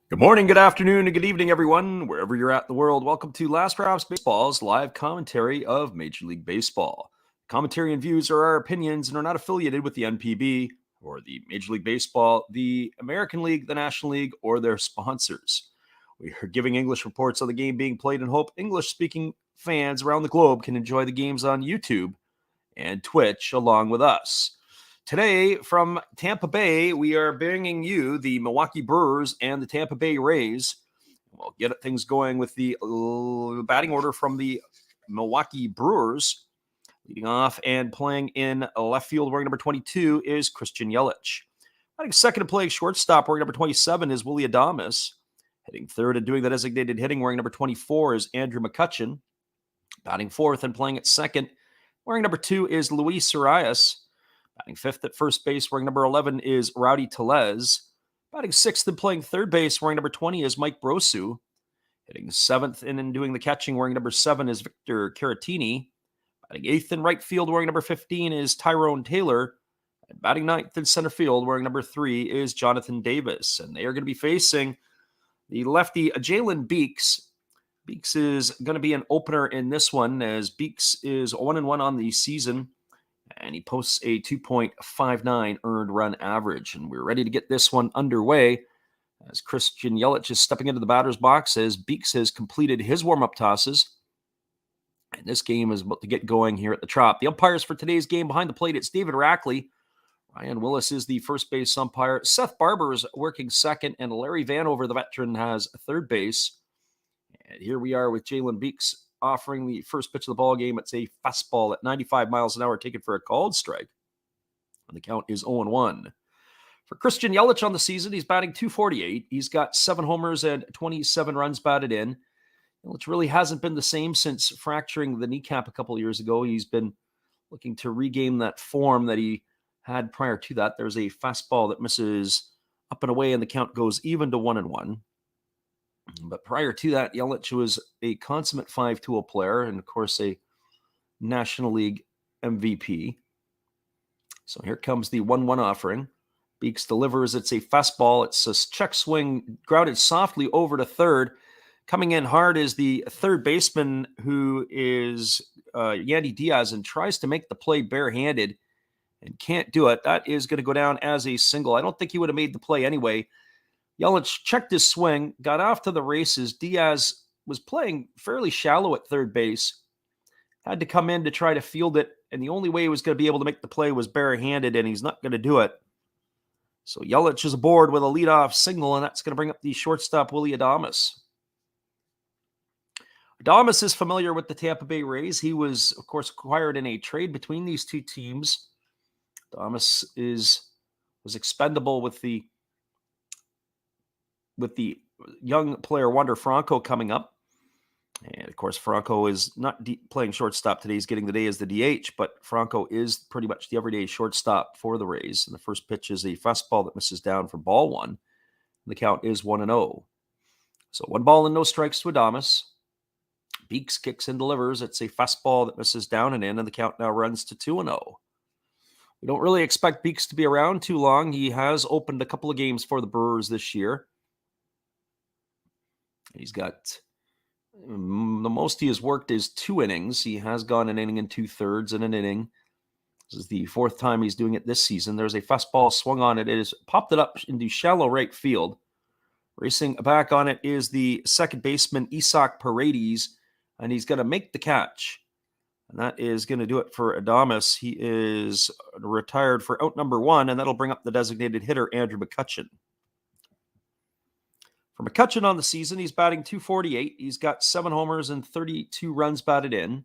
Good morning, good afternoon, and good evening, everyone, wherever you're at in the world. Welcome to Last Drops Baseball's live commentary of Major League Baseball. Commentary and views are our opinions and are not affiliated with the NPB or the Major League Baseball, the American League, the National League, or their sponsors. We are giving English reports on the game being played and hope English-speaking fans around the globe can enjoy the games on YouTube and Twitch along with us. Today, from Tampa Bay, we are bringing you the Milwaukee Brewers and the Tampa Bay Rays. We'll get things going with the batting order from the Milwaukee Brewers. Leading off and playing in left field, wearing number 22, is Christian Yelich. Batting second and playing shortstop, wearing number 27, is Willie Adames. Hitting third and doing the designated hitting, wearing number 24, is Andrew McCutchen. Batting fourth and playing at second, wearing number 2, is Luis Urias. Batting fifth at first base, wearing number 11, is Rowdy Tellez. Batting sixth and playing third base, wearing number 20, is Mike Brosu. Hitting seventh and doing the catching, wearing number 7, is Victor Caratini. Batting eighth in right field, wearing number 15, is Tyrone Taylor. And batting ninth in center field, wearing number 3, is Jonathan Davis. And they are going to be facing the lefty Jalen Beeks. Beeks is going to be an opener in this one, as Beeks is 1-1 on the season. And he posts a 2.59 earned run average. And we're ready to get this one underway as Christian Yelich is stepping into the batter's box as Beeks has completed his warm-up tosses. And this game is about to get going here at the Trop. The umpires for today's game behind the plate, it's David Rackley. Ryan Willis is the first base umpire. Seth Barber is working second. And Larry Vanover, the veteran, has third base. And here we are with Jalen Beeks offering the first pitch of the ball game. It's a fastball at 95 miles an hour taken for a called strike. And the count is 0-1. For Christian Yelich on the season, he's batting .248. He's got 7 homers and 27 runs batted in. Yelich really hasn't been the same since fracturing the kneecap a couple of years ago. He's been looking to regain that form that he had prior to that. There's a fastball that misses up and away, and the count goes even to 1-1. But prior to that, Yelich was a consummate 5-tool player and, of course, a National League MVP. So here comes the 1-1 offering. Beeks delivers. It's a fastball. It's a check swing, grounded softly over to third. Coming in hard is the third baseman, who is Yandy Diaz, and tries to make the play barehanded and can't do it. That is going to go down as a single. I don't think he would have made the play anyway. Yelich checked his swing, got off to the races. Diaz was playing fairly shallow at third base, had to come in to try to field it, and the only way he was going to be able to make the play was barehanded, and he's not going to do it. So Yelich is aboard with a leadoff single, and that's going to bring up the shortstop, Willie Adames. Adames is familiar with the Tampa Bay Rays. He was, of course, acquired in a trade between these two teams. Adames was expendable with the young player Wander Franco coming up. And, of course, Franco is not playing shortstop today. He's getting the day as the DH, but Franco is pretty much the everyday shortstop for the Rays. And the first pitch is a fastball that misses down for ball 1. And the count is 1-0. So 1 ball and no strikes to Adames. Beeks kicks and delivers. It's a fastball that misses down and in, and the count now runs to 2-0. We don't really expect Beeks to be around too long. He has opened a couple of games for the Brewers this year. He's got the most he has worked is 2 innings. He has gone an inning and 2/3 in an inning. This is the 4th time he's doing it this season. There's a fastball swung on it. It has popped it up into shallow right field. Racing back on it is the second baseman, Isaac Paredes, and he's going to make the catch. And that is going to do it for Adames. He is retired for out number 1, and that'll bring up the designated hitter, Andrew McCutchen. For McCutchen on the season, he's batting .248. He's got 7 homers and 32 runs batted in.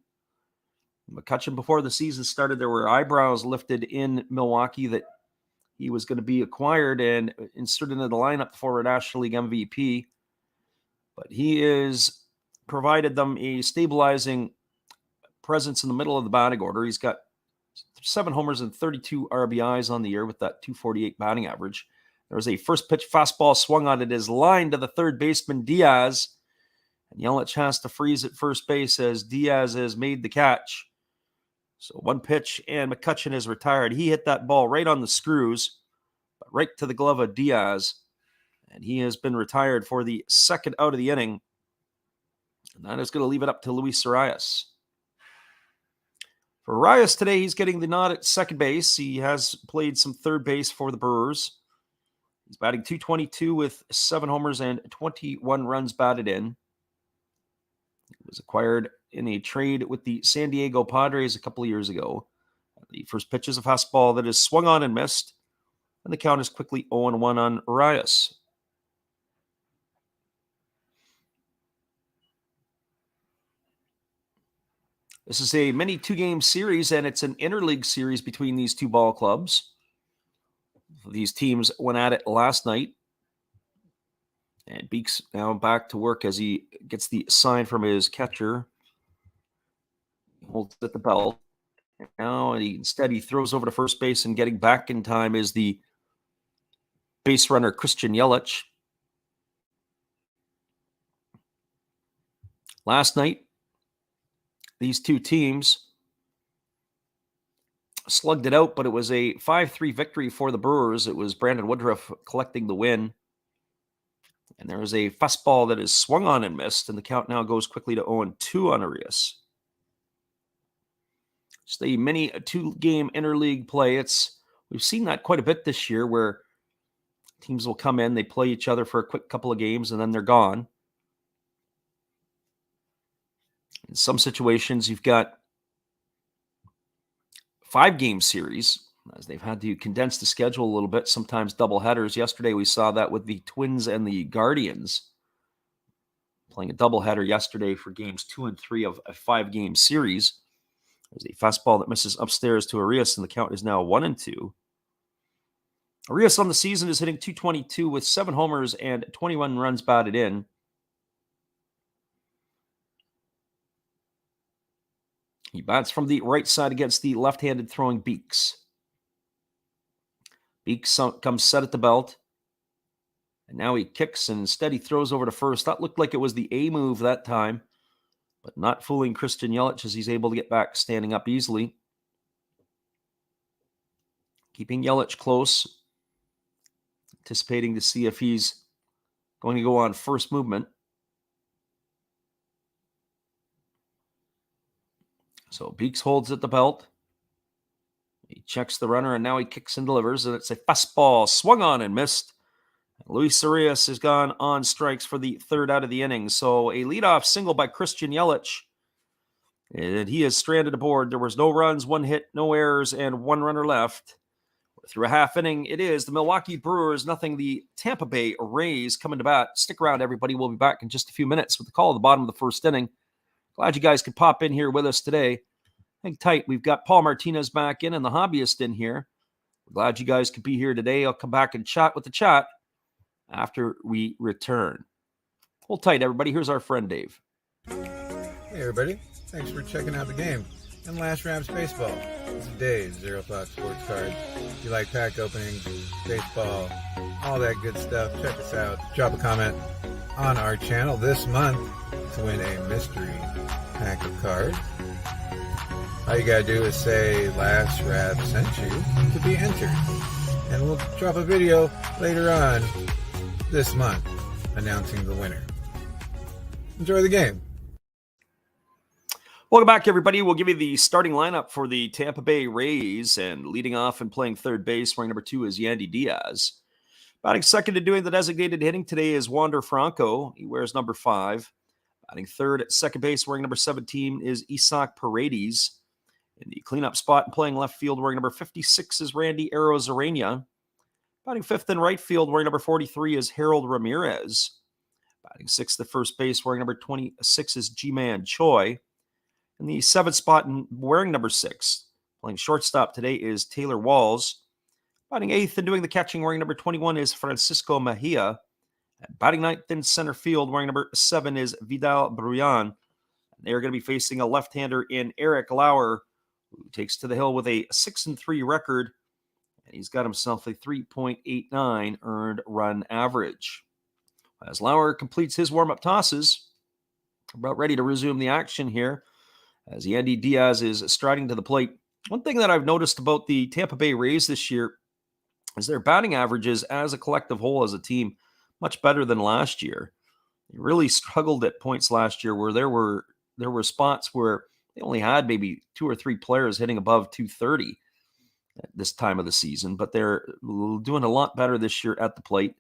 McCutchen, before the season started, there were eyebrows lifted in Milwaukee that he was going to be acquired and inserted into the lineup for a National League MVP. But he has provided them a stabilizing presence in the middle of the batting order. He's got 7 homers and 32 RBIs on the year with that .248 batting average. There was a first pitch fastball swung on at his line to the third baseman, Diaz. And Yelich has to freeze at first base as Diaz has made the catch. So 1 pitch and McCutchen is retired. He hit that ball right on the screws, but right to the glove of Diaz. And he has been retired for the second out of the inning. And that is going to leave it up to Luis Arias. For Arias today, he's getting the nod at second base. He has played some third base for the Brewers. He's batting .222 with 7 homers and 21 runs batted in. He was acquired in a trade with the San Diego Padres a couple of years ago. The first pitch is a fastball that is swung on and missed, and the count is quickly 0-1 on Arias. This is a mini 2-game series, and it's an interleague series between these two ball clubs. These teams went at it last night. And Beeks now back to work as he gets the sign from his catcher. He holds at the belt. And now instead he throws over to first base, and getting back in time is the base runner Christian Yelich. Last night, these two teams slugged it out, but it was a 5-3 victory for the Brewers. It was Brandon Woodruff collecting the win. And there is a fastball that is swung on and missed, and the count now goes quickly to 0-2 on Arias. It's the mini 2-game interleague play. We've seen that quite a bit this year, where teams will come in, they play each other for a quick couple of games, and then they're gone. In some situations, you've got 5-game series, as they've had to condense the schedule a little bit, sometimes double headers. Yesterday, we saw that with the Twins and the Guardians playing a doubleheader yesterday for games 2 and 3 of a 5-game series. There's a fastball that misses upstairs to Arias, and the count is now 1-2. Arias on the season is hitting .222 with 7 homers and 21 runs batted in. He bats from the right side against the left-handed throwing Beeks. Beeks comes set at the belt. And now he kicks, and instead he throws over to first. That looked like it was the A move that time, but not fooling Christian Yelich as he's able to get back standing up easily. Keeping Yelich close, anticipating to see if he's going to go on first movement. So Beeks holds at the belt. He checks the runner, and now he kicks and delivers, and it's a fastball swung on and missed. Luis Arias has gone on strikes for the third out of the inning. So a leadoff single by Christian Yelich, and he is stranded aboard. There was no runs, 1 hit, no errors, and 1 runner left. Through a half inning, it is the Milwaukee Brewers, nothing the Tampa Bay Rays coming to bat. Stick around, everybody. We'll be back in just a few minutes with the call at the bottom of the first inning. Glad you guys could pop in here with us today. Hang tight. We've got Paul Martinez back in and the hobbyist in here. We're glad you guys could be here today. I'll come back and chat with the chat after we return. Hold tight, everybody. Here's our friend Dave. Hey, everybody. Thanks for checking out the game and Last Raps Baseball. This is Dave, Zero Thought Sports Card. If you like pack openings, baseball, all that good stuff, check us out. Drop a comment on our channel this month to win a mystery pack of cards. All you gotta do is say Last Rap sent you to be entered. And we'll drop a video later on this month announcing the winner. Enjoy the game. Welcome back, everybody. We'll give you the starting lineup for the Tampa Bay Rays, and leading off and playing third base, wearing number 2 is Yandy Diaz. Batting second and doing the designated hitting today is Wander Franco. He wears number 5. Batting third at second base, wearing number 17, is Isaac Paredes. In the cleanup spot and playing left field, wearing number 56, is Randy Arozarena. Batting fifth in right field, wearing number 43, is Harold Ramirez. Batting sixth at first base, wearing number 26 is Ji-Man Choi. In the seventh spot, and wearing number 6, playing shortstop today, is Taylor Walls. Batting eighth and doing the catching, wearing number 21, is Francisco Mejia. Batting ninth in center field, wearing number 7, is Vidal Bruyan. They are going to be facing a left-hander in Eric Lauer, who takes to the hill with a 6-3 record, and he's got himself a 3.89 earned run average. As Lauer completes his warm-up tosses, about ready to resume the action here, as Yandy Diaz is striding to the plate. One thing that I've noticed about the Tampa Bay Rays this year is their batting averages as a collective whole, as a team, much better than last year. They really struggled at points last year where there were spots where they only had maybe 2 or 3 players hitting above 230 at this time of the season, but they're doing a lot better this year at the plate.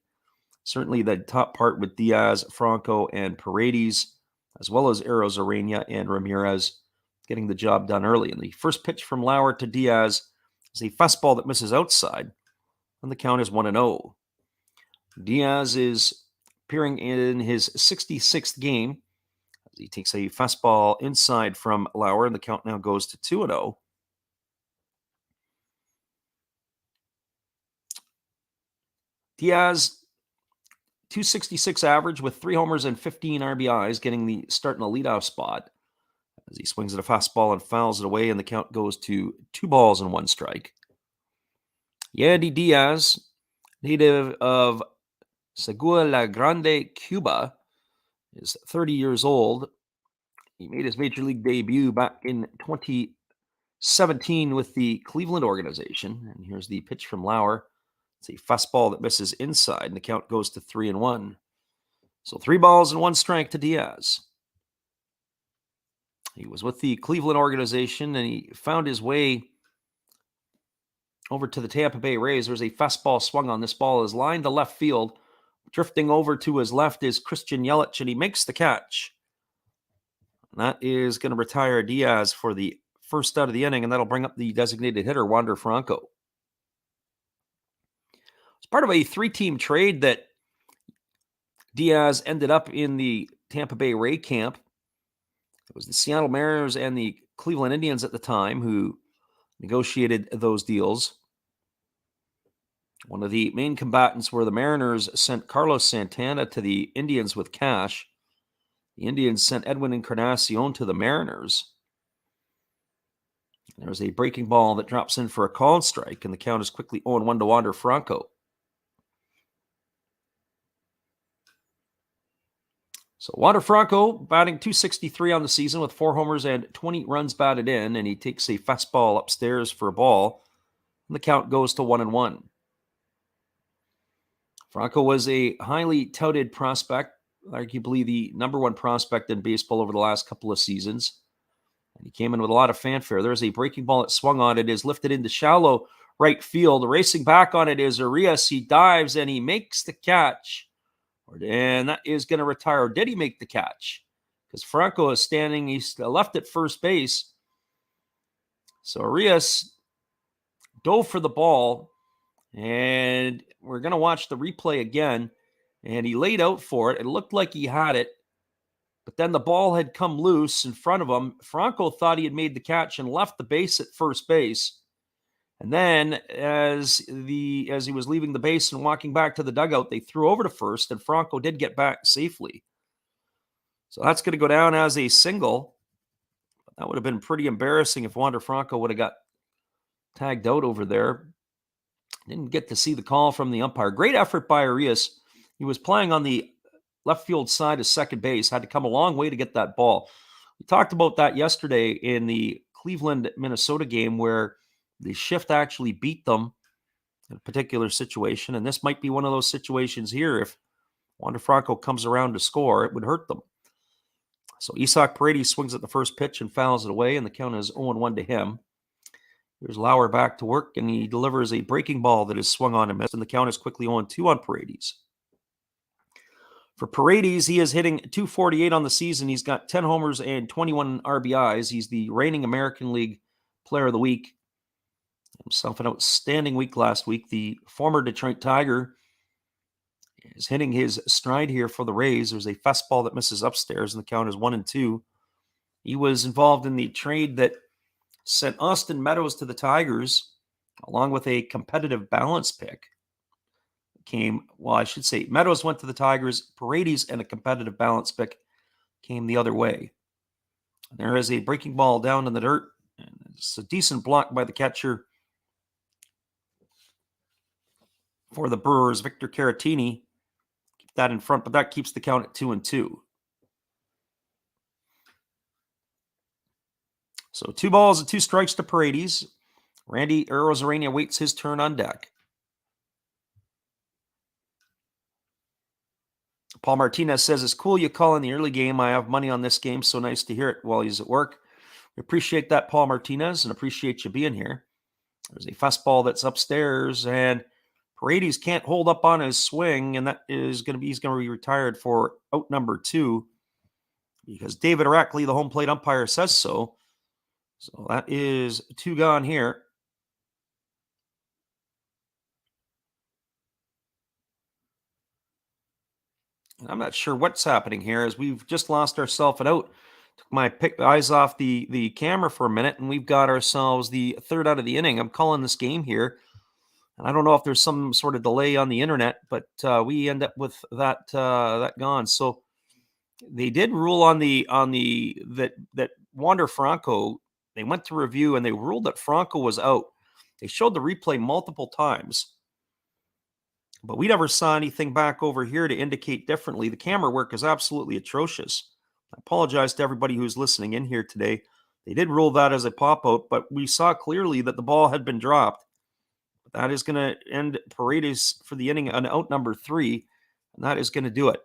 Certainly the top part with Diaz, Franco, and Paredes, as well as Arozarena and Ramirez, getting the job done early. And the first pitch from Lauer to Diaz is a fastball that misses outside, and the count is 1-0. Diaz is appearing in his 66th game. He takes a fastball inside from Lauer, and the count now goes to 2-0. Diaz, 266 average with 3 homers and 15 RBIs, getting the start in the leadoff spot. As he swings at a fastball and fouls it away, and the count goes to 2-1 strike. Yandy Diaz, native of Segura La Grande, Cuba, is 30 years old. He made his major league debut back in 2017 with the Cleveland organization. And here's the pitch from Lauer. It's a fastball that misses inside, and the count goes to 3-1. So 3-1 strike to Diaz. He was with the Cleveland organization, and he found his way over to the Tampa Bay Rays. There's a fastball swung on. This ball is lined to left field. Drifting over to his left is Christian Yelich, and he makes the catch. And that is going to retire Diaz for the first out of the inning, and that'll bring up the designated hitter, Wander Franco. It's part of a 3-team trade that Diaz ended up in the Tampa Bay Ray camp. It was the Seattle Mariners and the Cleveland Indians at the time who negotiated those deals. One of the main combatants were the Mariners sent Carlos Santana to the Indians with cash. The Indians sent Edwin Encarnacion to the Mariners. There's a breaking ball that drops in for a called strike, and the count is quickly 0-1 to Wander Franco. So Wander Franco batting .263 on the season with 4 homers and 20 runs batted in, and he takes a fastball upstairs for a ball, and the count goes to 1-1. Franco was a highly touted prospect, arguably the number 1 prospect in baseball over the last couple of seasons. And he came in with a lot of fanfare. There's a breaking ball that swung on. It is lifted into shallow right field. Racing back on it is Arias. He dives and he makes the catch. And that is going to retire. Did he make the catch? Because Franco is standing. He's left at first base. So Arias dove for the ball. And we're going to watch the replay again. And he laid out for it. It looked like he had it. But then the ball had come loose in front of him. Franco thought he had made the catch and left the base at first base. And then as he was leaving the base and walking back to the dugout, they threw over to first, and Franco did get back safely. So that's going to go down as a single. That would have been pretty embarrassing if Wander Franco would have got tagged out over there. Didn't get to see the call from the umpire. Great effort by Arias. He was playing on the left field side of second base, had to come a long way to get that ball. We talked about that yesterday in the Cleveland-Minnesota game where the shift actually beat them in a particular situation, and this might be one of those situations here. If Wander Franco comes around to score, it would hurt them. So Isaac Paredes swings at the first pitch and fouls it away, and the count is 0-1 to him. Here's Lauer back to work, and he delivers a breaking ball that is swung on and missed, and the count is quickly 0-2 on Paredes. For Paredes, he is hitting .248 on the season. He's got 10 homers and 21 RBIs. He's the reigning American League Player of the Week. Himself an outstanding week last week. The former Detroit Tiger is hitting his stride here for the Rays. There's a fastball that misses upstairs, and the count is 1-2. He was involved in the trade that sent Austin Meadows to the Tigers, along with a competitive balance pick. Meadows went to the Tigers, Paredes and a competitive balance pick came the other way. There is a breaking ball down in the dirt, and it's a decent block by the catcher for the Brewers, Victor Caratini. Keep that in front, but that keeps the count at 2-2. So 2 balls and 2 strikes to Paredes. Randy Arozarena waits his turn on deck. Paul Martinez says, it's cool you call in the early game. I have money on this game, so nice to hear it while he's at work. We appreciate that, Paul Martinez, and appreciate you being here. There's a fastball that's upstairs, and Paredes can't hold up on his swing, and he's going to be retired for out number 2 because David Rackley, the home plate umpire, says so. So that is 2 gone here. And I'm not sure what's happening here as we've just lost ourselves an out. Took my eyes off the camera for a minute, and we've got ourselves the 3rd out of the inning. I'm calling this game here. And I don't know if there's some sort of delay on the internet, but we end up with that gone. So they did rule on that Wander Franco. They went to review and they ruled that Franco was out. They showed the replay multiple times, but we never saw anything back over here to indicate differently. The camera work is absolutely atrocious. I apologize to everybody who's listening in here today. They did rule that as a pop out, but we saw clearly that the ball had been dropped. That is going to end Paredes for the inning on out number 3, and that is going to do it.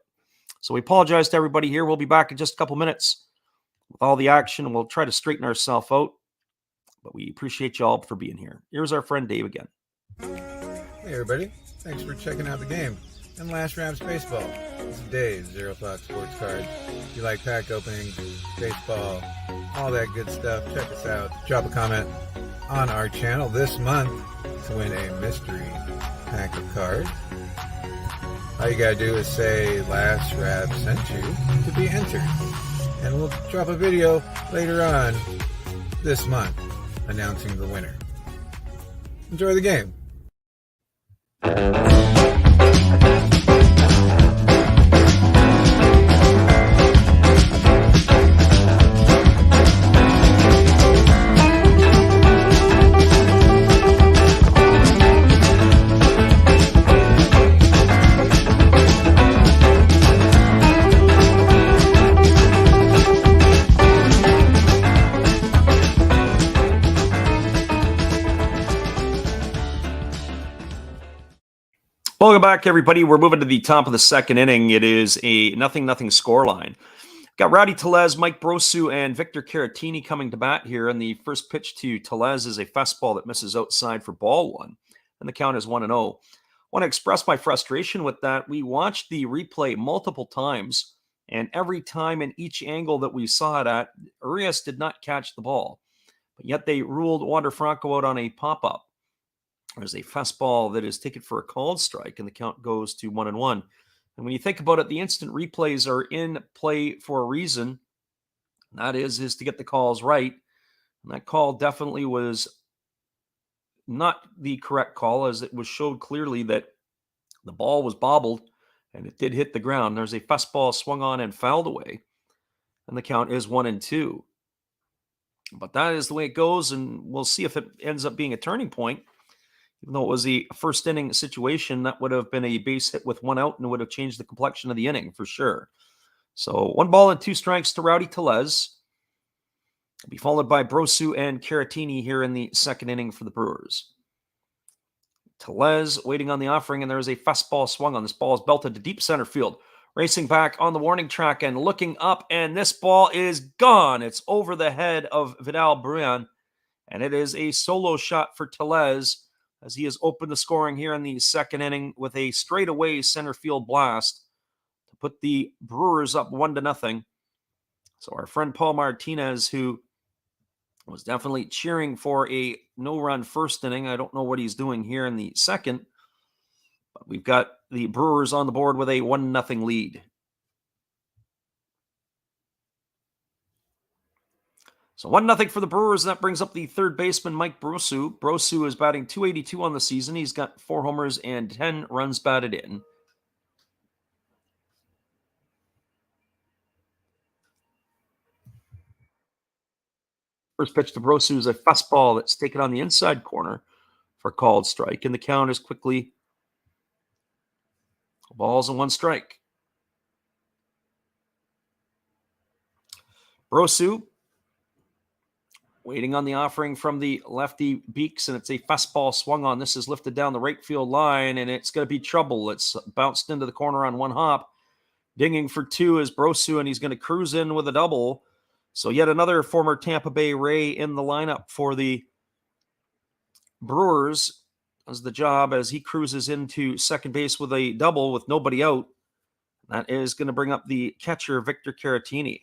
So we apologize to everybody here. We'll be back in just a couple minutes with all the action, and we'll try to straighten ourselves out. But we appreciate you all for being here. Here's our friend Dave again. Hey, everybody. Thanks for checking out the game and Last Raps Baseball. This is Dave's Zero Thought Sports Card. If you like pack openings, baseball, all that good stuff, check us out. Drop a comment on our channel this month to win a mystery pack of cards. All you gotta do is say Last Rap sent you to be entered. And we'll drop a video later on this month announcing the winner. Enjoy the game. Welcome back, everybody. We're moving to the top of the 2nd inning. It is a 0-0 scoreline. Got Rowdy Tellez, Mike Brosu, and Victor Caratini coming to bat here. And the first pitch to Tellez is a fastball that misses outside for ball 1. And the count is 1-0. I want to express my frustration with that. We watched the replay multiple times, and every time in each angle that we saw it at, Urias did not catch the ball. But yet they ruled Wander Franco out on a pop-up. There's a fastball that is taken for a called strike, and the count goes to 1-1. And when you think about it, the instant replays are in play for a reason. And that is to get the calls right. And that call definitely was not the correct call, as it was showed clearly that the ball was bobbled and it did hit the ground. There's a fastball swung on and fouled away, and the count is 1-2. But that is the way it goes, and we'll see if it ends up being a turning point. Even though it was the first inning situation, that would have been a base hit with 1 out and would have changed the complexion of the inning for sure. So 1 ball and 2 strikes to Rowdy Tellez. It'll be followed by Brosu and Caratini here in the 2nd inning for the Brewers. Tellez waiting on the offering, and there is a fastball swung on. This ball is belted to deep center field. Racing back on the warning track and looking up, and this ball is gone. It's over the head of Vidal Bruin, and it is a solo shot for Tellez, as he has opened the scoring here in the 2nd inning with a straightaway center field blast to put the Brewers up 1-0. So our friend Paul Martinez, who was definitely cheering for a no-run first inning, I don't know what he's doing here in the 2nd, We've got the Brewers on the board with a 1-0 lead. So 1-0 for the Brewers. That brings up the third baseman, Mike Brosu. Brosu is batting .282 on the season. He's got 4 homers and 10 runs batted in. First pitch to Brosu is a fastball that's taken on the inside corner for a called strike, and the count is quickly balls and 1 strike. Brosu waiting on the offering from the lefty Beeks, and it's a fastball swung on. This is lifted down the right field line, and it's going to be trouble. It's bounced into the corner on 1 hop. Dinging for 2 is Brosu, and he's going to cruise in with a double. So yet another former Tampa Bay Ray in the lineup for the Brewers does the job as he cruises into second base with a double with nobody out. That is going to bring up the catcher, Victor Caratini.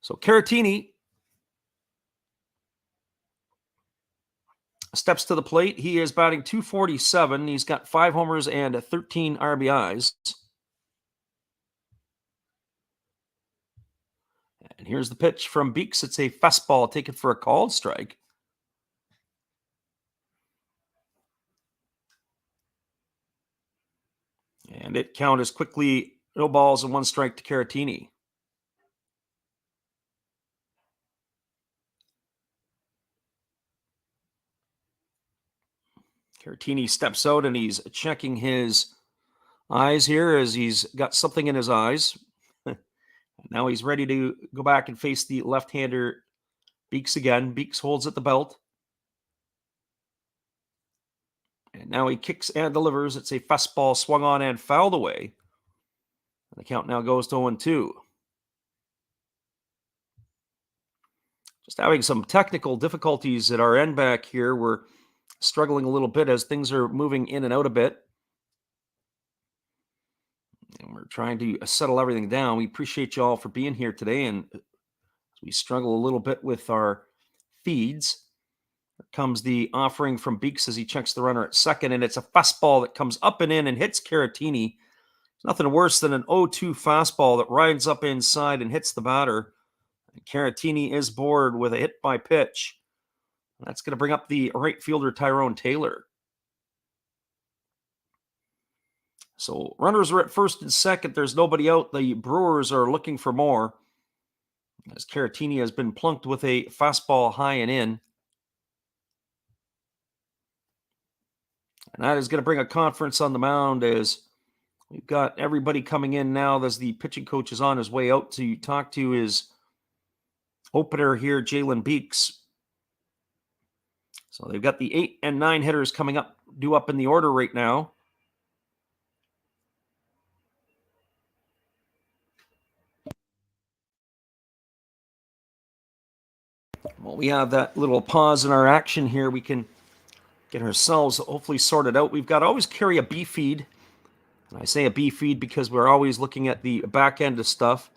So Caratini steps to the plate. He is batting .247. He's got 5 homers and 13 RBIs. And here's the pitch from Beeks. It's a fastball taken for a called strike. And it count is quickly 0 balls and 1 strike to Caratini. Caratini steps out and he's checking his eyes here as he's got something in his eyes. Now he's ready to go back and face the left-hander Beeks again. Beeks holds at the belt. And now he kicks and delivers. It's a fastball swung on and fouled away. And the count now goes to 0-2. Just having some technical difficulties at our end back here. We're struggling a little bit as things are moving in and out a bit. And we're trying to settle everything down. We appreciate you all for being here today. And we struggle a little bit with our feeds. Here comes the offering from Beeks as he checks the runner at second. And it's a fastball that comes up and in and hits Caratini. It's nothing worse than an 0-2 fastball that rides up inside and hits the batter. And Caratini is bored with a hit by pitch. That's going to bring up the right fielder, Tyrone Taylor. So runners are at first and second. There's nobody out. The Brewers are looking for more, as Caratini has been plunked with a fastball high and in. And that is going to bring a conference on the mound as we've got everybody coming in now as the pitching coach is on his way out to talk to his opener here, Jalen Beeks. So they've got the 8 and 9 hitters coming up, due up in the order right now. Well, we have that little pause in our action here. We can get ourselves hopefully sorted out. We've got to always carry a B feed. And I say a B feed because we're always looking at the back end of stuff.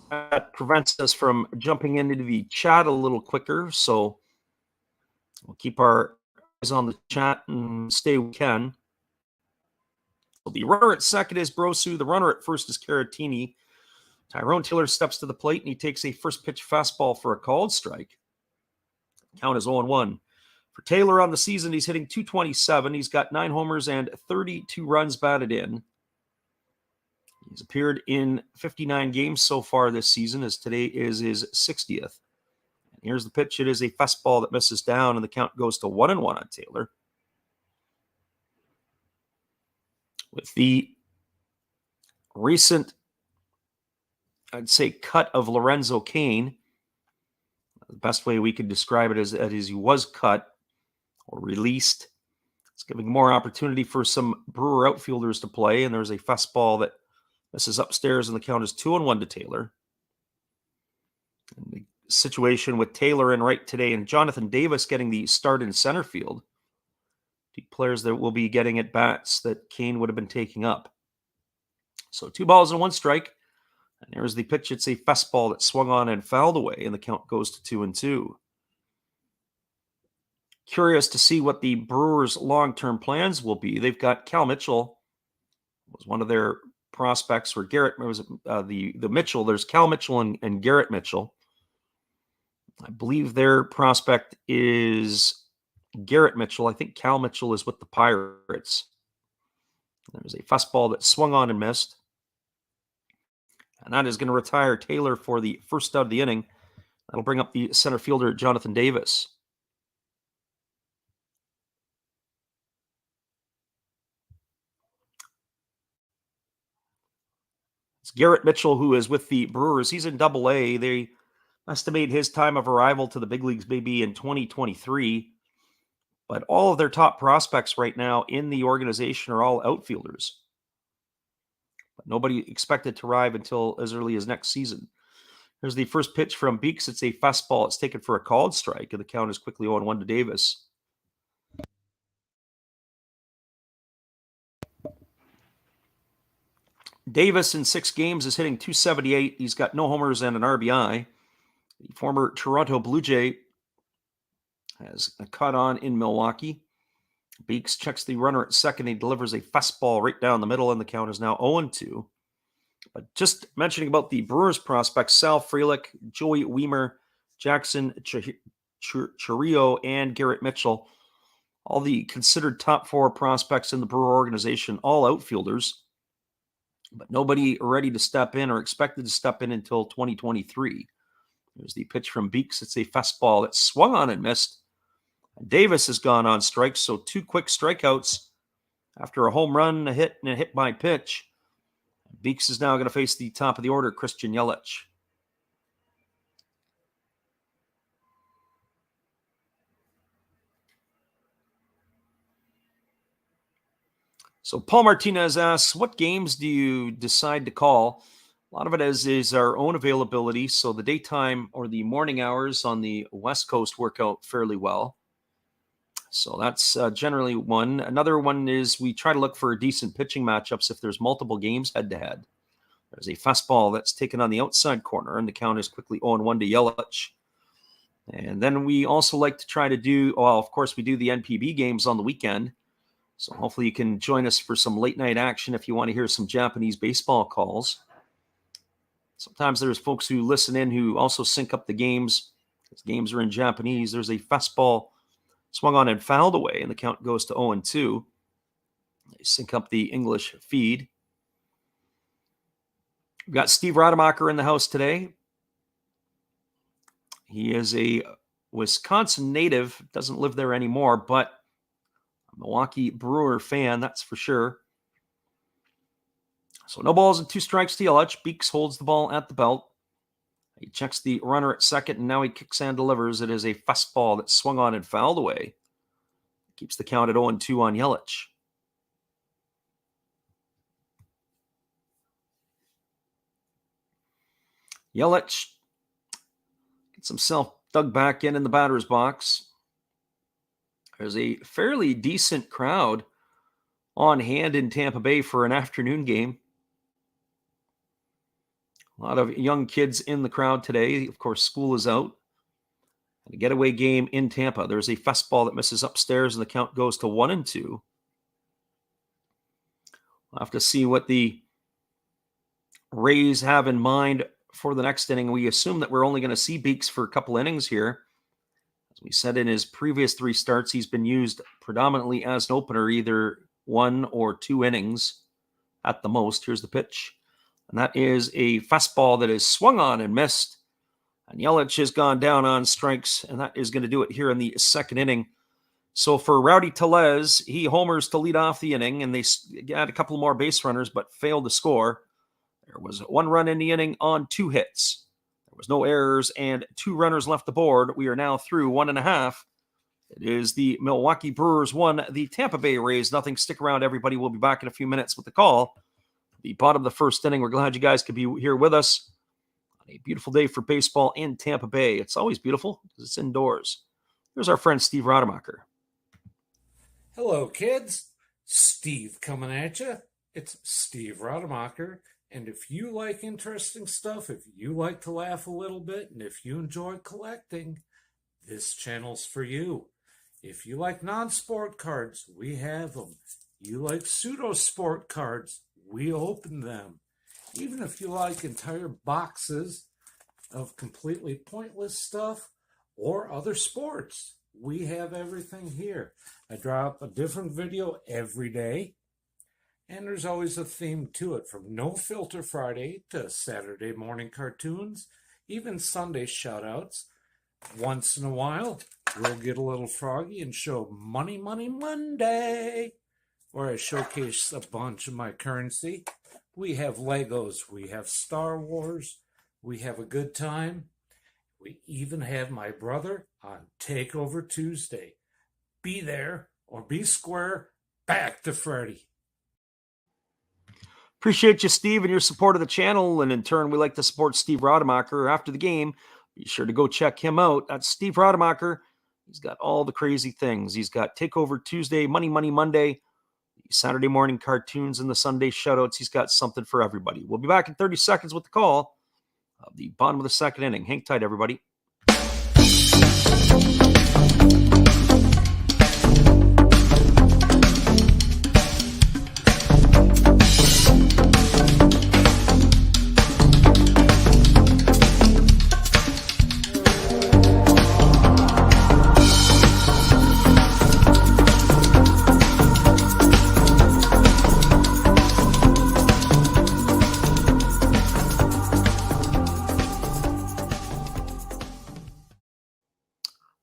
That prevents us from jumping into the chat a little quicker. So we'll keep our eyes on the chat and stay we can. So the runner at second is Brosu. The runner at first is Caratini. Tyrone Taylor steps to the plate and he takes a first pitch fastball for a called strike. Count is 0-1. For Taylor on the season, he's hitting .227. He's got 9 homers and 32 runs batted in. He's appeared in 59 games so far this season, as today is his 60th. And here's the pitch. It is a fastball that misses down, and the count goes to 1-1 on Taylor. With the recent, I'd say, cut of Lorenzo Cain, the best way we could describe it is that he was cut or released. It's giving more opportunity for some Brewer outfielders to play, and there's a fastball that misses upstairs, and the count is 2-1 to Taylor. And the situation with Taylor in right today and Jonathan Davis getting the start in center field. Two players that will be getting at bats that Cain would have been taking up. So 2 balls and 1 strike. And there's the pitch. It's a fastball that swung on and fouled away, and the count goes to 2-2. Curious to see what the Brewers' long-term plans will be. They've got Cal Mitchell, was one of their prospects, or Garrett was the Mitchell. There's Cal Mitchell and Garrett Mitchell. I believe their prospect is Garrett Mitchell. I think Cal Mitchell is with the Pirates. There's a fastball that swung on and missed. And that is going to retire Taylor for the first out of the inning. That'll bring up the center fielder, Jonathan Davis. It's Garrett Mitchell, who is with the Brewers. He's in Double-A. They estimate his time of arrival to the big leagues maybe in 2023. But all of their top prospects right now in the organization are all outfielders. But nobody expected to arrive until as early as next season. Here's the first pitch from Beeks. It's a fastball. It's taken for a called strike, and the count is quickly 0-1 to Davis. Davis in 6 games is hitting .278. He's got no homers and an RBI. The former Toronto Blue Jay has caught on in Milwaukee. Beeks checks the runner at second. He delivers a fastball right down the middle, and the count is now 0-2. But just mentioning about the Brewers prospects, Sal Frelick, Joey Weimer, Jackson Chourio, and Garrett Mitchell, all the considered top 4 prospects in the Brewer organization, all outfielders, but nobody ready to step in or expected to step in until 2023. There's the pitch from Beeks. It's a fastball that swung on and missed. Davis has gone on strikes, so 2 quick strikeouts after a home run, a hit, and a hit by pitch. Beeks is now going to face the top of the order, Christian Yelich. So Paul Martinez asks, what games do you decide to call? A lot of it is our own availability. So the daytime or the morning hours on the West Coast work out fairly well. So that's generally one. Another one is we try to look for decent pitching matchups if there's multiple games head-to-head. There's a fastball that's taken on the outside corner, and the count is quickly 0-1 to Yelich. And then we also like to try to do, well, of course, we do the NPB games on the weekend. So hopefully you can join us for some late-night action if you want to hear some Japanese baseball calls. Sometimes there's folks who listen in who also sync up the games. Because games are in Japanese. There's a fastball swung on and fouled away, and the count goes to 0-2. They sync up the English feed. We've got Steve Rademacher in the house today. He is a Wisconsin native, doesn't live there anymore, but a Milwaukee Brewer fan, that's for sure. So no balls and 2 strikes to Yelich. Beeks holds the ball at the belt. He checks the runner at second, and now he kicks and delivers. It is a fastball that swung on and fouled away. Keeps the count at 0-2 on Yelich. Yelich gets himself dug back in the batter's box. There's a fairly decent crowd on hand in Tampa Bay for an afternoon game. A lot of young kids in the crowd today. Of course, school is out. And a getaway game in Tampa. There's a fastball that misses upstairs, and the count goes to 1-2. We'll have to see what the Rays have in mind for the next inning. We assume that we're only going to see Beeks for a couple innings here. As we said in his previous 3 starts, he's been used predominantly as an opener, either 1 or 2 innings at the most. Here's the pitch. And that is a fastball that is swung on and missed. And Yelich has gone down on strikes, and that is going to do it here in the second inning. So for Rowdy Tellez, he homers to lead off the inning, and they got a couple more base runners, but failed to score. There was 1 run in the inning on 2 hits. There was no errors and 2 runners left aboard. We are now through 1.5. It is the Milwaukee Brewers 1, the Tampa Bay Rays nothing. Stick around, everybody. We'll be back in a few minutes with the call. The bottom of the first inning. We're glad you guys could be here with us on a beautiful day for baseball in Tampa Bay. It's always beautiful because it's indoors. Here's our friend Steve Rademacher. Hello, kids. Steve coming at you. It's Steve Rademacher, and if you like interesting stuff, if you like to laugh a little bit, and if you enjoy collecting, this channel's for you. If you like non-sport cards, we have them. You like pseudo-sport cards, we open them. Even if you like entire boxes of completely pointless stuff or other sports, we have everything here. I drop a different video every day, and there's always a theme to it, from No Filter Friday to Saturday morning cartoons, even Sunday shoutouts. Once in a while, we'll get a little froggy and show Money Money Monday, where I showcase a bunch of my currency. We have Legos, we have Star Wars, we have a good time. We even have my brother on Takeover Tuesday. Be there or be square. Back to Freddy. Appreciate you, Steve, and your support of the channel. And in turn, we like to support Steve Rademacher after the game. Be sure to go check him out. That's Steve Rademacher. He's got all the crazy things. He's got Takeover Tuesday, Money Money Monday, Saturday morning cartoons, and the Sunday shoutouts. He's got something for everybody. We'll be back in 30 seconds with the call of the bottom of the second inning. Hang tight, everybody.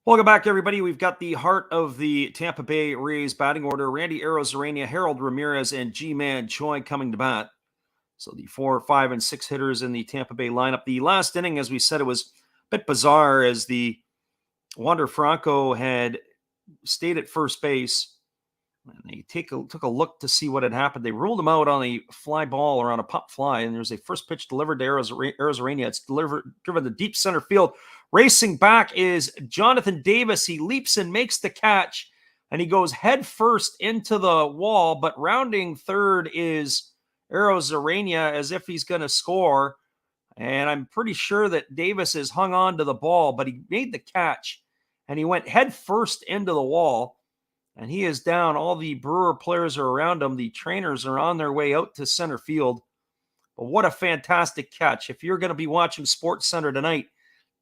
Welcome back, everybody. We've got the heart of the Tampa Bay Rays batting order. Randy Arozarena, Harold Ramirez, and G-Man Choi coming to bat. So the 4, 5, and 6 hitters in the Tampa Bay lineup. The last inning, as we said, it was a bit bizarre as the Wander Franco had stayed at first base. And they took a look to see what had happened. They ruled him out on a fly ball or on a pop fly, and there's a first pitch delivered to Arozarena. It's driven to deep center field. Racing back is Jonathan Davis. He leaps and makes the catch, and he goes head first into the wall, but rounding third is Arozarena as if he's going to score. And I'm pretty sure that Davis has hung on to the ball, but he made the catch, and he went head first into the wall, and he is down. All the Brewer players are around him. The trainers are on their way out to center field. But what a fantastic catch. If you're going to be watching Sports Center tonight,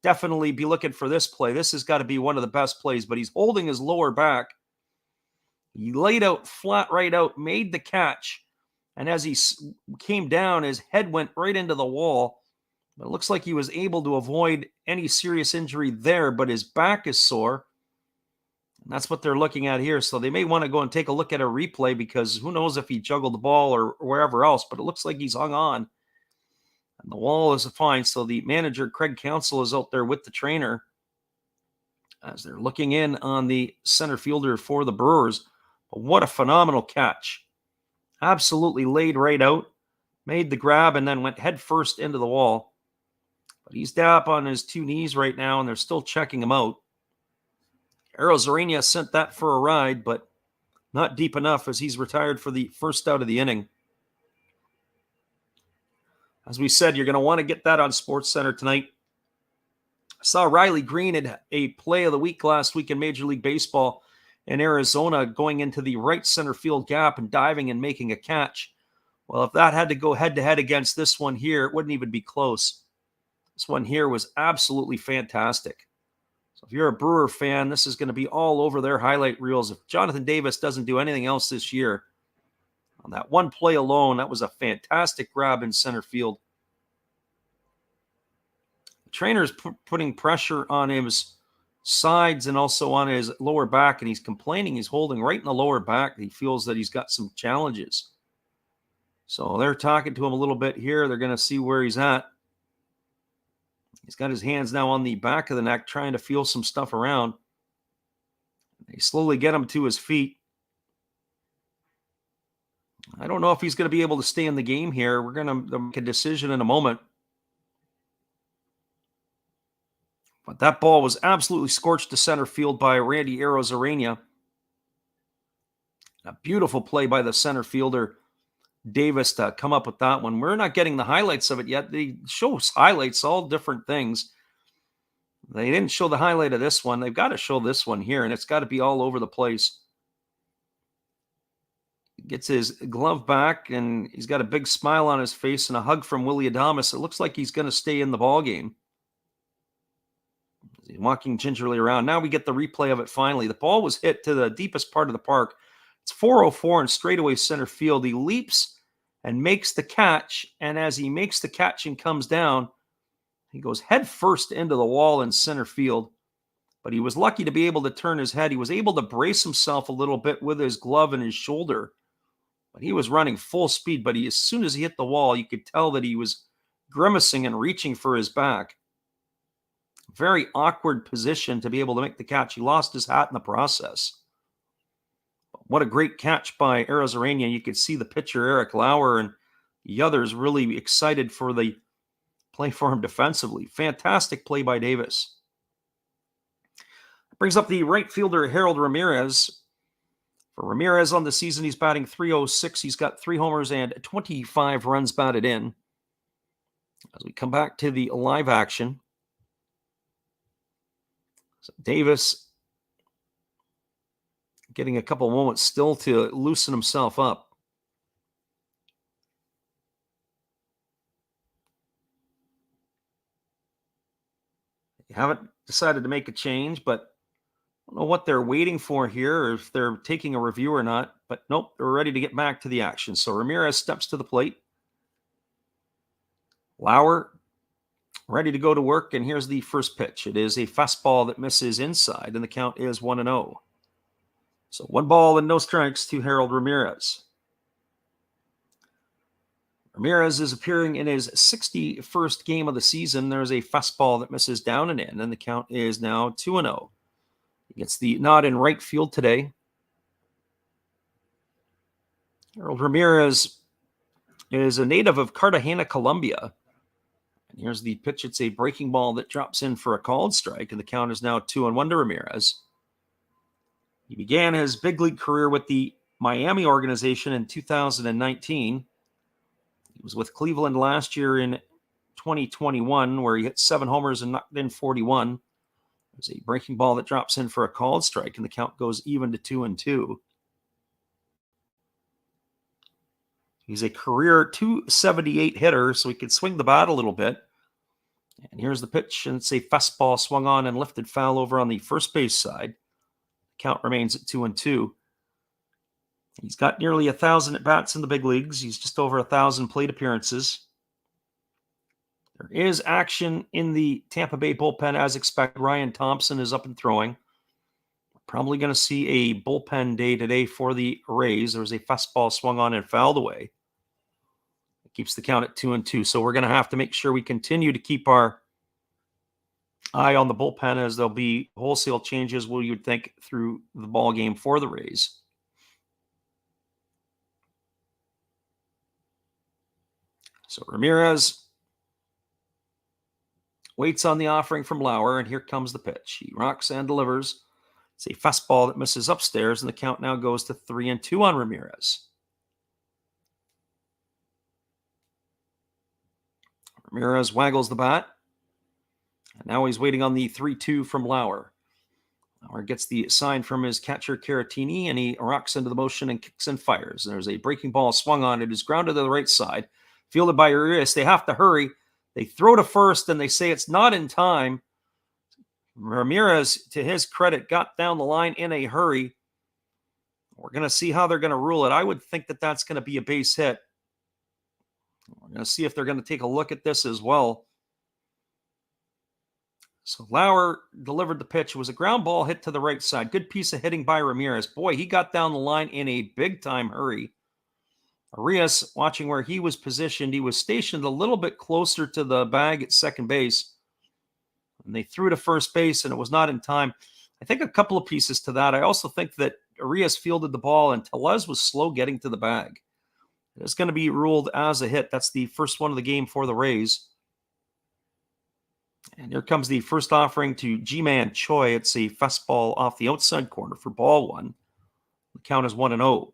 definitely be looking for this play. This has got to be one of the best plays, but he's holding his lower back. He laid out flat right out, made the catch, and as he came down, his head went right into the wall. It looks like he was able to avoid any serious injury there, but his back is sore. And that's what they're looking at here. So they may want to go and take a look at a replay, because who knows if he juggled the ball or wherever else, but it looks like he's hung on. And the wall is fine. So the manager, Craig Counsell, is out there with the trainer as they're looking in on the center fielder for the Brewers. But what a phenomenal catch. Absolutely laid right out, made the grab, and then went head first into the wall. But he's down up on his 2 knees right now, and they're still checking him out. Arozarena sent that for a ride, but not deep enough as he's retired for the first out of the inning. As we said, you're going to want to get that on SportsCenter tonight. I saw Riley Green had a play of the week last week in Major League Baseball in Arizona, going into the right center field gap and diving and making a catch. Well, if that had to go head-to-head against this one here, it wouldn't even be close. This one here was absolutely fantastic. So if you're a Brewer fan, this is going to be all over their highlight reels. If Jonathan Davis doesn't do anything else this year, on that one play alone, that was a fantastic grab in center field. The trainer's putting pressure on his sides and also on his lower back, and he's complaining he's holding right in the lower back. He feels that he's got some challenges. So they're talking to him a little bit here. They're going to see where he's at. He's got his hands now on the back of the neck, trying to feel some stuff around. They slowly get him to his feet. I don't know if he's going to be able to stay in the game here. We're going to make a decision in a moment. But that ball was absolutely scorched to center field by Randy Arozarena. A beautiful play by the center fielder, Davis to come up with that one. We're not getting the highlights of it yet. They show highlights, all different things. They didn't show the highlight of this one. They've got to show this one here, and it's got to be all over the place. He gets his glove back, and he's got a big smile on his face and a hug from Willy Adames. It looks like he's going to stay in the ball game. He's walking gingerly around. Now we get the replay of it finally. The ball was hit to the deepest part of the park. It's 404 and straightaway center field. He leaps and makes the catch, and as he makes the catch and comes down, he goes head first into the wall in center field. But he was lucky to be able to turn his head. He was able to brace himself a little bit with his glove and his shoulder. But he was running full speed. But as soon as he hit the wall, you could tell that he was grimacing and reaching for his back. Very awkward position to be able to make the catch. He lost his hat in the process. What a great catch by Arozarena. You could see the pitcher, Eric Lauer, and the others really excited for the play for him defensively. Fantastic play by Davis. Brings up the right fielder, Harold Ramirez. For Ramirez on the season, he's batting .306. He's got 3 homers and 25 runs batted in. As we come back to the live action, so Davis getting a couple moments still to loosen himself up. They haven't decided to make a change, but I don't know what they're waiting for here, or if they're taking a review or not. But nope, they're ready to get back to the action. So Ramirez steps to the plate. Lauer ready to go to work, and here's the first pitch. It is a fastball that misses inside, and the count is 1-0. So 1 ball and no strikes to Harold Ramirez. Ramirez is appearing in his 61st game of the season. There's a fastball that misses down and in, and the count is now 2-0. He gets the nod in right field today. Harold Ramirez is a native of Cartagena, Colombia. And here's the pitch. It's a breaking ball that drops in for a called strike, and the count is now 2-1 to Ramirez. He began his big league career with the Miami organization in 2019. He was with Cleveland last year in 2021, where he hit 7 homers and knocked in 41. There's a breaking ball that drops in for a called strike, and the count goes even to 2-2. He's a career .278 hitter, so he can swing the bat a little bit. And here's the pitch, and it's a fastball swung on and lifted foul over on the first base side. Count remains at 2-2. He's got nearly 1,000 at-bats in the big leagues. He's just over 1,000 plate appearances. There is action in the Tampa Bay bullpen as expected. Ryan Thompson is up and throwing. We're probably going to see a bullpen day today for the Rays. There was a fastball swung on and fouled away. It keeps the count at 2-2. So we're going to have to make sure we continue to keep our eye on the bullpen, as there'll be wholesale changes, you would think, through the ball game for the Rays. So Ramirez waits on the offering from Lauer, and here comes the pitch. He rocks and delivers. It's a fastball that misses upstairs, and the count now goes to 3-2 on Ramirez. Ramirez waggles the bat. And now he's waiting on the 3-2 from Lauer. Lauer gets the sign from his catcher, Caratini, and he rocks into the motion and kicks and fires. And there's a breaking ball swung on. It is grounded to the right side. Fielded by Urias. They have to hurry. They throw to first, and they say it's not in time. Ramirez, to his credit, got down the line in a hurry. We're going to see how they're going to rule it. I would think that that's going to be a base hit. We're going to see if they're going to take a look at this as well. So Lauer delivered the pitch. It was a ground ball hit to the right side. Good piece of hitting by Ramirez. Boy, he got down the line in a big-time hurry. Urias, watching where he was positioned, he was stationed a little bit closer to the bag at second base. And they threw to first base, and it was not in time. I think a couple of pieces to that. I also think that Urias fielded the ball, and Tellez was slow getting to the bag. It's going to be ruled as a hit. That's the first one of the game for the Rays. And here comes the first offering to Ji-Man Choi. It's a fastball off the outside corner for ball 1. The count is 1-0.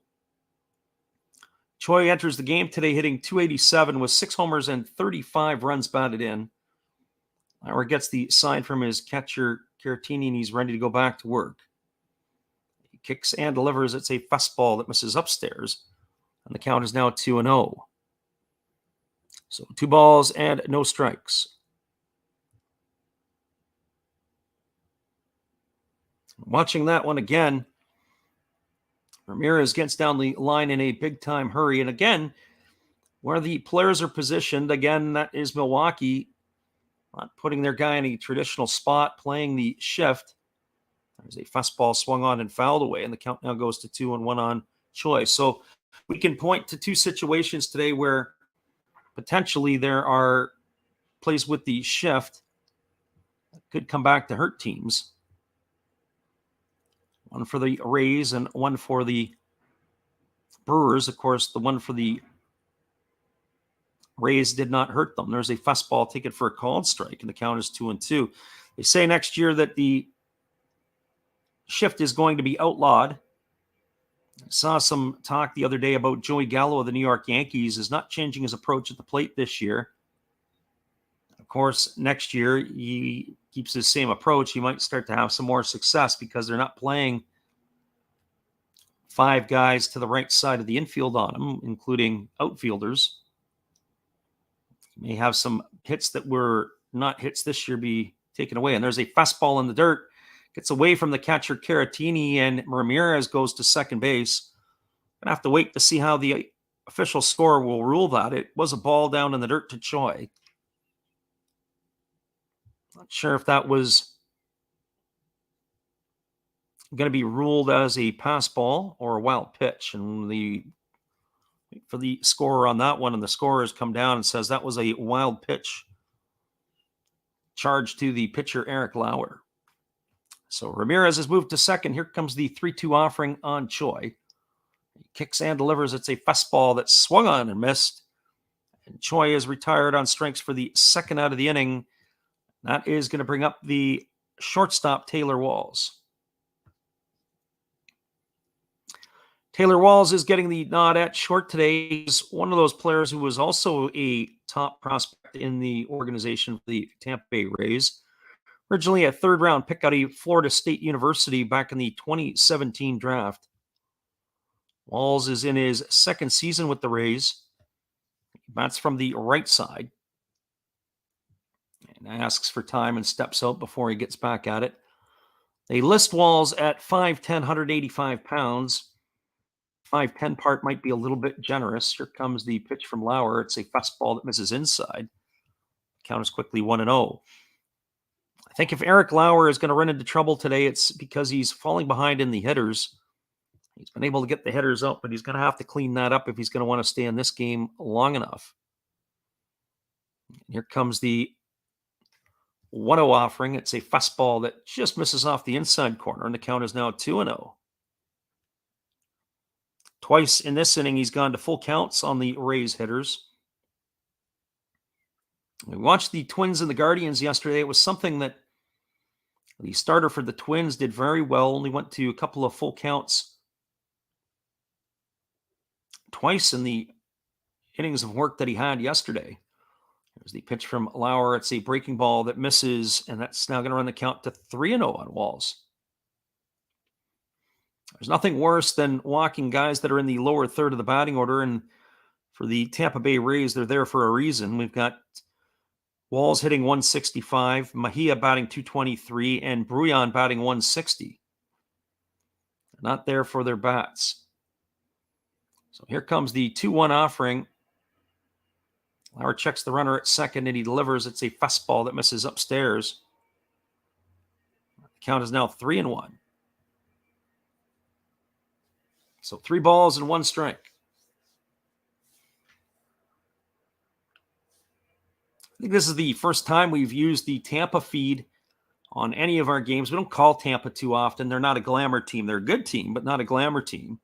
Choi enters the game today hitting .287 with 6 homers and 35 runs batted in. Lauer gets the sign from his catcher, Caratini, and he's ready to go back to work. He kicks and delivers. It's a fastball that misses upstairs, and the count is now 2-0. So 2 balls and no strikes. Watching that one again, Ramirez gets down the line in a big-time hurry. And again, where the players are positioned, again, that is Milwaukee, not putting their guy in a traditional spot, playing the shift. There's a fastball swung on and fouled away, and the count now goes to 2-1 on Choi. So we can point to 2 situations today where potentially there are plays with the shift that could come back to hurt teams. One for the Rays and one for the Brewers. Of course, the one for the Rays did not hurt them. There's a fastball ticket for a called strike, and the count is 2-2. They say next year that the shift is going to be outlawed. I saw some talk the other day about Joey Gallo of the New York Yankees is not changing his approach at the plate this year. Of course, next year he keeps his same approach. He might start to have some more success because they're not playing 5 guys to the right side of the infield on him, including outfielders. He may have some hits that were not hits this year be taken away. And there's a fastball in the dirt. Gets away from the catcher Caratini, and Ramirez goes to second base. Going to have to wait to see how the official score will rule that. It was a ball down in the dirt to Choi. Not sure if that was going to be ruled as a pass ball or a wild pitch. And for the scorer on that one, and the scorer has come down and says that was a wild pitch charge to the pitcher, Eric Lauer. So Ramirez has moved to second. Here comes the 3-2 offering on Choi. He kicks and delivers. It's a fastball that swung on and missed. And Choi is retired on strikes for the second out of the inning. That is going to bring up the shortstop, Taylor Walls. Taylor Walls is getting the nod at short today. He's one of those players who was also a top prospect in the organization for the Tampa Bay Rays. Originally a 3rd-round pick out of Florida State University back in the 2017 draft. Walls is in his 2nd season with the Rays. He bats from the right side and asks for time and steps out before he gets back at it. They list Walls at 5'10", 185 pounds. 5'10" part might be a little bit generous. Here comes the pitch from Lauer. It's a fastball that misses inside. Count is quickly 1-0. I think if Eric Lauer is going to run into trouble today, it's because he's falling behind in the hitters. He's been able to get the hitters up, but he's going to have to clean that up if he's going to want to stay in this game long enough. And here comes the 1-0 offering. It's a fastball that just misses off the inside corner, and the count is now 2-0. Twice in this inning, he's gone to full counts on the Rays hitters. We watched the Twins and the Guardians yesterday. It was something that the starter for the Twins did very well, only went to a couple of full counts twice in the innings of work that he had yesterday. There's the pitch from Lauer. It's a breaking ball that misses, and that's now going to run the count to 3-0 on Walls. There's nothing worse than walking guys that are in the lower third of the batting order, and for the Tampa Bay Rays, they're there for a reason. We've got Walls hitting 165, Mejia batting 223, and Brouillon batting 160. They're not there for their bats. So here comes the 2-1 offering. Lauer checks the runner at second, and he delivers. It's a fastball that misses upstairs. The count is now 3-1. So 3 balls and 1 strike. I think this is the first time we've used the Tampa feed on any of our games. We don't call Tampa too often. They're not a glamour team. They're a good team, but not a glamour team.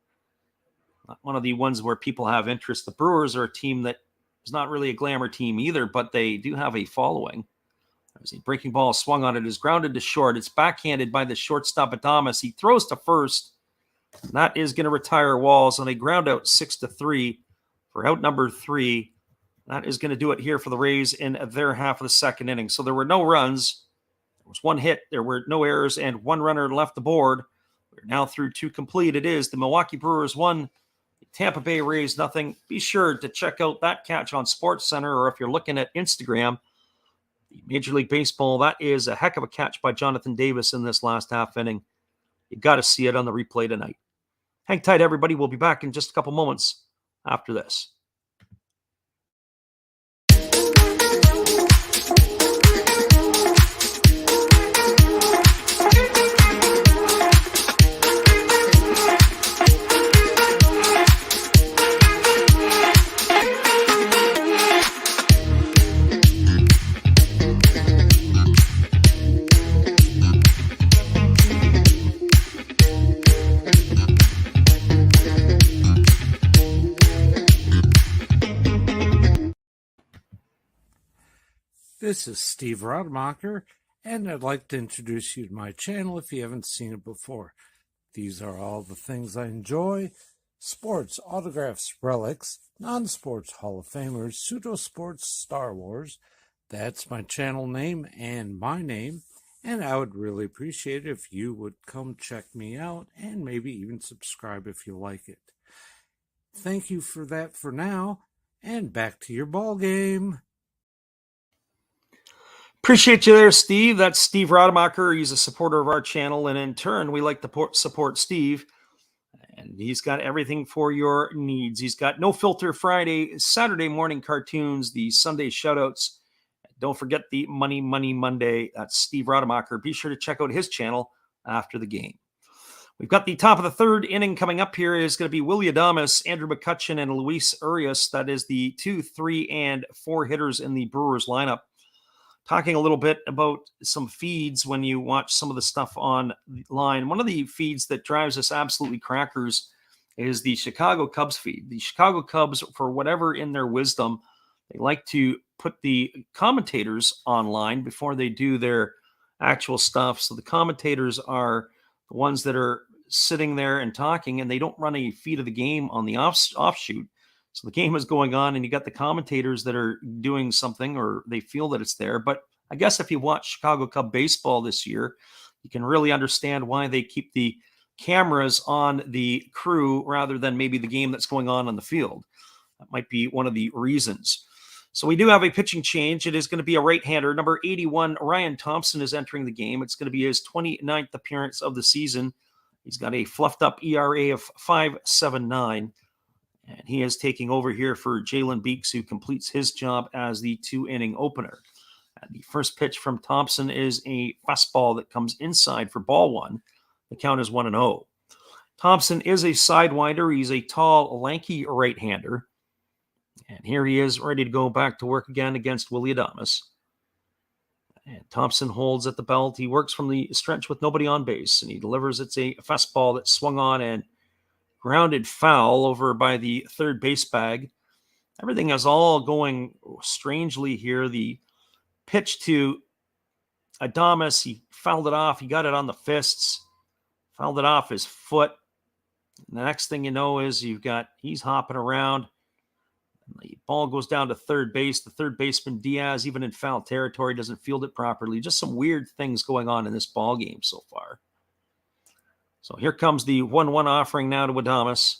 Not one of the ones where people have interest. The Brewers are a team that is not really a glamour team either, but they do have a following. There's a breaking ball swung on it. Is grounded to short. It's backhanded by the shortstop Adames. He throws to first. And that is going to retire Walls on a ground out 6-3. for out number 3. That is going to do it here for the Rays in their half of the second inning. So there were no runs. There was 1 hit. There were no errors and 1 runner left the board. We're now through 2 complete. It is the Milwaukee Brewers 1, Tampa Bay Rays nothing. Be sure to check out that catch on SportsCenter, or if you're looking at Instagram, the Major League Baseball, that is a heck of a catch by Jonathan Davis in this last half inning. You got to see it on the replay tonight. Hang tight, everybody. We'll be back in just a couple moments after this. This is Steve Rademacher, and I'd like to introduce you to my channel if you haven't seen it before. These are all the things I enjoy: sports, autographs, relics, non-sports Hall of Famers, pseudo-sports, Star Wars. That's my channel name and my name, and I would really appreciate it if you would come check me out and maybe even subscribe if you like it. Thank you for that for now, and back to your ball game. Appreciate you there, Steve. That's Steve Rademacher. He's a supporter of our channel, and in turn, we like to support Steve. And he's got everything for your needs. He's got No Filter Friday, Saturday morning cartoons, the Sunday shoutouts. Don't forget the Money Monday. That's Steve Rademacher. Be sure to check out his channel after the game. We've got the top of the third inning coming up here. Is going to be Willie Adames, Andrew McCutchen, and Luis Urias. That is the 2, 3, and 4 hitters in the Brewers lineup. Talking a little bit about some feeds when you watch some of the stuff online. One of the feeds that drives us absolutely crackers is the Chicago Cubs feed. The Chicago Cubs, for whatever in their wisdom, they like to put the commentators online before they do their actual stuff. So the commentators are the ones that are sitting there and talking, and they don't run a feed of the game on the offshoot. So the game is going on, and you got the commentators that are doing something, or they feel that it's there. But I guess if you watch Chicago Cub baseball this year, you can really understand why they keep the cameras on the crew rather than maybe the game that's going on the field. That might be one of the reasons. So we do have a pitching change. It is going to be a right-hander. Number 81, Ryan Thompson, is entering the game. It's going to be his 29th appearance of the season. He's got a fluffed-up ERA of 5.79. And he is taking over here for Jalen Beeks, who completes his job as the 2-inning opener. And the first pitch from Thompson is a fastball that comes inside for ball 1. The count is 1-0. Thompson is a sidewinder. He's a tall, lanky right-hander. And here he is ready to go back to work again against Willie Adames. And Thompson holds at the belt. He works from the stretch with nobody on base, and he delivers. It's a fastball that swung on and grounded foul over by the third base bag. Everything is all going strangely here. The pitch to Adames, he fouled it off. He got it on the fists, fouled it off his foot. And the next thing you know is he's hopping around. The ball goes down to third base. The third baseman, Diaz, even in foul territory, doesn't field it properly. Just some weird things going on in this ball game so far. So here comes the 1-1 offering now to Adames.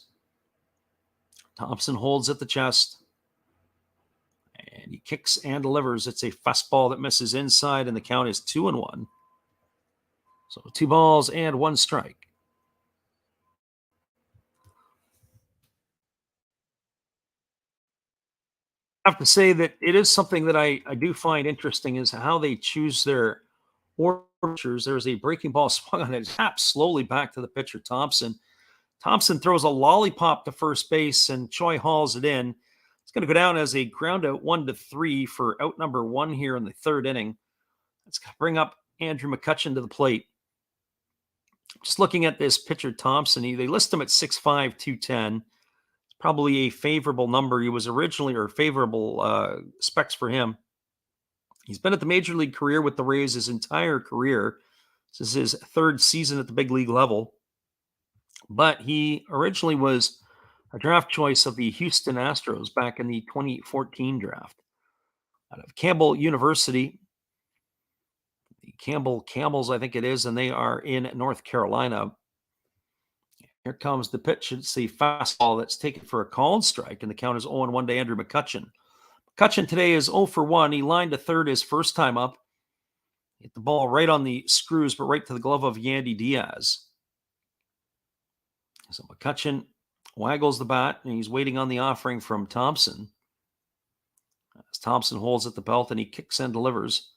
Thompson holds at the chest. And he kicks and delivers. It's a fastball that misses inside, and the count is 2-1. So 2 balls and 1 strike. I have to say that it is something that I do find interesting is how they choose their orders. There's a breaking ball swung on it, taps slowly back to the pitcher, Thompson. Thompson throws a lollipop to first base, and Choi hauls it in. It's going to go down as a ground out 1-3 for out number 1 here in the third inning. That's going to bring up Andrew McCutchen to the plate. Just looking at this pitcher, Thompson, they list him at 6'5", 210. It's probably a favorable number. He was originally, or favorable specs for him. He's been at the major league career with the Rays his entire career. This is his 3rd season at the big league level. But he originally was a draft choice of the Houston Astros back in the 2014 draft. Out of Campbell University, the Campbell Camels, I think it is, and they are in North Carolina. Here comes the pitch. It's the fastball that's taken for a called strike, and the count is 0-1 to Andrew McCutchen. McCutchen today is 0 for 1. He lined to third his first time up. Hit the ball right on the screws, but right to the glove of Yandy Diaz. So McCutchen waggles the bat, and he's waiting on the offering from Thompson. As Thompson holds at the belt, and he kicks and delivers.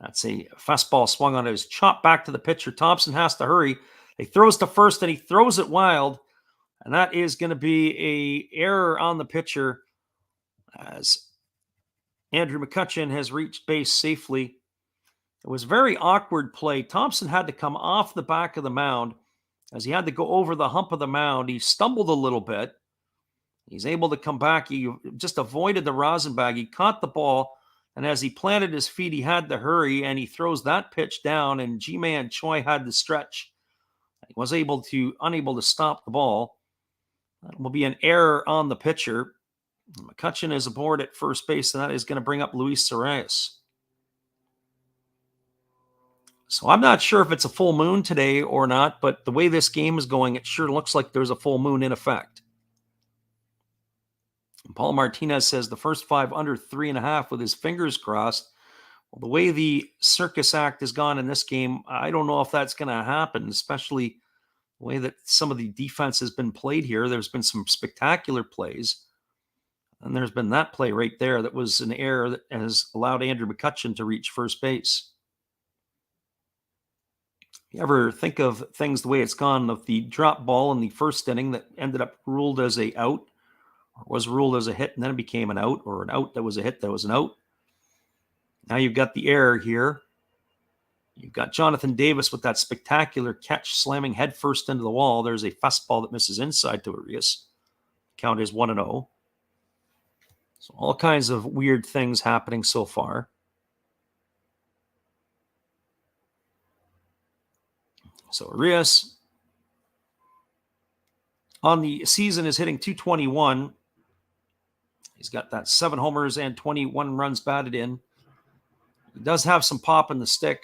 That's a fastball swung on his chop back to the pitcher. Thompson has to hurry. He throws to first, and he throws it wild. And that is going to be an error on the pitcher as Andrew McCutchen has reached base safely. It was very awkward play. Thompson had to come off the back of the mound as he had to go over the hump of the mound. He stumbled a little bit. He's able to come back. He just avoided the rosin bag. He caught the ball, and as he planted his feet, he had to hurry, and he throws that pitch down, and Ji-Man Choi had to stretch. He was unable to stop the ball. That will be an error on the pitcher. McCutchen is aboard at first base, and that is going to bring up Luis Arias. So I'm not sure if it's a full moon today or not, but the way this game is going, it sure looks like there's a full moon in effect. And Paul Martinez says the first 5 under 3.5 with his fingers crossed. Well, the way the circus act has gone in this game, I don't know if that's going to happen, especially the way that some of the defense has been played here. There's been some spectacular plays. And there's been that play right there that was an error that has allowed Andrew McCutchen to reach first base. You ever think of things the way it's gone, of the drop ball in the first inning that ended up ruled as a out, or was ruled as a hit and then it became an out, or an out that was a hit that was an out? Now you've got the error here. You've got Jonathan Davis with that spectacular catch, slamming headfirst into the wall. There's a fastball that misses inside to Arias. Count is 1-0. So all kinds of weird things happening so far. So Arias on the season is hitting .221. He's got that 7 homers and 21 runs batted in. He does have some pop in the stick.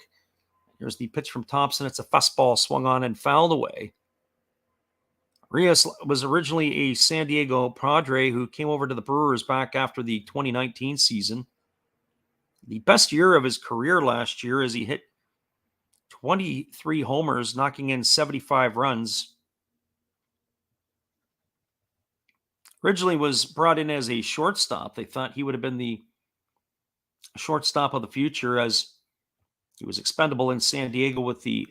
Here's the pitch from Thompson. It's a fastball swung on and fouled away. Arias was originally a San Diego Padre who came over to the Brewers back after the 2019 season. The best year of his career last year as he hit 23 homers, knocking in 75 runs. Originally was brought in as a shortstop. They thought he would have been the shortstop of the future, as he was expendable in San Diego with the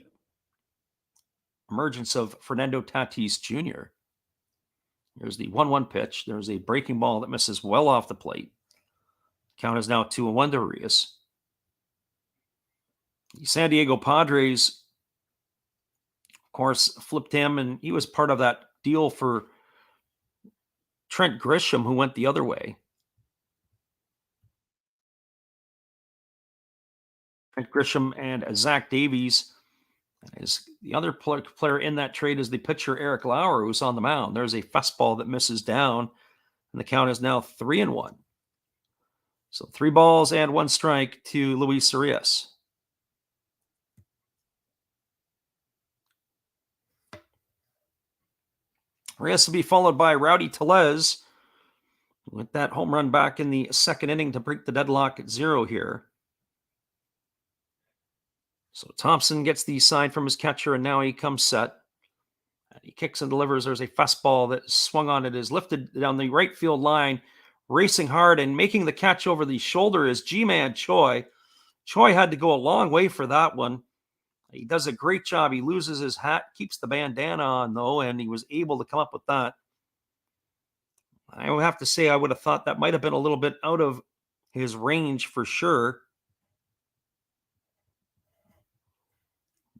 emergence of Fernando Tatis Jr. There's the 1-1 pitch. There's a breaking ball that misses well off the plate. Count is now 2-1 to Arias. The San Diego Padres, of course, flipped him, and he was part of that deal for Trent Grisham, who went the other way. Trent Grisham and Zach Davies. The other player in that trade is the pitcher Eric Lauer, who's on the mound. There's a fastball that misses down, and the count is now 3-1. So 3 balls and 1 strike to Luis Arias. Arias will be followed by Rowdy Tellez with that home run back in the second inning to break the deadlock at 0 here. So Thompson gets the sign from his catcher, and now he comes set. He kicks and delivers. There's a fastball that swung on. It is lifted down the right field line, racing hard and making the catch over the shoulder is Ji-Man Choi. Choi had to go a long way for that one. He does a great job. He loses his hat, keeps the bandana on, though, and he was able to come up with that. I would have to say I would have thought that might have been a little bit out of his range for sure.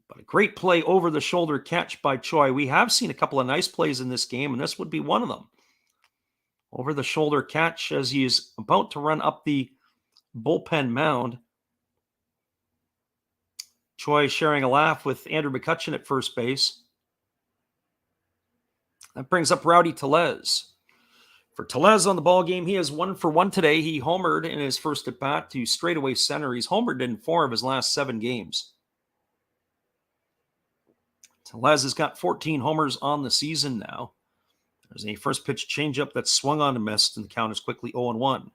But a great play over the shoulder catch by Choi. We have seen a couple of nice plays in this game, and this would be one of them. Over the shoulder catch as he is about to run up the bullpen mound. Choi sharing a laugh with Andrew McCutchen at first base. That brings up Rowdy Tellez. For Tellez on the ball game, he is 1-for-1 today. He homered in his first at bat to straightaway center. He's homered in 4 of his last 7 games. Tellez has got 14 homers on the season now. There's a first pitch changeup that swung on and missed, and the count is quickly 0-1.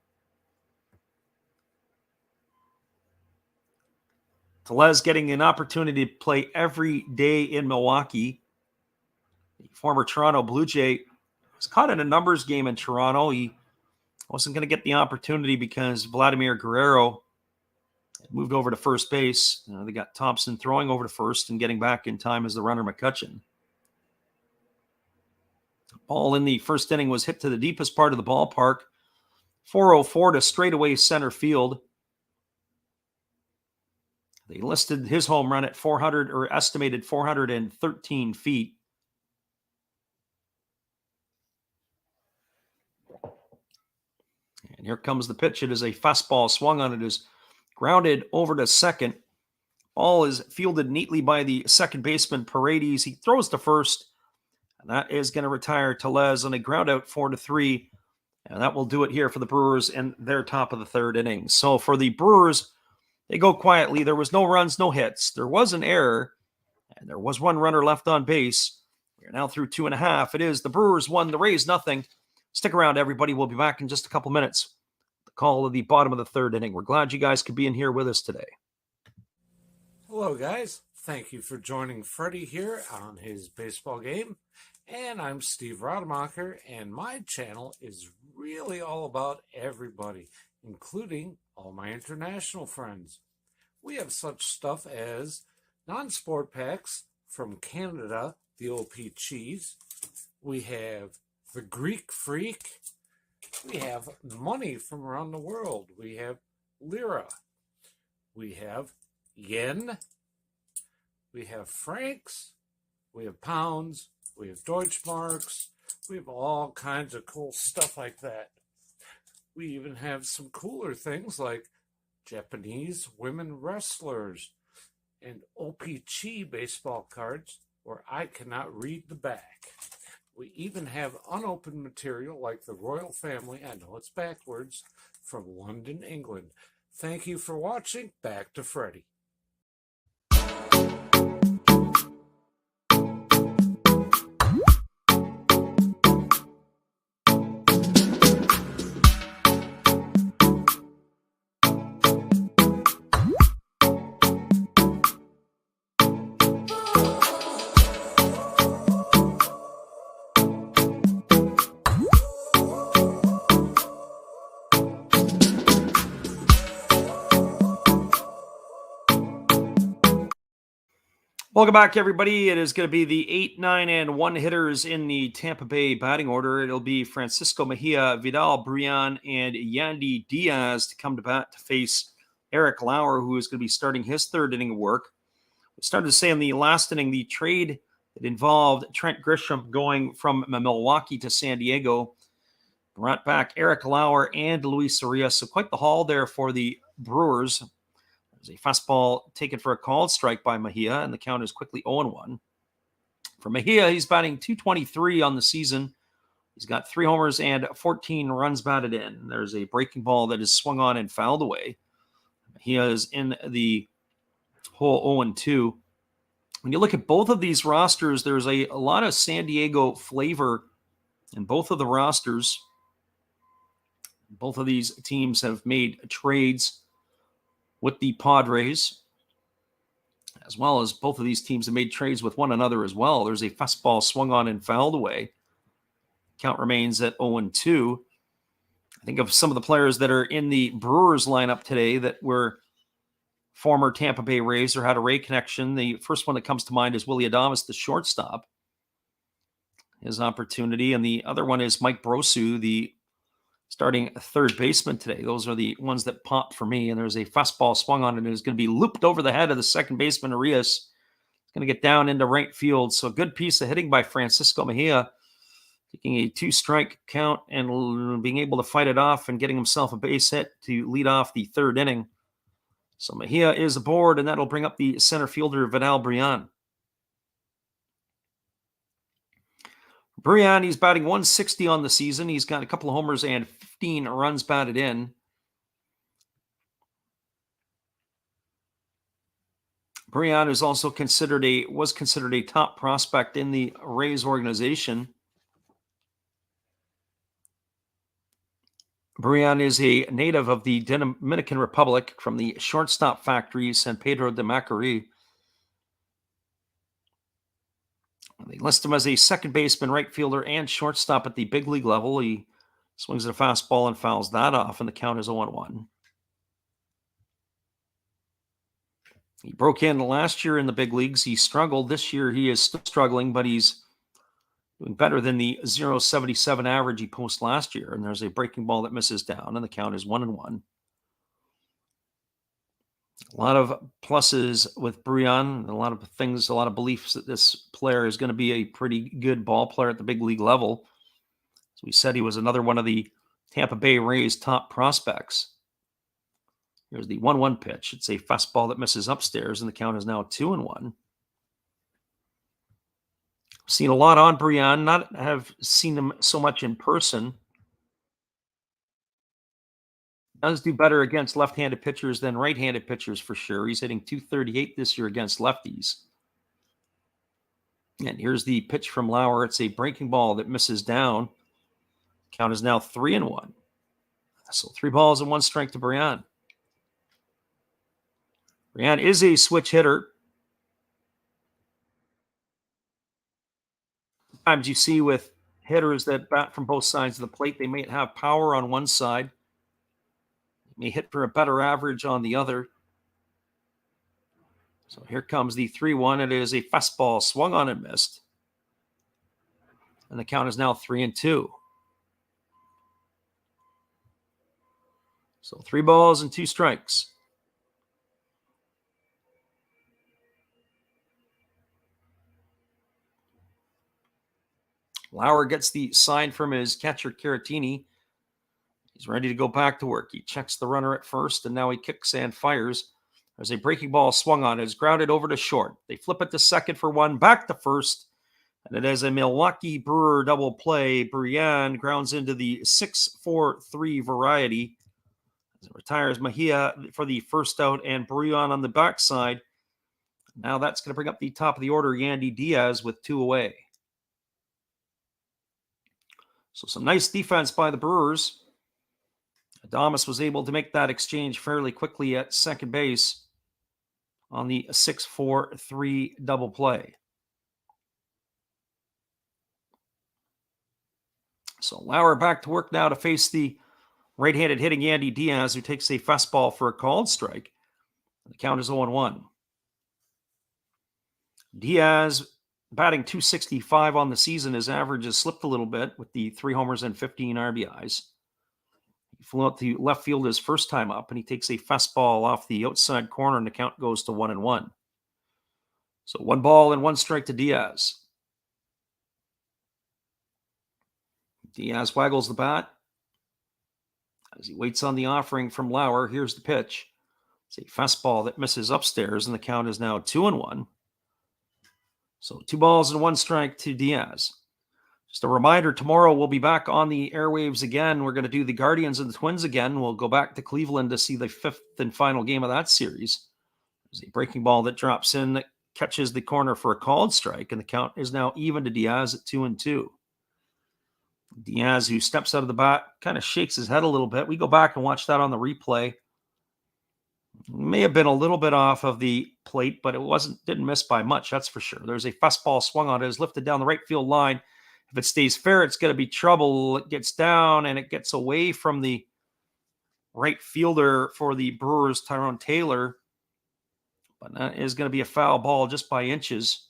Tellez getting an opportunity to play every day in Milwaukee. The former Toronto Blue Jay was caught in a numbers game in Toronto. He wasn't going to get the opportunity because Vladimir Guerrero moved over to first base. They got Thompson throwing over to first and getting back in time as the runner McCutcheon. The ball in the first inning was hit to the deepest part of the ballpark. 404 to straightaway center field. They listed his home run at 400 or estimated 413 feet. And here comes the pitch. It is a fastball swung on. It is grounded over to second. Ball is fielded neatly by the second baseman, Paredes. He throws to first, and that is going to retire Tellez on a ground out 4-3. And that will do it here for the Brewers in their top of the third inning. So for the Brewers, they go quietly. There was no runs, no hits. There was an error, and there was one runner left on base. We're now through 2.5. It is the Brewers 1, the Rays nothing. Stick around, everybody. We'll be back in just a couple minutes. The call of the bottom of the third inning. We're glad you guys could be in here with us today. Hello, guys. Thank you for joining Freddie here on his baseball game. And I'm Steve Rademacher, and my channel is really all about everybody, including all my international friends. We have such stuff as non-sport packs from Canada, the OP Cheese. We have the Greek Freak. We have money from around the world. We have lira. We have yen. We have francs. We have pounds. We have Deutschmarks. We have all kinds of cool stuff like that. We even have some cooler things like Japanese women wrestlers and OPC baseball cards where I cannot read the back. We even have unopened material like the royal family, I know it's backwards, from London, England. Thank you for watching. Back to Freddie. Welcome back, everybody. It is going to be the 8, 9, and 1 hitters in the Tampa Bay batting order. It'll be Francisco Mejia, Vidal Brian, and Yandy Diaz to come to bat to face Eric Lauer, who is going to be starting his third inning of work. We started to say in the last inning, the trade that involved Trent Grisham going from Milwaukee to San Diego brought back Eric Lauer and Luis Urias. So quite the haul there for the Brewers. There's a fastball taken for a called strike by Mejia, and the count is quickly 0-1. For Mejia, he's batting .223 on the season. He's got 3 homers and 14 runs batted in. There's a breaking ball that is swung on and fouled away. Mejia is in the hole 0-2. When you look at both of these rosters, there's a lot of San Diego flavor in both of the rosters. Both of these teams have made trades with the Padres, as well as both of these teams have made trades with one another as well. There's a fastball swung on and fouled away. Count remains at 0-2. I think of some of the players that are in the Brewers lineup today that were former Tampa Bay Rays or had a Ray connection. The first one that comes to mind is Willy Adames, the shortstop. His opportunity. And the other one is Mike Brosu, the starting third baseman today. Those are the ones that popped for me. And there's a fastball swung on, and it is going to be looped over the head of the second baseman, Urias. It's going to get down into right field. So a good piece of hitting by Francisco Mejia, taking a 2-strike count and being able to fight it off and getting himself a base hit to lead off the third inning. So Mejia is aboard, and that'll bring up the center fielder, Vidal Brian. Brian, he's batting 160 on the season. He's got a couple of homers and 15 runs batted in. Brian is also was considered a top prospect in the Rays organization. Brian is a native of the Dominican Republic from the shortstop factory San Pedro de Macorís. They list him as a second baseman, right fielder, and shortstop at the big league level. He swings at a fastball and fouls that off, and the count is 0-1. He broke in last year in the big leagues. He struggled. This year he is still struggling, but he's doing better than the 0.77 average he posted last year. And there's a breaking ball that misses down, and the count is 1-1. A lot of pluses with Brian, a lot of things, a lot of beliefs that this player is going to be a pretty good ball player at the big league level. As we said, he was another one of the Tampa Bay Rays' top prospects. Here's the 1-1 pitch. It's a fastball that misses upstairs, and the count is now 2-1. Seen a lot on Brian, not have seen him so much in person. Does do better against left-handed pitchers than right-handed pitchers for sure. He's hitting .238 this year against lefties. And here's the pitch from Lauer. It's a breaking ball that misses down. Count is now 3-1. So 3 balls and 1 strike to Brian. Brian is a switch hitter. Sometimes you see with hitters that bat from both sides of the plate, they may have power on one side, may hit for a better average on the other. So here comes the 3-1. It is a fastball swung on and missed. And the count is now 3-2. So 3 balls and 2 strikes. Lauer gets the sign from his catcher, Caratini. He's ready to go back to work. He checks the runner at first, and now he kicks and fires. There's a breaking ball swung on. It's grounded over to short. They flip it to second for 1, back to first, and it is a Milwaukee Brewer double play. Brian grounds into the 6-4-3 variety. As it retires Mejia for the first out, and Brian on the backside. Now that's going to bring up the top of the order, Yandy Diaz, with 2 away. So some nice defense by the Brewers. Adames was able to make that exchange fairly quickly at second base on the 6-4-3 double play. So Lauer back to work now to face the right-handed hitting Yandy Diaz, who takes a fastball for a called strike. The count is 0-1. Diaz batting .265 on the season. His average has slipped a little bit with the 3 homers and 15 RBIs. He flew out to left field his first time up, and he takes a fastball off the outside corner, and the count goes to 1-1. So 1 ball and 1 strike to Diaz. Diaz waggles the bat as he waits on the offering from Lauer. Here's the pitch. It's a fastball that misses upstairs, and the count is now 2-1. So 2 balls and 1 strike to Diaz. Just a reminder, tomorrow we'll be back on the airwaves again. We're going to do the Guardians and the Twins again. We'll go back to Cleveland to see the 5th and final game of that series. There's a breaking ball that drops in that catches the corner for a called strike, and the count is now even to Diaz at 2-2. Diaz, who steps out of the bat, kind of shakes his head a little bit. We go back and watch that on the replay. May have been a little bit off of the plate, but didn't miss by much, that's for sure. There's a fastball swung on it. It's lifted down the right field line. If it stays fair, it's going to be trouble. It gets down, and it gets away from the right fielder for the Brewers, Tyrone Taylor. But that is going to be a foul ball just by inches.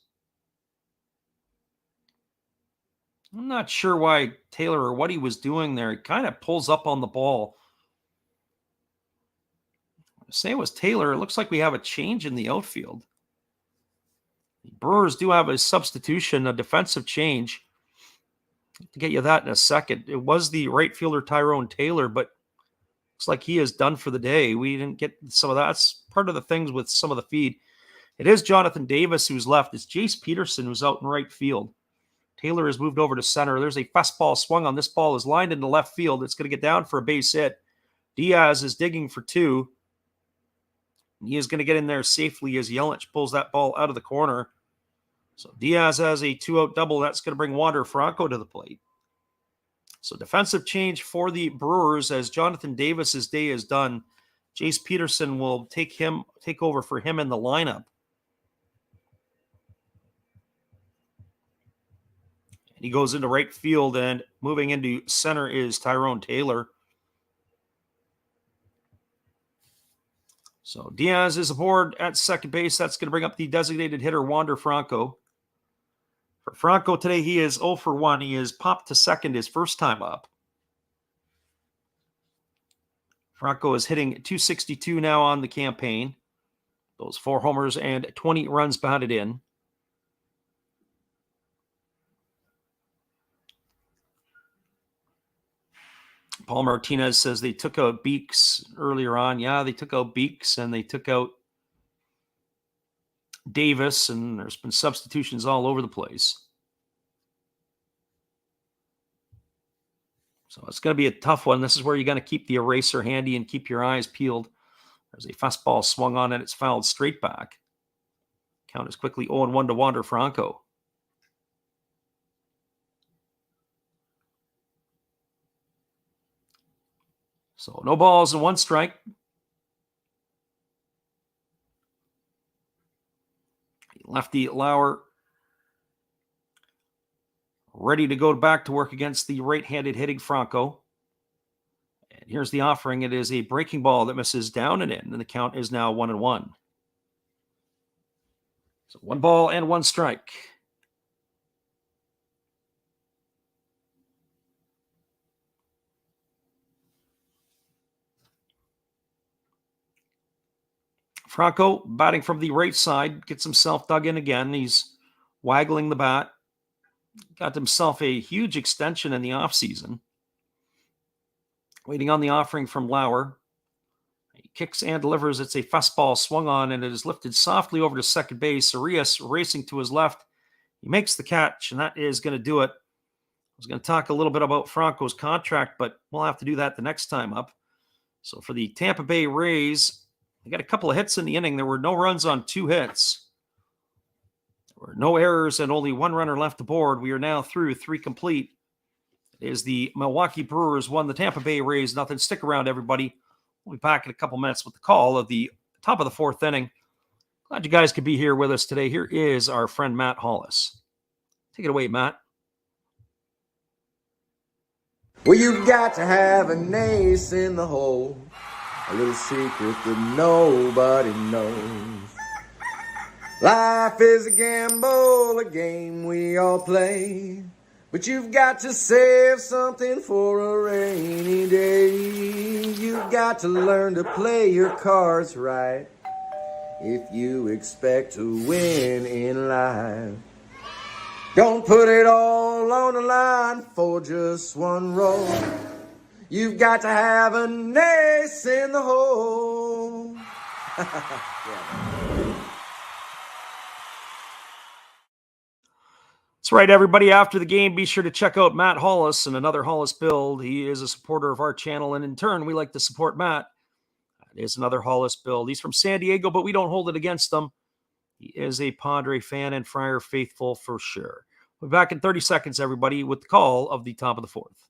I'm not sure why Taylor or what he was doing there. He kind of pulls up on the ball. Say it was Taylor. It looks like we have a change in the outfield. The Brewers do have a substitution, a defensive change. To get you that in a second. It was the right fielder Tyrone Taylor, but looks like he is done for the day. We didn't get some of that. That's part of the things with some of the feed. It is Jonathan Davis who's left. It's Jace Peterson who's out in right field. Taylor has moved over to center. There's a fastball swung on. This ball is lined into left field. It's going to get down for a base hit. Diaz is digging for two. He is going to get in there safely as Yelich pulls that ball out of the corner. So Diaz has a 2-out double. That's going to bring Wander Franco to the plate. So defensive change for the Brewers as Jonathan Davis's day is done. Jace Peterson will take over for him in the lineup. And he goes into right field, and moving into center is Tyrone Taylor. So Diaz is aboard at second base. That's going to bring up the designated hitter, Wander Franco. For Franco today, he is 0 for 1. He is popped to second his first time up. Franco is hitting .262 now on the campaign. Those 4 homers and 20 runs batted in. Paul Martinez says they took out Beeks earlier on. Yeah, they took out Beeks and they took out Davis, and there's been substitutions all over the place. So it's going to be a tough one. This is where you're going to keep the eraser handy and keep your eyes peeled. There's a fastball swung on and it's fouled straight back. Count is quickly 0-1 to Wander Franco. So no balls and 1 strike. Lefty Lauer ready to go back to work against the right-handed hitting Franco. And here's the offering. It is a breaking ball that misses down and in, and the count is now 1-1. So 1 ball and 1 strike. Franco batting from the right side, gets himself dug in again. He's waggling the bat. Got himself a huge extension in the offseason. Waiting on the offering from Lauer. He kicks and delivers. It's a fastball swung on, and it is lifted softly over to second base. Arias racing to his left. He makes the catch, and that is going to do it. I was going to talk a little bit about Franco's contract, but we'll have to do that the next time up. So for the Tampa Bay Rays, they got a couple of hits in the inning. There were no runs on 2 hits. There were no errors and only 1 runner left aboard. We are now through 3 complete. It is the Milwaukee Brewers 1, the Tampa Bay Rays nothing. Stick around, everybody. We'll be back in a couple minutes with the call of the top of the 4th inning. Glad you guys could be here with us today. Here is our friend Matt Hollis. Take it away, Matt. Well, you've got to have an ace in the hole. A little secret that nobody knows. Life is a gamble, a game we all play. But you've got to save something for a rainy day. You've got to learn to play your cards right if you expect to win in life. Don't put it all on the line for just 1 roll. You've got to have an ace in the hole. That's right, everybody. After the game, be sure to check out Matt Hollis and another Hollis build. He is a supporter of our channel, and in turn, we like to support Matt. That is another Hollis build. He's from San Diego, but we don't hold it against him. He is a Padre fan and Friar faithful for sure. We'll be back in 30 seconds, everybody, with the call of the top of the 4th.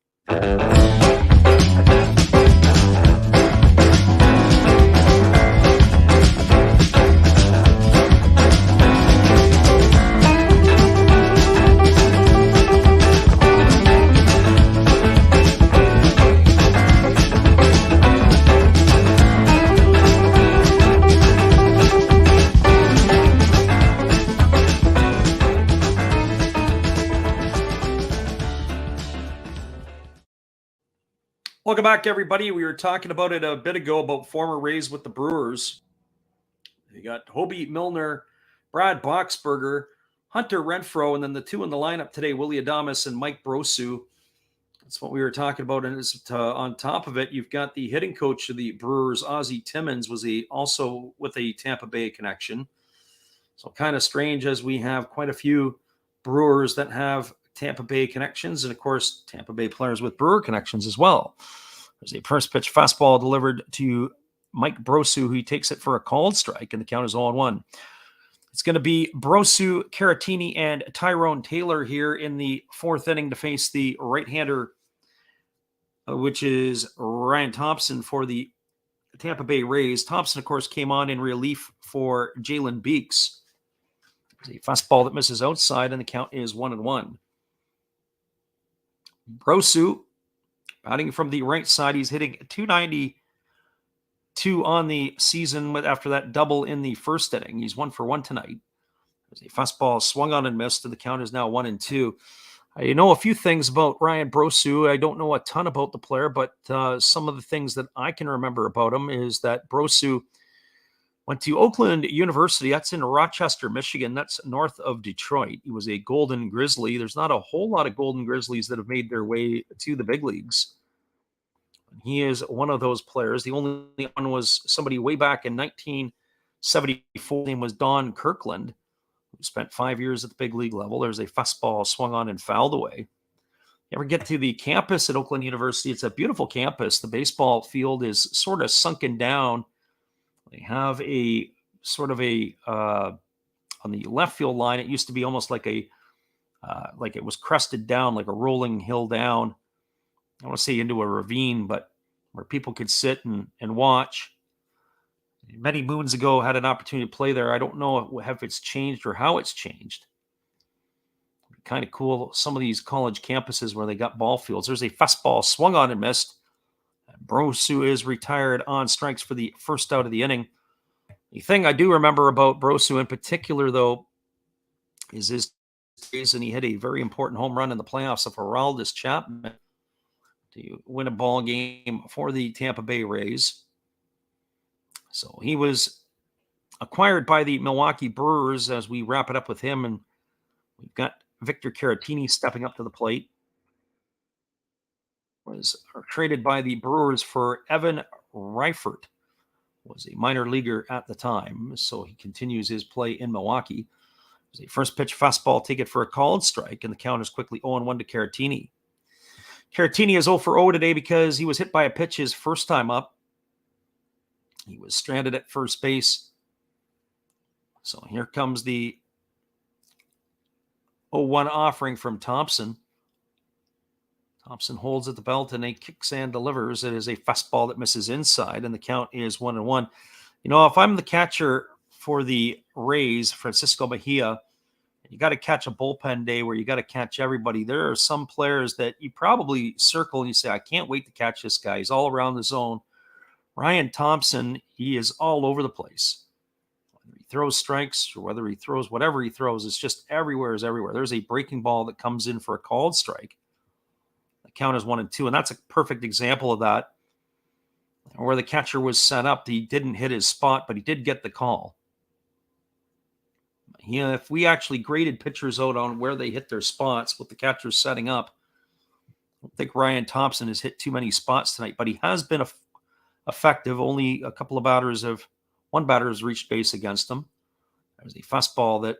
Welcome back, everybody. We were talking about it a bit ago about former Rays with the Brewers. You got Hobie Milner, Brad Boxberger, Hunter Renfroe, and then the 2 in the lineup today, Willie Adames and Mike Brosu. That's what we were talking about. And on top of it, you've got the hitting coach of the Brewers, Ozzie Timmons, was also with a Tampa Bay connection. So kind of strange as we have quite a few Brewers that have Tampa Bay connections, and of course, Tampa Bay players with Brewer connections as well. There's a first pitch fastball delivered to Mike Brosu, who takes it for a called strike, and the count is 0-1. It's going to be Brosu, Caratini, and Tyrone Taylor here in the fourth inning to face the right-hander, which is Ryan Thompson for the Tampa Bay Rays. Thompson, of course, came on in relief for Jalen Beeks. There's a fastball that misses outside, and the count is 1-1. Brosu, batting from the right side, he's hitting .292 on the season after that double in the first inning. He's 1 for 1 tonight. There's a fastball swung on and missed, and the count is now 1-2. I know a few things about Ryan Brosu. I don't know a ton about the player, but some of the things that I can remember about him is that Brosu went to Oakland University. That's in Rochester, Michigan. That's north of Detroit. He was a Golden Grizzly. There's not a whole lot of Golden Grizzlies that have made their way to the big leagues. He is one of those players. The only one was somebody way back in 1974. His name was Don Kirkland, who spent 5 years at the big league level. There's a fastball swung on and fouled away. You ever get to the campus at Oakland University? It's a beautiful campus. The baseball field is sort of sunken down. They have a sort of on the left field line, it used to be almost like like it was crested down, like a rolling hill down. I don't want to say into a ravine, but where people could sit and watch. Many moons ago, had an opportunity to play there. I don't know if it's changed or how it's changed. Kind of cool. Some of these college campuses where they got ball fields. There's a fastball swung on and missed. Brosu is retired on strikes for the first out of the inning. The thing I do remember about Brosu in particular, though, is his season. He hit a very important home run in the playoffs of Aroldis Chapman to win a ball game for the Tampa Bay Rays. So he was acquired by the Milwaukee Brewers as we wrap it up with him. And we've got Victor Caratini stepping up to the plate. Was traded by the Brewers for Evan Reifert. Was a minor leaguer at the time. So he continues his play in Milwaukee. There's a first pitch fastball, take it for a called strike, and the count is quickly 0-1 to Caratini. Caratini is 0 for 0 today because he was hit by a pitch his first time up. He was stranded at first base. So here comes the 0-1 offering from Thompson. Thompson holds at the belt and he kicks and delivers. It is a fastball that misses inside, and the count is 1-1. You know, if I'm the catcher for the Rays, Francisco Mejia, you got to catch a bullpen day where you got to catch everybody. There are some players that you probably circle and you say, I can't wait to catch this guy. He's all around the zone. Ryan Thompson, he is all over the place. Whether he throws strikes or whether he throws whatever he throws, it's just everywhere is everywhere. There's a breaking ball that comes in for a called strike. The count is 1-2, and that's a perfect example of that. Where the catcher was set up, he didn't hit his spot, but he did get the call. If we actually graded pitchers out on where they hit their spots with the catchers setting up, I don't think Ryan Thompson has hit too many spots tonight, but he has been effective. Only a couple of one batter has reached base against him. There's a fastball that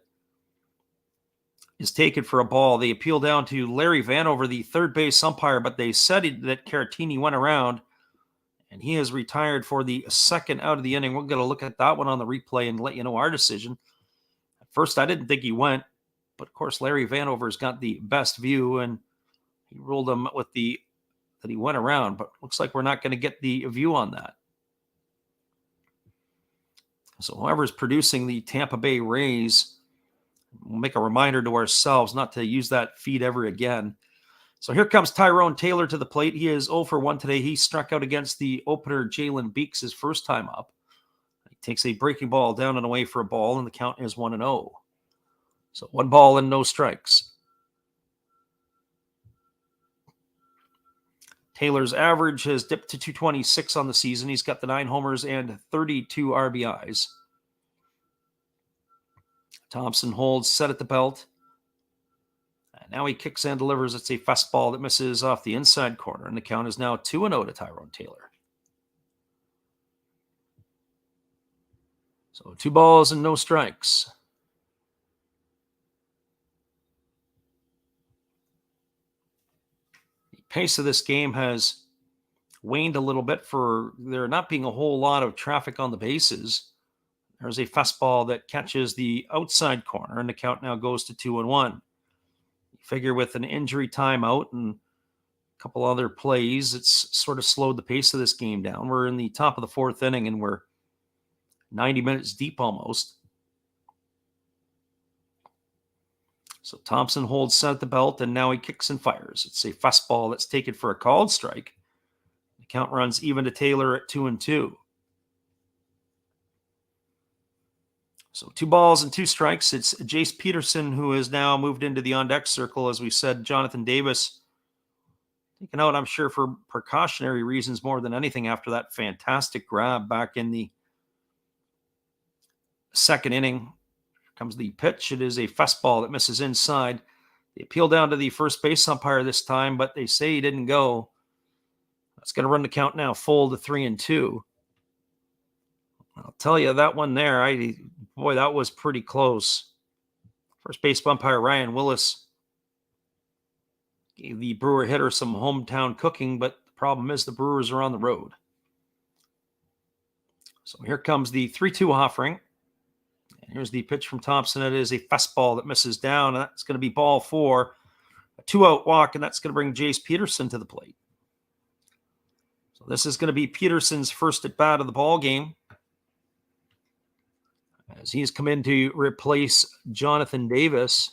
is taken for a ball. They appeal down to Larry Vanover, the third base umpire, but they said that Caratini went around, and he is retired for the second out of the inning. We're going to look at that one on the replay and let you know our decision. First, I didn't think he went, but of course, Larry Vanover's got the best view, and he ruled him with that he went around, but looks like we're not going to get the view on that. So whoever's producing the Tampa Bay Rays, we'll make a reminder to ourselves not to use that feed ever again. So here comes Tyrone Taylor to the plate. He is 0 for 1 today. He struck out against the opener, Jalen Beeks, his first time up. Takes a breaking ball down and away for a ball, and the count is 1-0. So 1 ball and no strikes. Taylor's average has dipped to 226 on the season. He's got the 9 homers and 32 RBIs. Thompson holds set at the belt. And now he kicks and delivers. It's a fastball that misses off the inside corner, and the count is now 2-0 to Tyrone Taylor. So 2 balls and no strikes. pace of this game has waned a little bit for there not being a whole lot of traffic on the bases. There's a fastball that catches the outside corner, and the count now goes to 2-1. You figure with an injury timeout and a couple other plays, it's sort of slowed the pace of this game down. We're in the top of the fourth inning, and we're 90 minutes deep almost. So Thompson holds set at the belt, and now he kicks and fires. It's a fastball that's taken for a called strike. The count runs even to Taylor at 2-2. So 2 balls and 2 strikes. It's Jace Peterson who has now moved into the on-deck circle. As we said, Jonathan Davis taken out, I'm sure, for precautionary reasons more than anything after that fantastic grab back in the second inning. Here comes the pitch. It is a fastball that misses inside. They appeal down to the first base umpire this time, but they say he didn't go. That's going to run the count now full to 3-2. I'll tell you, that one there, boy, that was pretty close. First base umpire Ryan Willis gave the Brewer hitter some hometown cooking, but the problem is the Brewers are on the road. So here comes the 3-2 offering. And here's the pitch from Thompson. It is a fastball that misses down, and that's going to be ball 4. A 2-out walk, and that's going to bring Jace Peterson to the plate. So this is going to be Peterson's first at bat of the ball game, as he's come in to replace Jonathan Davis.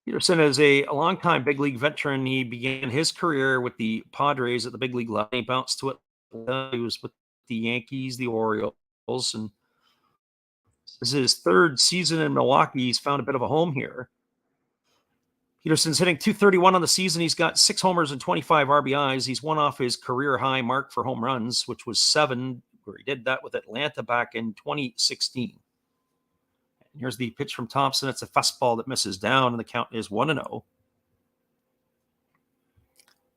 Peterson is a longtime big league veteran. He began his career with the Padres at the big league level. He bounced to Atlanta. He was with the Yankees, the Orioles, and this is his 3rd season in Milwaukee. He's found a bit of a home here. Peterson's hitting .231 on the season. He's got 6 homers and 25 RBIs. He's one off his career high mark for home runs, which was 7, where he did that with Atlanta back in 2016. And here's the pitch from Thompson. It's a fastball that misses down, and the count is 1-0.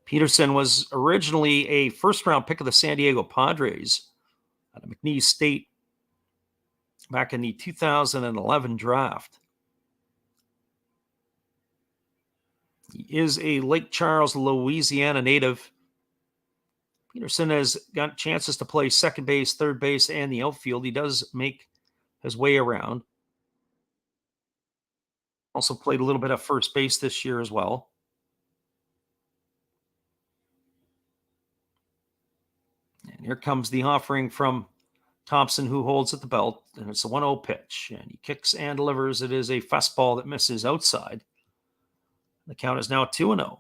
Peterson was originally a first-round pick of the San Diego Padres out of McNeese State back in the 2011 draft. He is a Lake Charles, Louisiana native. Peterson has got chances to play second base, third base, and the outfield. He does make his way around. Also played a little bit of first base this year as well. And here comes the offering from Thompson, who holds at the belt, and it's a 1-0 pitch. And he kicks and delivers. It is a fastball that misses outside. The count is now 2-0.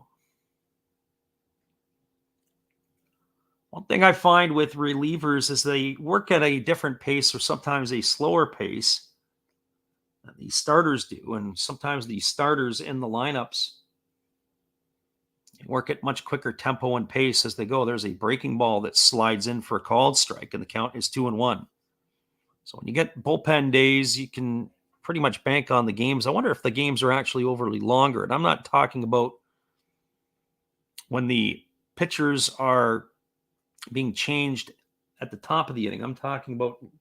One thing I find with relievers is they work at a different pace, or sometimes a slower pace than the starters do. And sometimes the starters in the lineups work at much quicker tempo and pace as they go. There's a breaking ball that slides in for a called strike, and the count is 2-1. So when you get bullpen days, you can pretty much bank on the games. I wonder if the games are actually overly longer. And I'm not talking about when the pitchers are being changed at the top of the inning.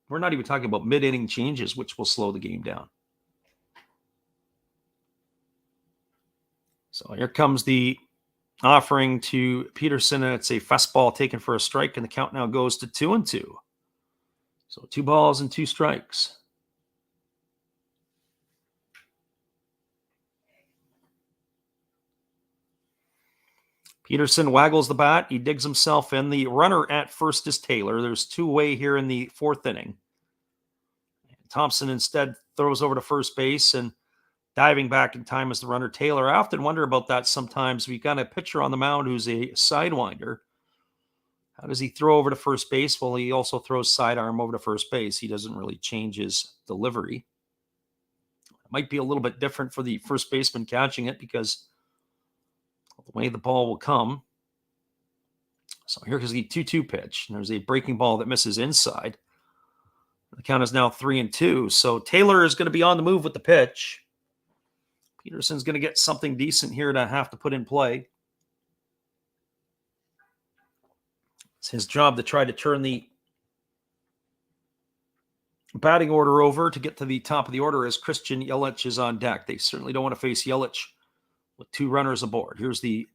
We're not even talking about mid-inning changes, which will slow the game down. So here comes the offering to Peterson, and it's a fastball taken for a strike, and the count now goes to 2-2. So 2 balls and 2 strikes. Peterson waggles the bat. He digs himself in. The runner at first is Taylor. There's 2 away here in the 4th inning. Thompson instead throws over to first base, and diving back in time is the runner Taylor. I often wonder about that sometimes. We got a pitcher on the mound who's a sidewinder. How does he throw over to first base? Well, he also throws sidearm over to first base. He doesn't really change his delivery. It might be a little bit different for the first baseman catching it because the way the ball will come. So here's the 2-2 pitch. And there's a breaking ball that misses inside. The count is now 3-2. So Taylor is going to be on the move with the pitch. Peterson's going to get something decent here to have to put in play. It's his job to try to turn the batting order over to get to the top of the order as Christian Yelich is on deck. They certainly don't want to face Yelich with 2 runners aboard. Here's the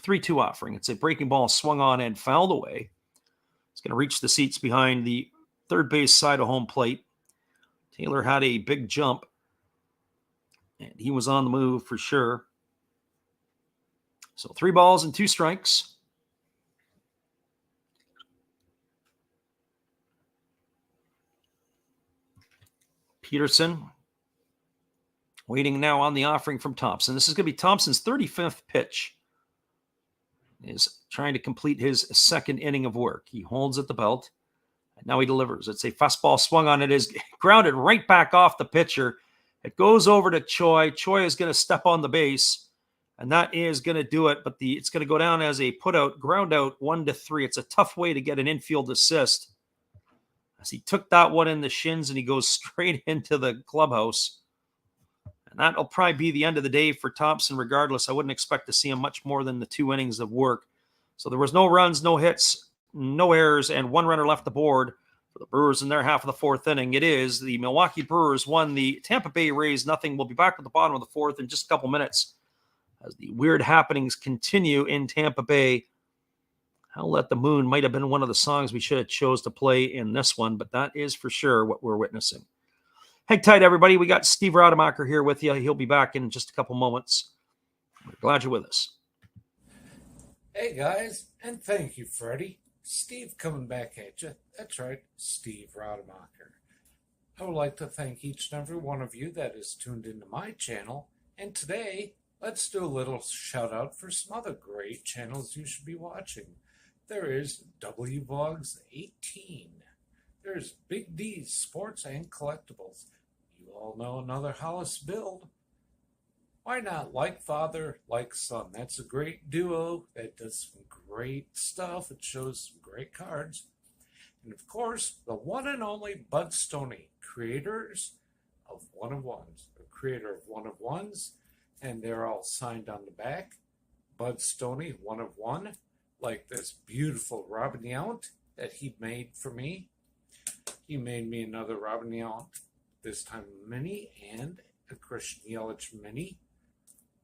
3-2 offering. It's a breaking ball swung on and fouled away. It's going to reach the seats behind the third base side of home plate. Taylor had a big jump, and he was on the move for sure. So 3 balls and 2 strikes. Peterson waiting now on the offering from Thompson. This is going to be Thompson's 35th pitch. Is trying to complete his second inning of work. He holds at the belt, and now he delivers. It's a fastball swung on. It is grounded right back off the pitcher. It goes over to Choi. Choi is going to step on the base, and that is going to do it. But it's going to go down as a put-out, ground out, 1-3. It's a tough way to get an infield assist, as he took that one in the shins, and he goes straight into the clubhouse. And that'll probably be the end of the day for Thompson regardless. I wouldn't expect to see him much more than the 2 innings of work. So there was no runs, no hits, no errors, and 1 runner left the board for the Brewers in their half of the 4th inning. It is the Milwaukee Brewers 1, the Tampa Bay Rays 0. We'll be back at the bottom of the 4th in just a couple minutes as the weird happenings continue in Tampa Bay. Howl at the Moon might have been one of the songs we should have chose to play in this one, but that is for sure what we're witnessing. Hang tight, everybody. We got Steve Rademacher here with you. He'll be back in just a couple moments. We're glad you're with us. Hey, guys, and thank you, Freddie. Steve coming back at you. That's right, Steve Rademacher. I would like to thank each and every one of you that is tuned into my channel. And today, let's do a little shout-out for some other great channels you should be watching. There is WVogs 18. There's Big D's Sports and Collectibles. You all know another Hollis build. Why not Like Father, Like Son? That's a great duo that does some great stuff. It shows some great cards. And of course, the one and only Bud Stoney, creators of One of Ones. The creator of One of Ones, and they're all signed on the back. Bud Stoney, 1 of 1, like this beautiful Robin Yount that he made for me. He made me another Robin Yount, this time mini, and a Christian Yelich mini.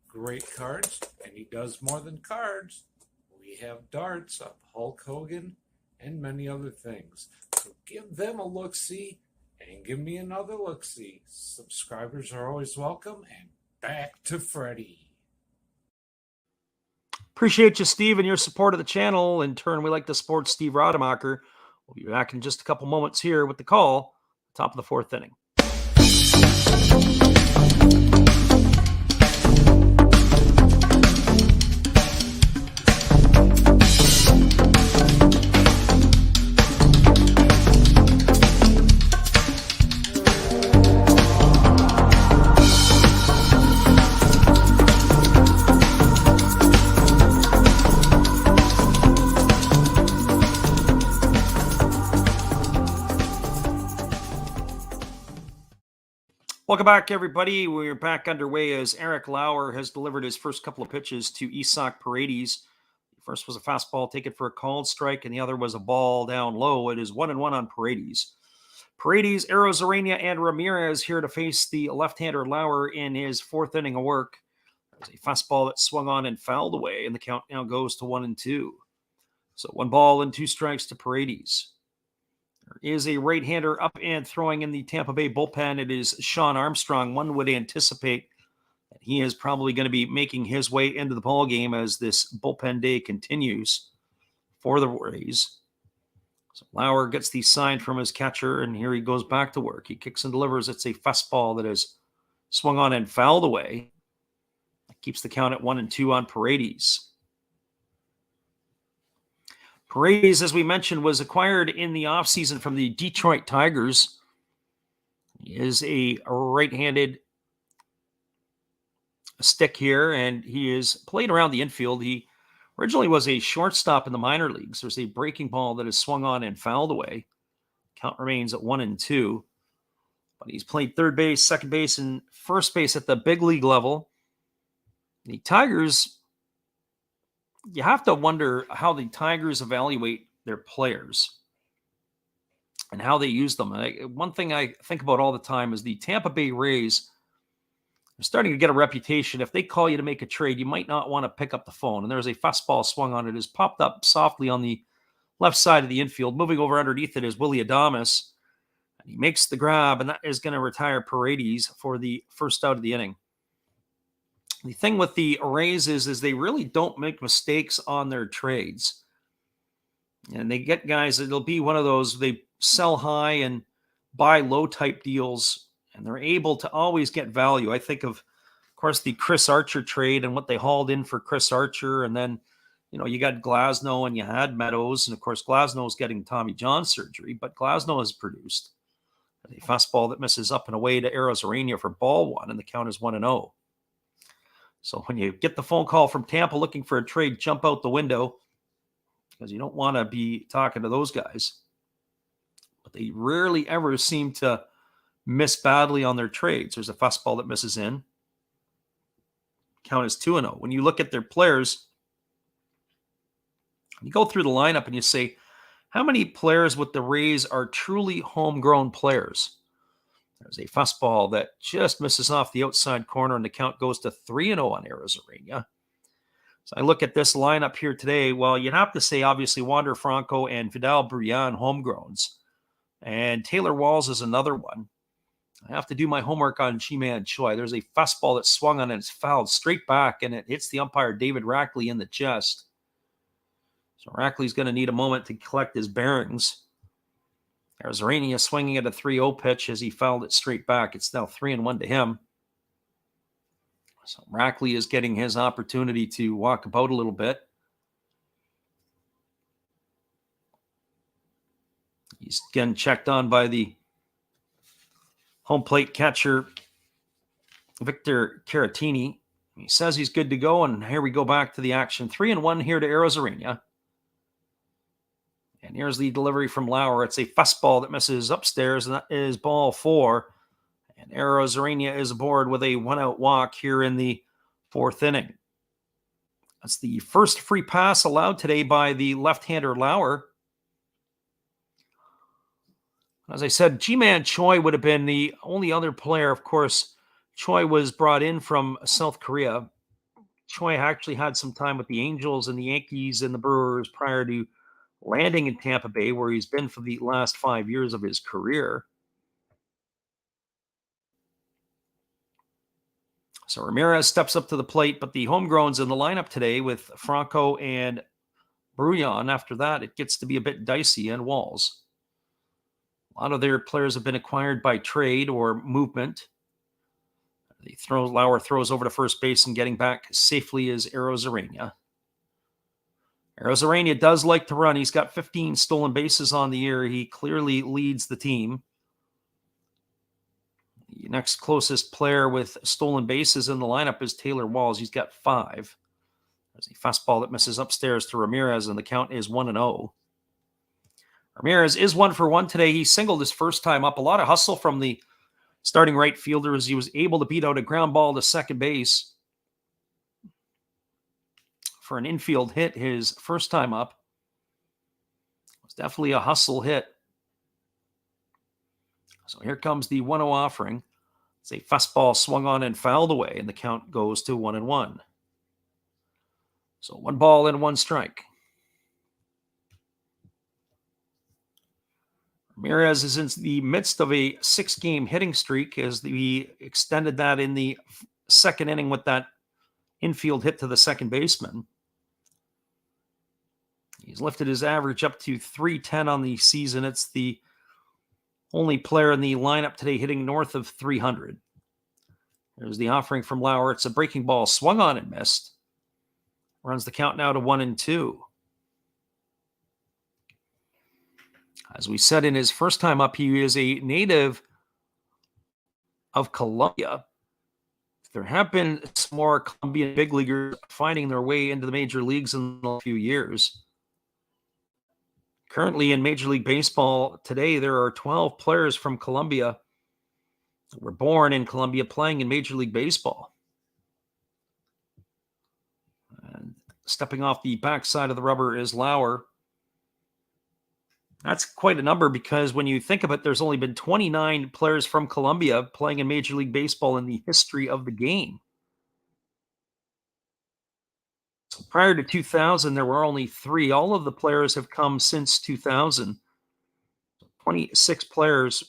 Great cards, and he does more than cards. We have darts of Hulk Hogan and many other things. So give them a look-see and give me another look-see. Subscribers are always welcome, and back to Freddie. Appreciate you, Steve, and your support of the channel. In turn, we like to support Steve Rademacher. We'll be back in just a couple moments here with the call, top of the 4th inning. Welcome back, everybody. We're back underway as Eric Lauer has delivered his first couple of pitches to Isak Paredes. The first was a fastball taken for a called strike, and the other was a ball down low. It is 1-1 on Paredes. Paredes, Arozarena, and Ramirez here to face the left-hander Lauer in his 4th inning of work. There's a fastball that swung on and fouled away, and the count now goes to 1-2. So 1 ball and 2 strikes to Paredes. There is a right-hander up and throwing in the Tampa Bay bullpen. It is Sean Armstrong. One would anticipate that he is probably going to be making his way into the ballgame as this bullpen day continues for the Rays. So Lauer gets the sign from his catcher, and here he goes back to work. He kicks and delivers. It's a fastball that is swung on and fouled away. That keeps the count at 1-2 on Paredes. Paredes, as we mentioned, was acquired in the offseason from the Detroit Tigers. He is a right-handed stick here, and he is played around the infield. He originally was a shortstop in the minor leagues. There's a breaking ball that is swung on and fouled away. Count remains at 1-2. But he's played third base, second base, and first base at the big league level. The Tigers... You have to wonder how the Tigers evaluate their players and how they use them. One thing I think about all the time is the Tampa Bay Rays They're starting to get a reputation. If they call you to make a trade, you might not want to pick up the phone. And there's a fastball swung on it. Has popped up softly on the left side of the infield. Moving over underneath it is Willie Adames. And he makes the grab, and that is going to retire Paredes for the first out of the inning. The thing with the Rays is they really don't make mistakes on their trades. And they get guys, it'll be one of those, they sell high and buy low type deals, and they're able to always get value. I think of course, the Chris Archer trade and what they hauled in for Chris Archer. And then, you got Glasnow and you had Meadows. And of course, Glasnow's getting Tommy John surgery, but Glasnow has produced a fastball that misses up and away to Arozarena for ball one, and the count is 1-0. So when you get the phone call from Tampa looking for a trade, jump out the window, because you don't want to be talking to those guys. But they rarely ever seem to miss badly on their trades. There's a fastball that misses in. Count is 2-0. When you look at their players, you go through the lineup and you say, how many players with the Rays are truly homegrown players? There's a fastball that just misses off the outside corner, and the count goes to 3-0 on Arozarena. So I look at this lineup here today. Well, you'd have to say, obviously, Wander Franco and Vidal Bruján, homegrowns. And Taylor Walls is another one. I have to do my homework on Ji-Man Choi. There's a fastball that swung on and it's fouled straight back, and it hits the umpire, David Rackley, in the chest. So Rackley's going to need a moment to collect his bearings. Arozarena swinging at a 3-0 pitch as he fouled it straight back. It's now 3-1 to him. So Rackley is getting his opportunity to walk about a little bit. He's getting checked on by the home plate catcher, Victor Caratini. He says he's good to go, and here we go back to the action. 3-1 here to Arozarena. And here's the delivery from Lauer. It's a fastball that misses upstairs, and that is ball 4. And Arozarena is aboard with a 1-out walk here in the 4th inning. That's the first free pass allowed today by the left-hander Lauer. As I said, Ji-Man Choi would have been the only other player. Of course, Choi was brought in from South Korea. Choi actually had some time with the Angels and the Yankees and the Brewers prior to landing in Tampa Bay, where he's been for the last 5 years of his career. So Ramirez steps up to the plate, but the homegrowns in the lineup today with Franco and Bruján. After that, it gets to be a bit dicey, and Walls. A lot of their players have been acquired by trade or movement. Lauer throws over to first base, and getting back safely is Arozarena. Arozarena does like to run. He's got 15 stolen bases on the year. He clearly leads the team. The next closest player with stolen bases in the lineup is Taylor Walls. He's got 5. There's a fastball that misses upstairs to Ramirez, and the count is 1-0. Ramirez is 1 for 1 today. He singled his first time up. A lot of hustle from the starting right fielder as he was able to beat out a ground ball to second base for an infield hit his first time up. It was definitely a hustle hit. So here comes the 1-0 offering. It's a fastball swung on and fouled away, and the count goes to 1-1. So 1 ball and 1 strike. Ramirez is in the midst of a 6-game hitting streak as we extended that in the 2nd inning with that infield hit to the second baseman. He's lifted his average up to .310 on the season. It's the only player in the lineup today hitting north of 300. There's the offering from Lauer. It's a breaking ball swung on and missed. Runs the count now to 1-2. As we said in his first time up, he is a native of Colombia. There have been some more Colombian big leaguers finding their way into the major leagues in a few years. Currently in Major League Baseball today, there are 12 players from Colombia that were born in Colombia playing in Major League Baseball. And stepping off the backside of the rubber is Lauer. That's quite a number because when you think of it, there's only been 29 players from Colombia playing in Major League Baseball in the history of the game. So prior to 2000, there were only 3. All of the players have come since 2000. 26 players.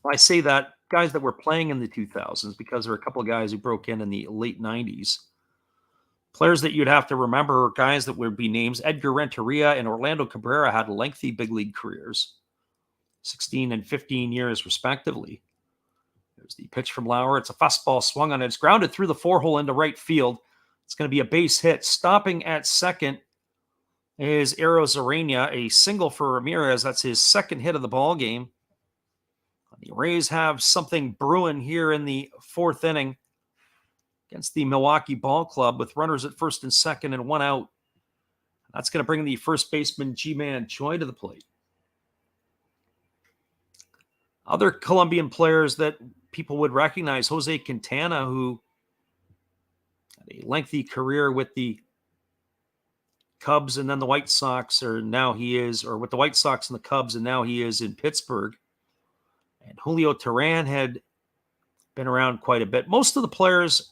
I say that guys that were playing in the 2000s because there were a couple of guys who broke in the late 90s. Players that you'd have to remember are guys that would be names. Edgar Renteria and Orlando Cabrera had lengthy big league careers, 16 and 15 years respectively. There's the pitch from Lauer. It's a fastball swung on it. It's grounded through the 4-hole into right field. It's going to be a base hit. Stopping at second is Arozarena, a single for Ramirez. That's his second hit of the ball game. The Rays have something brewing here in the 4th inning against the Milwaukee Ball Club with runners at first and second and 1 out. That's going to bring the first baseman Ji-Man Choi to the plate. Other Colombian players that people would recognize, Jose Quintana, who had a lengthy career with the Cubs and then the White Sox, or with the White Sox and the Cubs, and now he is in Pittsburgh. And Julio Teheran had been around quite a bit. Most of the players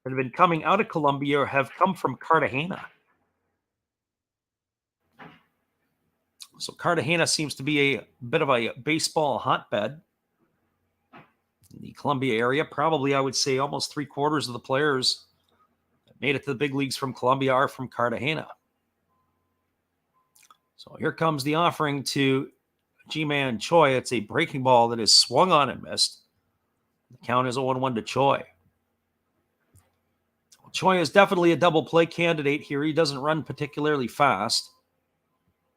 that have been coming out of Colombia have come from Cartagena. So Cartagena seems to be a bit of a baseball hotbed in the Colombia area. Probably, I would say, almost 3/4 of the players that made it to the big leagues from Colombia are from Cartagena. So here comes the offering to Ji-Man Choi. It's a breaking ball that is swung on and missed. The count is 0-1 to Choi. Well, Choi is definitely a double play candidate here. He doesn't run particularly fast.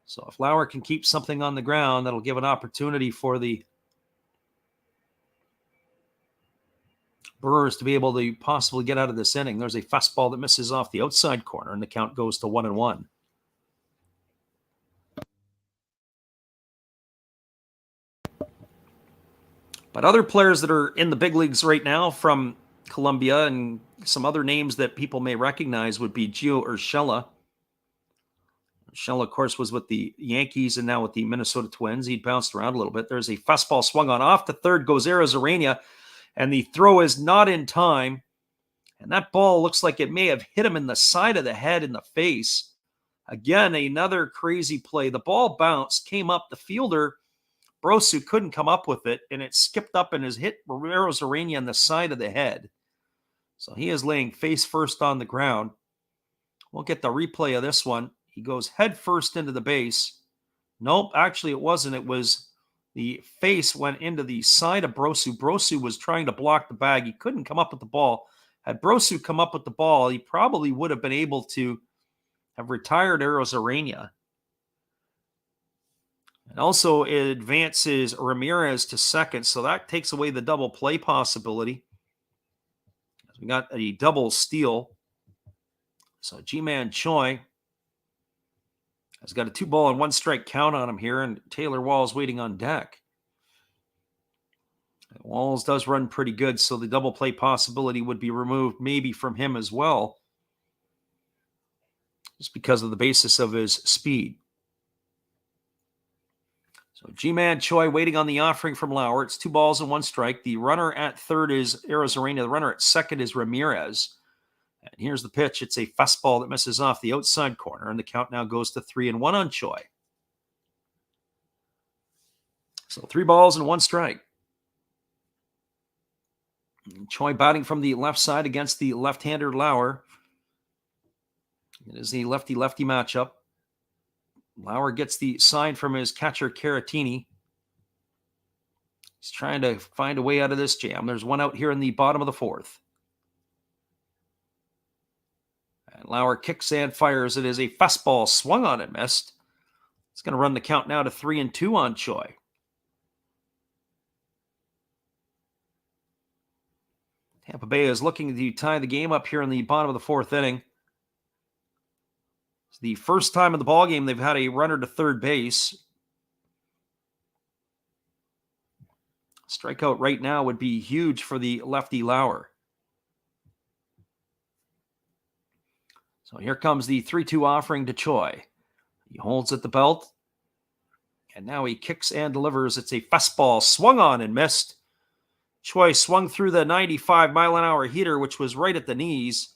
So if Lauer can keep something on the ground, that'll give an opportunity for the Brewers to be able to possibly get out of this inning. There's a fastball that misses off the outside corner, and the count goes to 1-1. But other players that are in the big leagues right now from Colombia and some other names that people may recognize would be Gio Urshela. Urshela, of course, was with the Yankees and now with the Minnesota Twins. He bounced around a little bit. There's a fastball swung on off to third, goes Arozarena, and the throw is not in time. And that ball looks like it may have hit him in the side of the head, in the face. Again, another crazy play. The ball bounced, came up. The fielder, Brosu, couldn't come up with it, and it skipped up and has hit Arozarena in the side of the head. So he is laying face first on the ground. We'll get the replay of this one. He goes head first into the base. Nope, actually it wasn't. It was the face went into the side of Brosu. Brosu was trying to block the bag. He couldn't come up with the ball. Had Brosu come up with the ball, he probably would have been able to have retired Arozarena. And also it advances Ramirez to second, so that takes away the double play possibility. We got a double steal. So Ji-Man Choi has got a 2-1 count on him here, and Taylor Walls waiting on deck. Walls does run pretty good, so the double play possibility would be removed maybe from him as well, just because of the basis of his speed. So Ji-Man Choi waiting on the offering from Lauer. It's 2-1. The runner at third is Arozarena. The runner at second is Ramirez. And here's the pitch. It's a fastball that misses off the outside corner, and the count now goes to 3-1 on Choi. So 3-1. And Choi batting from the left side against the left-hander Lauer. It is the lefty-lefty matchup. Lauer gets the sign from his catcher, Caratini. He's trying to find a way out of this jam. There's one out here in the bottom of the 4th. And Lauer kicks and fires. It is a fastball swung on and missed. It's going to run the count now to 3-2 on Choi. Tampa Bay is looking to tie the game up here in the bottom of the 4th inning. It's the first time in the ballgame they've had a runner to third base. Strikeout right now would be huge for the lefty Lauer. So here comes the 3-2 offering to Choi. He holds at the belt. And now he kicks and delivers. It's a fastball swung on and missed. Choi swung through the 95-mile-an-hour heater, which was right at the knees.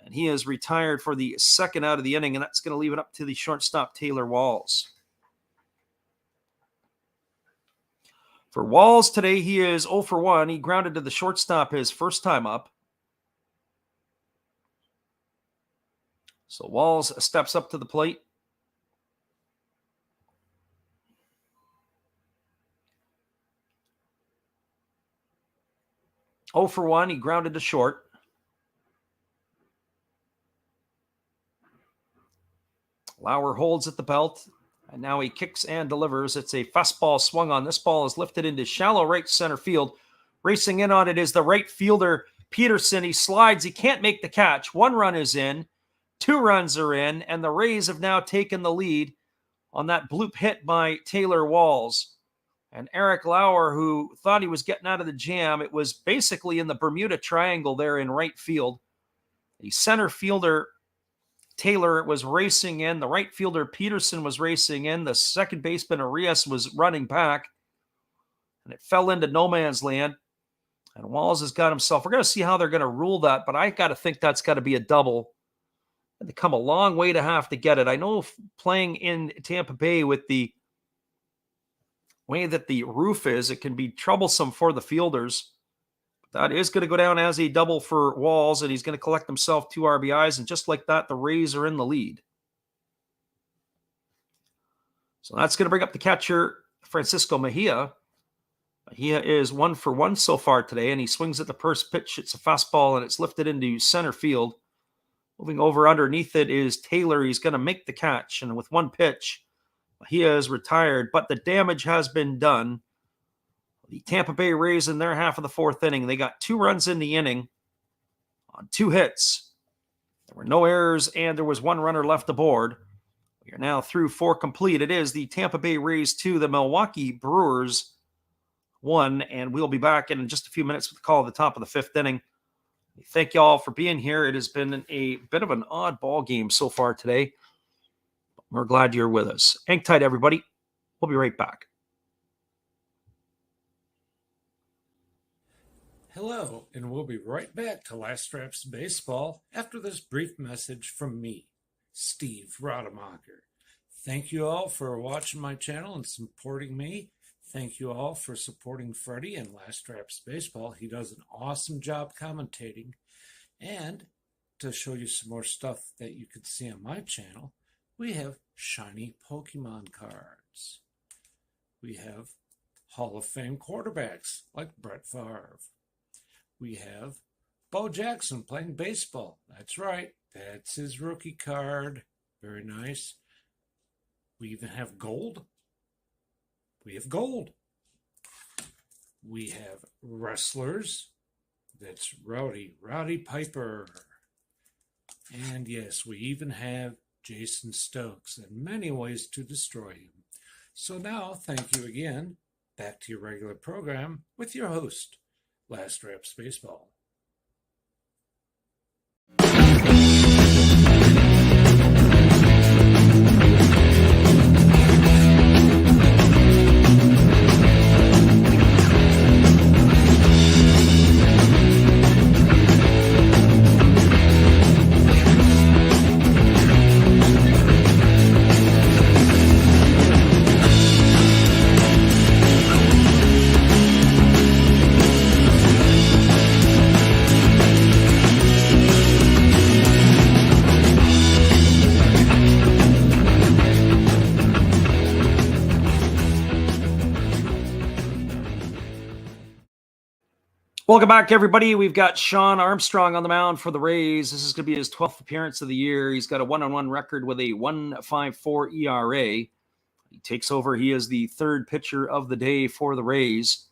And he is retired for the second out of the inning, and that's going to leave it up to the shortstop, Taylor Walls. For Walls today, he is 0 for 1. He grounded to the shortstop his first time up. So Walls steps up to the plate. Oh for 1, he grounded to short. Lauer holds at the belt, and now he kicks and delivers. It's a fastball swung on. This ball is lifted into shallow right center field. Racing in on it is the right fielder, Peterson. He slides. He can't make the catch. 1 run is in. 2 runs are in, and the Rays have now taken the lead on that bloop hit by Taylor Walls. And Eric Lauer, who thought he was getting out of the jam, it was basically in the Bermuda Triangle there in right field. The center fielder, Taylor, was racing in. The right fielder, Peterson, was racing in. The second baseman, Arias, was running back. And it fell into no man's land. And Walls has got himself. We're going to see how they're going to rule that, but I got to think that's got to be a double. And they come a long way to have to get it. I know playing in Tampa Bay with the way that the roof is, it can be troublesome for the fielders. That is going to go down as a double for Walls, and he's going to collect himself 2 RBIs, and just like that, the Rays are in the lead. So that's going to bring up the catcher, Francisco Mejia. Mejia is 1 for 1 so far today, and he swings at the first pitch. It's a fastball, and it's lifted into center field. Moving over underneath it is Taylor. He's going to make the catch, and with 1 pitch, Mejia is retired, but the damage has been done. The Tampa Bay Rays in their half of the 4th inning, they got 2 runs in the inning on 2 hits. There were no errors, and there was 1 runner left aboard. We are now through 4 complete. It is the Tampa Bay Rays 2, the Milwaukee Brewers 1, and we'll be back in just a few minutes with the call at the top of the 5th inning. Thank you all for being here. It has been a bit of an odd ball game so far today. We're glad you're with us. Hang tight, everybody. We'll be right back. Hello, and we'll be right back to Last Reps Baseball after this brief message from me, Steve Rademacher. Thank you all for watching my channel and supporting me. Thank you all for supporting Freddie and Last Reps Baseball. He does an awesome job commentating. And to show you some more stuff that you can see on my channel, we have shiny Pokemon cards. We have Hall of Fame quarterbacks like Brett Favre. We have Bo Jackson playing baseball. That's right. That's his rookie card. Very nice. We even have gold. We have gold. We have wrestlers. That's Rowdy Piper. And yes, we even have Jason Stokes and many ways to destroy him. So now, thank you again. Back to your regular program with your host, Last Reps Baseball. Welcome back, everybody. We've got Sean Armstrong on the mound for the Rays. This is going to be his 12th appearance of the year. He's got a 1-on-1 record with a 1.54 ERA. He takes over. He is the 3rd pitcher of the day for the Rays.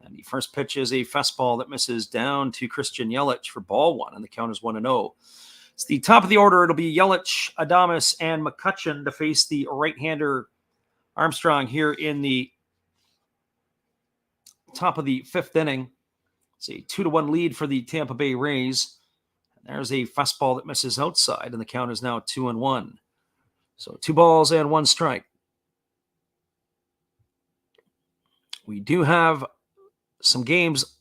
And the first pitch is a fastball that misses down to Christian Yelich for ball 1, and the count is 1-0. It's the top of the order. It'll be Yelich, Adames, and McCutchen to face the right-hander Armstrong here in the top of the 5th inning. It's a 2-1 lead for the Tampa Bay Rays. There's a fastball that misses outside, and the count is now 2-1. So 2 balls and 1 strike. We do have some games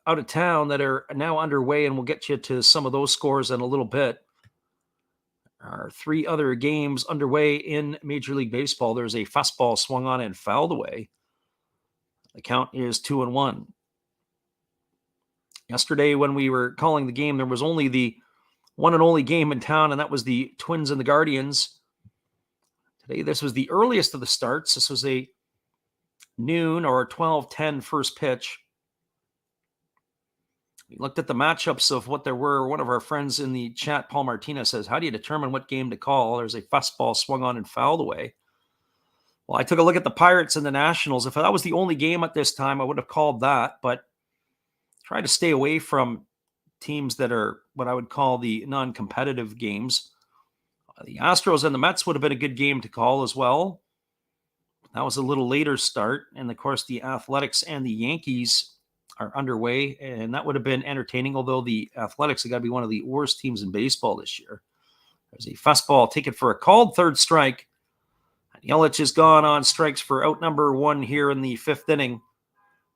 out of town that are now underway, and we'll get you to some of those scores in a little bit. There are 3 other games underway in Major League Baseball. There's a fastball swung on and fouled away. The count is 2-1. Yesterday, when we were calling the game, there was only the one and only game in town, and that was the Twins and the Guardians. Today, this was the earliest of the starts. This was a noon or 12:10 first pitch. We looked at the matchups of what there were. One of our friends in the chat, Paul Martinez, says, how do you determine what game to call? There's a fastball swung on and fouled away. Well, I took a look at the Pirates and the Nationals. If that was the only game at this time, I would have called that, but try to stay away from teams that are what I would call the non-competitive games. The Astros and the Mets would have been a good game to call as well. That was a little later start. And of course, the Athletics and the Yankees are underway, and that would have been entertaining, although the Athletics have got to be one of the worst teams in baseball this year. There's a fastball taken for a called third strike. Yelich has gone on strikes for out number 1 here in the 5th inning.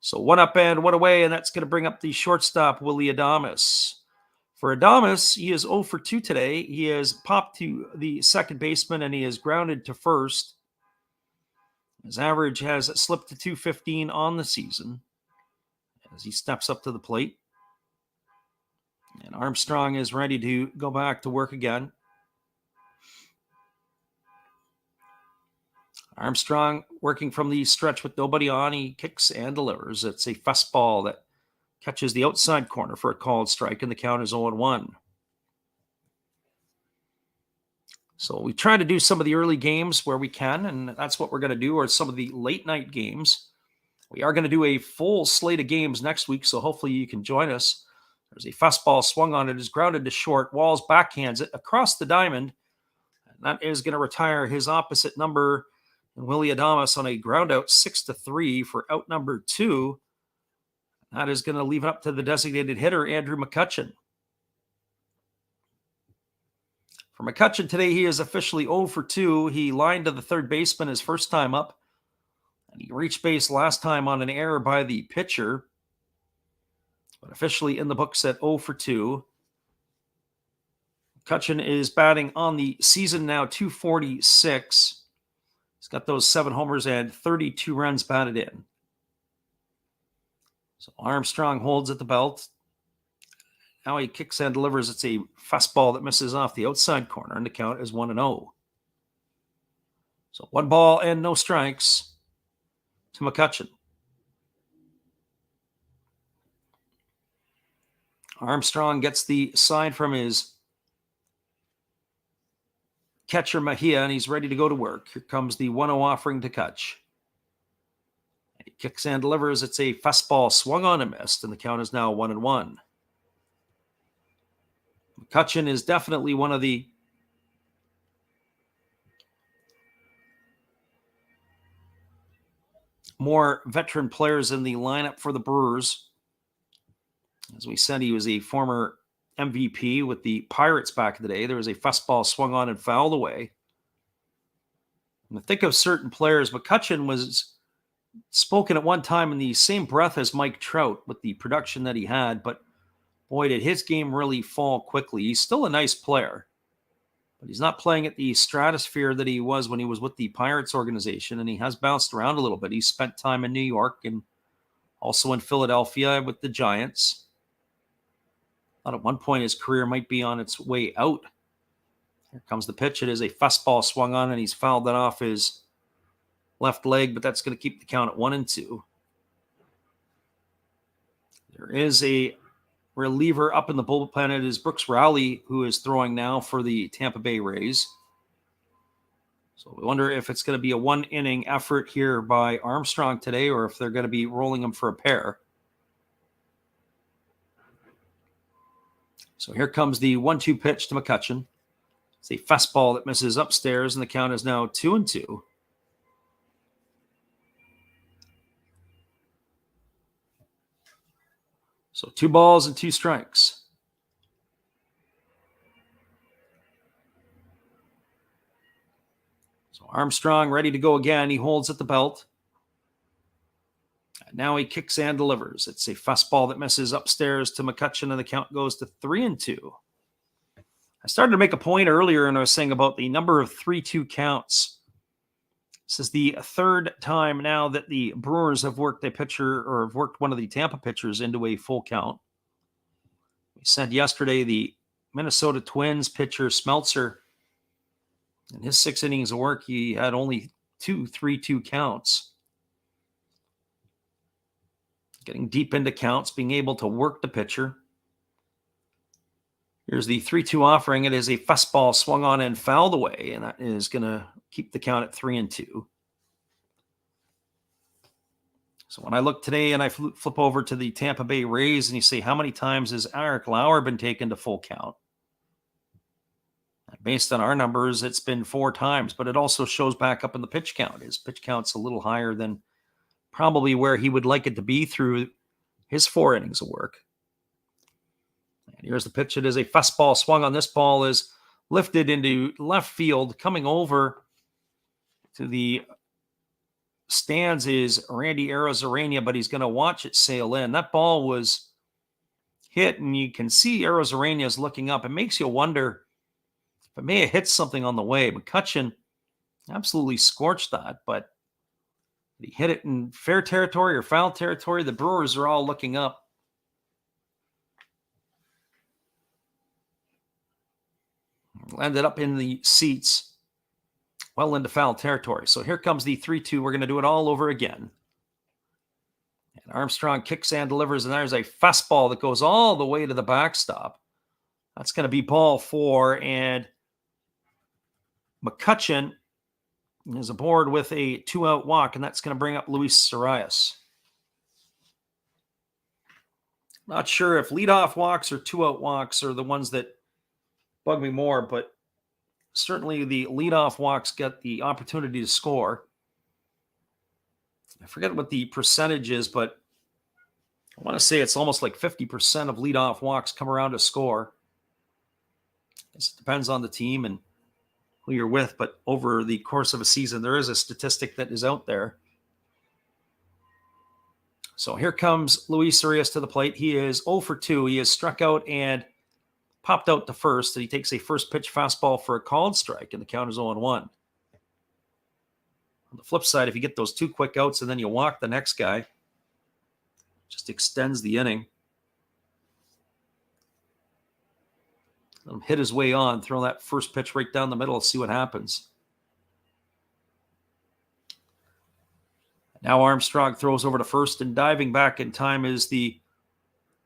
So 1 up and 1 away, and that's going to bring up the shortstop, Willy Adames. For Adames, he is 0 for 2 today. He has popped to the second baseman, and he is grounded to first. His average has slipped to 215 on the season as he steps up to the plate. And Armstrong is ready to go back to work again. Armstrong working from the stretch with nobody on. He kicks and delivers. It's a fastball that catches the outside corner for a called strike, and the count is 0-1. So we try to do some of the early games where we can, and that's what we're going to do, or some of the late night games. We are going to do a full slate of games next week, so hopefully you can join us. There's a fastball swung on. It is grounded to short. Walls backhands it across the diamond, and that is going to retire his opposite number, and Willy Adames on a ground out 6-3 for out number 2. That is going to leave it up to the designated hitter, Andrew McCutchen. For McCutchen today, he is officially 0 for 2. He lined to the third baseman his first time up, and he reached base last time on an error by the pitcher, but officially in the books at 0 for 2. McCutchen is batting on the season now, 246. He's got those 7 homers and 32 runs batted in. So Armstrong holds at the belt. Now he kicks and delivers. It's a fastball that misses off the outside corner, and the count is 1-0. So 1 ball and no strikes to McCutchen. Armstrong gets the sign from his catcher Mejia, and he's ready to go to work. Here comes the 1-0 offering to Kutch. He kicks and delivers. It's a fastball swung on and missed, and the count is now 1-1. McCutchen is definitely one of the more veteran players in the lineup for the Brewers. As we said, he was a former MVP with the Pirates back in the day. There was a fastball swung on and fouled away. And I think of certain players, McCutchen was spoken at one time in the same breath as Mike Trout with the production that he had, but boy, did his game really fall quickly. He's still a nice player, but he's not playing at the stratosphere that he was when he was with the Pirates organization, and he has bounced around a little bit. He spent time in New York and also in Philadelphia with the Giants. I thought at one point his career might be on its way out. Here comes the pitch. It is a fastball swung on, and he's fouled that off his left leg, but that's going to keep the count at 1-2. There is a reliever up in the bullpen. It is Brooks Rowley who is throwing now for the Tampa Bay Rays. So we wonder if it's going to be a 1-inning effort here by Armstrong today, or if they're going to be rolling him for a pair. So here comes the 1-2 pitch to McCutchen. It's a fastball that misses upstairs, and the count is now 2-2. So 2 balls and 2 strikes. Armstrong ready to go again. He holds at the belt. Now he kicks and delivers. It's a fastball that misses upstairs to McCutcheon, and the count goes to 3-2. I started to make a point earlier, and I was saying about the number of 3-2 counts. This is the third time now that the Brewers have worked a pitcher, or have worked one of the Tampa pitchers into a full count. We said yesterday the Minnesota Twins pitcher Smeltzer, in his 6 innings of work, he had only 2 3-2 counts. Getting deep into counts, being able to work the pitcher. Here's the 3-2 offering. It is a fastball swung on and fouled away, and that is going to keep the count at 3-2. So when I look today and I flip over to the Tampa Bay Rays and you say, how many times has Eric Lauer been taken to full count? Based on our numbers, it's been 4 times, but it also shows back up in the pitch count. His pitch count's a little higher than probably where he would like it to be through his 4 innings of work. And here's the pitch. It is a fastball swung on. This ball is lifted into left field. Coming over to the stands is Randy Arozarena, but he's going to watch it sail in. That ball was hit, and you can see Arozarena is looking up. It makes you wonder if it may have hit something on the way. McCutcheon absolutely scorched that, but did he hit it in fair territory or foul territory? The Brewers are all looking up. Landed up in the seats, well into foul territory. So here comes the 3-2. We're going to do it all over again. And Armstrong kicks and delivers, and there's a fastball that goes all the way to the backstop. That's going to be ball 4, and McCutcheon is aboard with a 2-out walk, and that's going to bring up Luis Arias. Not sure if leadoff walks or 2-out walks are the ones that bug me more, but certainly the leadoff walks get the opportunity to score. I forget what the percentage is, but I want to say it's almost like 50% of leadoff walks come around to score. It depends on the team and who you're with, but over the course of a season, there is a statistic that is out there. So here comes Luis Arias to the plate. He is 0 for 2. He has struck out and popped out to first, and he takes a first pitch fastball for a called strike, and the count is 0-1. On the flip side, if you get those 2 quick outs and then you walk the next guy, just extends the inning. Let him hit his way on, throw that first pitch right down the middle, see what happens. Now Armstrong throws over to first, and diving back in time is the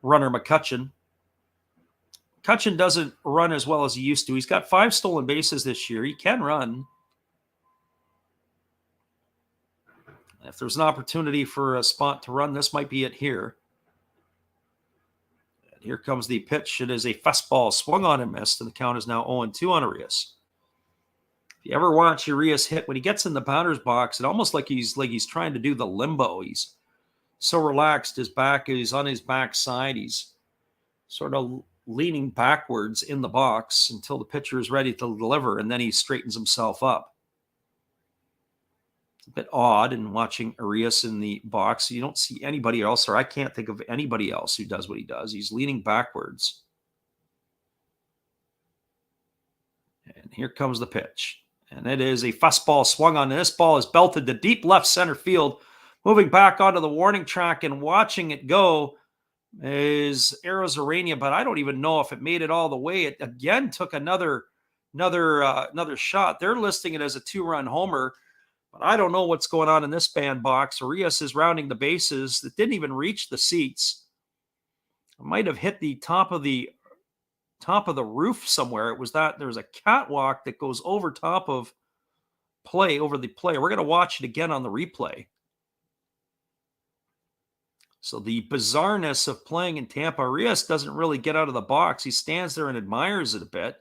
runner McCutcheon. McCutcheon doesn't run as well as he used to. He's got 5 stolen bases this year. He can run. If there's an opportunity for a spot to run, this might be it here. And here comes the pitch. It is a fastball swung on and missed, and the count is now 0-2 on Arias. If you ever watch Arias hit, when he gets in the batter's box, it's almost like he's trying to do the limbo. He's so relaxed. His back is on his backside. He's sort of leaning backwards in the box until the pitcher is ready to deliver, and then he straightens himself up. It's a bit odd in watching Arias in the box. You don't see anybody else, or I can't think of anybody else who does what he does. He's leaning backwards. And here comes the pitch. And it is a fastball swung on. This ball is belted to deep left center field. Moving back onto the warning track and watching it go is Arozarena, but I don't even know if it made it all the way. It again took another shot. They're listing it as a 2-run homer, but I don't know what's going on in this bandbox. Arias is rounding the bases. It didn't even reach the seats. It might have hit the top of the roof somewhere. It was that there's a catwalk that goes over top of over the play. We're going to watch it again on the replay. So the bizarreness of playing in Tampa, Arias doesn't really get out of the box. He stands there and admires it a bit.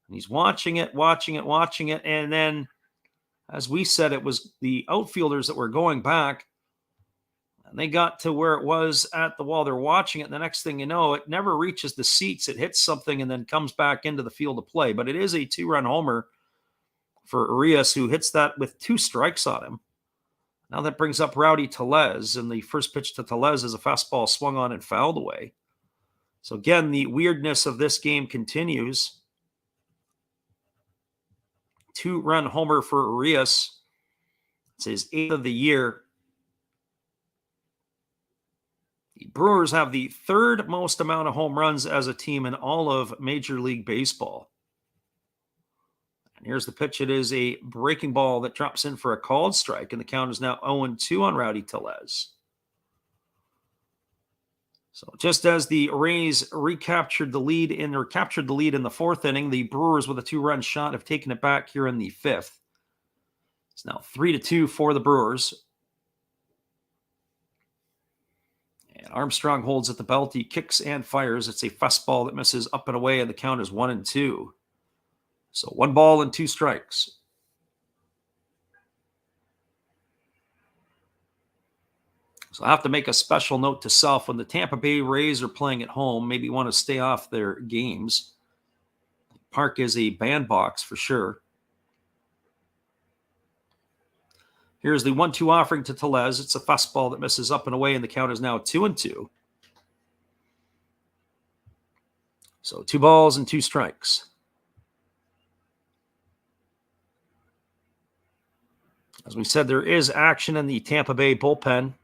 And he's watching it. And then, as we said, it was the outfielders that were going back. And they got to where it was at the wall. They're watching it. And the next thing you know, it never reaches the seats. It hits something and then comes back into the field of play. But it is a 2-run homer for Urias, who hits that with 2 strikes on him. Now that brings up Rowdy Tellez, and the first pitch to Tellez is a fastball swung on and fouled away. So again, the weirdness of this game continues. 2-run homer for Urias. It's his 8th of the year. The Brewers have the 3rd most amount of home runs as a team in all of Major League Baseball. And here's the pitch. It is a breaking ball that drops in for a called strike, and the count is now 0-2 on Rowdy Tellez. So just as the Rays captured the lead in the 4th inning, the Brewers with a 2-run shot have taken it back here in the 5th. It's now 3-2 for the Brewers. And Armstrong holds at the belt. He kicks and fires. It's a fastball that misses up and away, and the count is 1-2. So 1 ball and 2 strikes. So I have to make a special note to self when the Tampa Bay Rays are playing at home, maybe want to stay off their games. Park is a bandbox for sure. Here's the 1-2 offering to Tellez. It's a fastball that misses up and away, and the count is now 2-2. So 2 balls and 2 strikes. As we said, there is action in the Tampa Bay bullpen.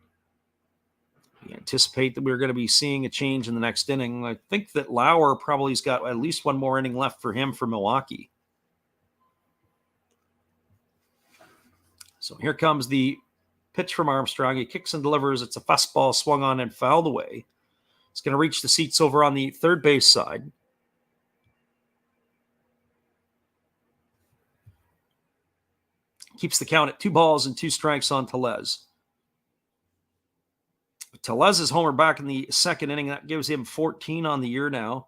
We anticipate that we're going to be seeing a change in the next inning. I think that Lauer probably has got at least 1 more inning left for him for Milwaukee. So here comes the pitch from Armstrong. He kicks and delivers. It's a fastball swung on and fouled away. It's going to reach the seats over on the third base side. Keeps the count at 2 balls and 2 strikes on Tellez. Tellez is homer back in the 2nd inning. That gives him 14 on the year now.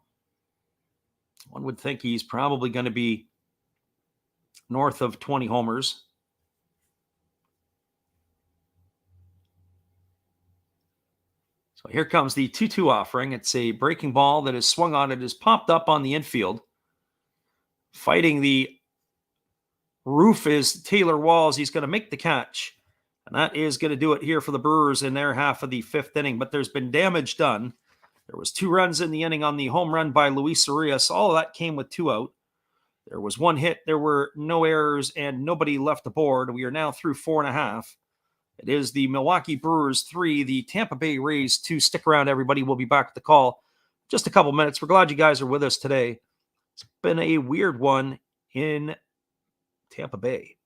One would think he's probably going to be north of 20 homers. So here comes the 2-2 offering. It's a breaking ball that is swung on. It is popped up on the infield. Fighting the roof is Taylor Walls. He's going to make the catch. And that is going to do it here for the Brewers in their half of the 5th inning. But there's been damage done. There was 2 runs in the inning on the home run by Luis Urias. All of that came with 2 out. There was 1 hit. There were no errors and nobody left aboard. We are now through 4.5. It is the Milwaukee Brewers 3, the Tampa Bay Rays 2. Stick around, everybody. We'll be back at the call just a couple minutes. We're glad you guys are with us today. It's been a weird one in Tampa Bay.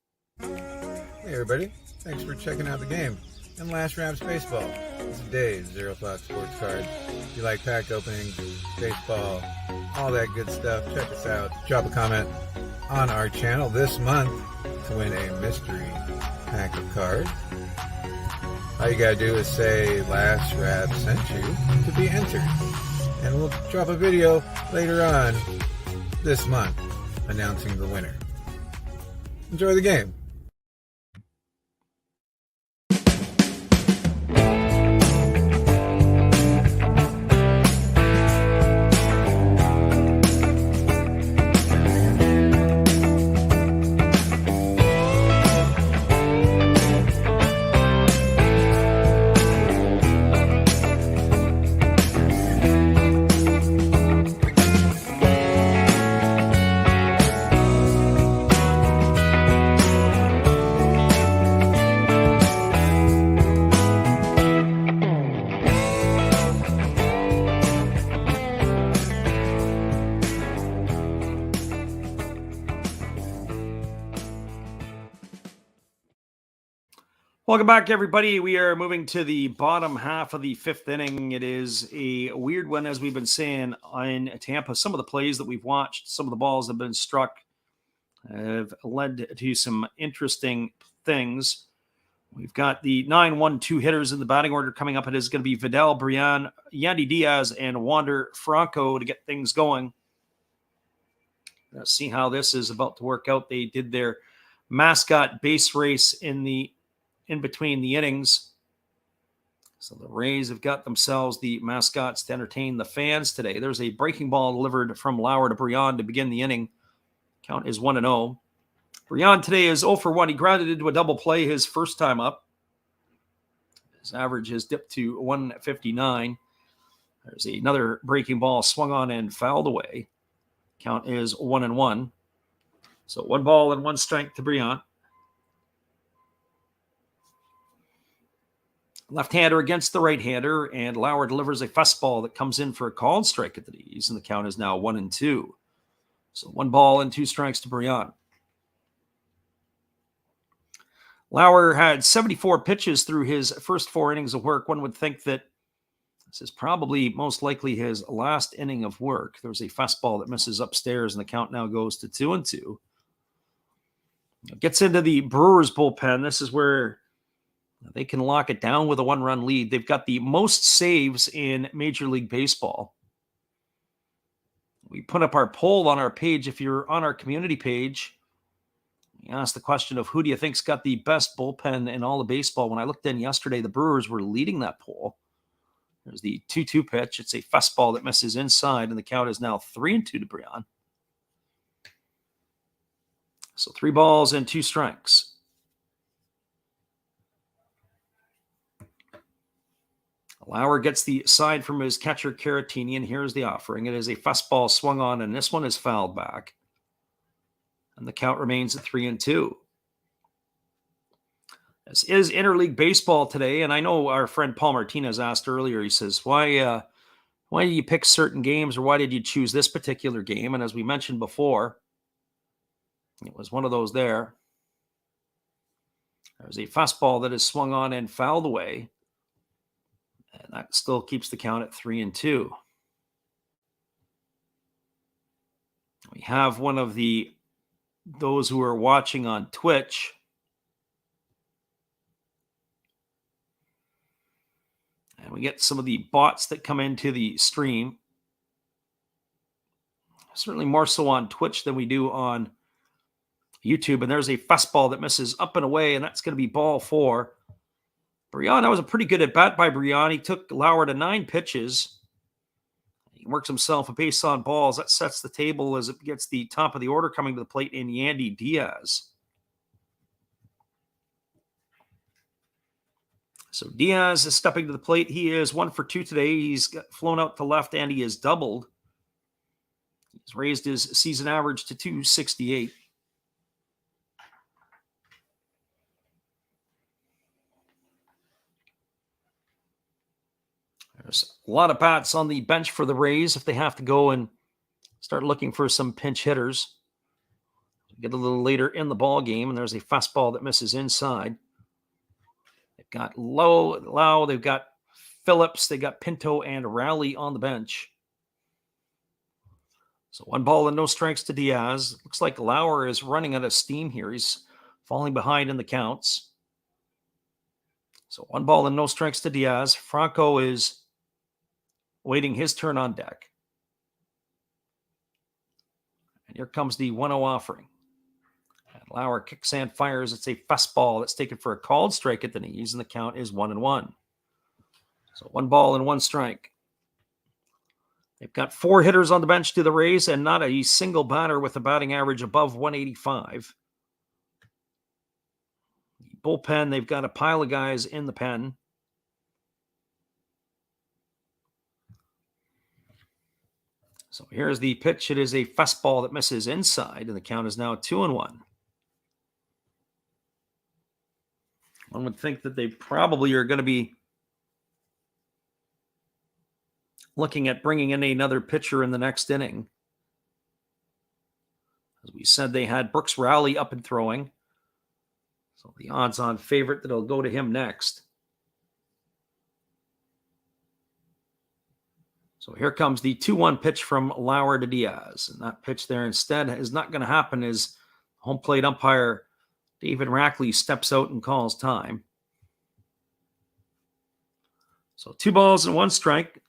Hey, everybody. Thanks for checking out the game and Last Raps Baseball. This is Dave's Zero Thought Sports Card. If you like pack openings, baseball, all that good stuff, check us out. Drop a comment on our channel this month to win a mystery pack of cards. All you gotta do is say Last Rap sent you to be entered. And we'll drop a video later on this month announcing the winner. Enjoy the game. Welcome back, everybody. We are moving to the bottom half of the 5th inning. It is a weird one, as we've been saying, in Tampa. Some of the plays that we've watched, some of the balls that have been struck have led to some interesting things. We've got the 9-1-2 hitters in the batting order coming up. It is going to be Vidal, Brian, Yandy Diaz, and Wander Franco to get things going. Let's see how this is about to work out. They did their mascot base race in between the innings. So the Rays have got themselves the mascots to entertain the fans today. There's a breaking ball delivered from Lauer to Brian to begin the inning. Count is 1-0. Brian today is 0 for 1. He grounded into a double play his first time up. His average has dipped to 159. There's another breaking ball swung on and fouled away. Count is 1-1. So 1 ball and 1 strike to Brian. Left-hander against the right-hander, and Lauer delivers a fastball that comes in for a called strike at the knees, and the count is now 1-2. So 1 ball and 2 strikes to Brian. Lauer had 74 pitches through his first 4 innings of work. One would think that this is probably most likely his last inning of work. There was a fastball that misses upstairs, and the count now goes to 2-2. Gets into the Brewers bullpen. This is where they can lock it down with a 1-run lead. They've got the most saves in Major League Baseball. We put up our poll on our page. If you're on our community page, we asked the question of who do you think's got the best bullpen in all of baseball. When I looked in yesterday, the Brewers were leading that poll. There's the 2-2 pitch. It's a fastball that misses inside, and the count is now 3-2 to Brian. So 3 balls and 2 strikes. Lauer gets the side from his catcher, Caratini, and here's the offering. It is a fastball swung on, and this one is fouled back. And the count remains at 3-2. This is interleague baseball today, and I know our friend Paul Martinez asked earlier, he says, why do you pick certain games, or why did you choose this particular game? And as we mentioned before, it was one of those there. There's a fastball that is swung on and fouled away. And that still keeps the count at 3-2. We have one of those who are watching on Twitch. And we get some of the bots that come into the stream. Certainly more so on Twitch than we do on YouTube. And there's a fastball that misses up and away, and that's going to be ball 4. Brian, that was a pretty good at bat by Brian. He took Lauer to 9 pitches. He works himself a base on balls. That sets the table as it gets the top of the order coming to the plate in Yandy Diaz. So Diaz is stepping to the plate. He is 1 for 2 today. He's flown out to left, and he is doubled. He's raised his season average to 268. There's a lot of bats on the bench for the Rays if they have to go and start looking for some pinch hitters. Get a little later in the ball game, and there's a fastball that misses inside. They've got Lau, they've got Phillips, they got Pinto and Rowley on the bench. So 1 ball and no strikes to Diaz. Looks like Lauer is running out of steam here. He's falling behind in the counts. So 1 ball and no strikes to Diaz. Franco is waiting his turn on deck. And here comes the 1-0 offering. And Lauer kicks and fires. It's a fastball that's taken for a called strike at the knees, and the count is 1-1. So 1 ball and 1 strike. They've got 4 hitters on the bench to the Rays, and not a single batter with a batting average above 185. The bullpen, they've got a pile of guys in the pen. So here's the pitch. It is a fastball that misses inside, and the count is now 2-1. One would think that they probably are going to be looking at bringing in another pitcher in the next inning. As we said, they had Brooks Rowley up and throwing. So the odds-on favorite that'll go to him next. So here comes the 2-1 pitch from Lauer to Diaz. And that pitch there instead is not going to happen as home plate umpire David Rackley steps out and calls time. So 2 balls and 1 strike.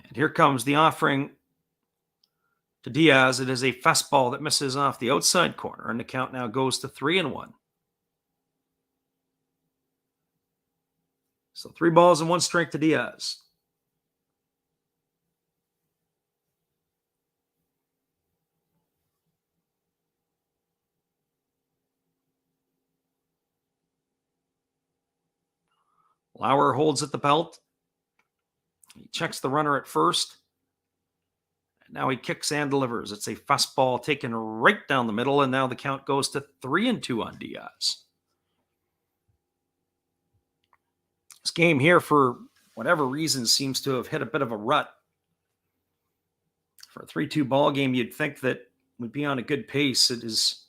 And here comes the offering to Diaz. It is a fastball that misses off the outside corner, and the count now goes to 3-1. So 3 balls and 1 strike to Diaz. Lauer holds at the belt. He checks the runner at first. And now he kicks and delivers. It's a fastball taken right down the middle, and now the count goes to 3-2 on Diaz. This game here, for whatever reason, seems to have hit a bit of a rut. For a 3-2 ball game, you'd think that would be on a good pace. It is,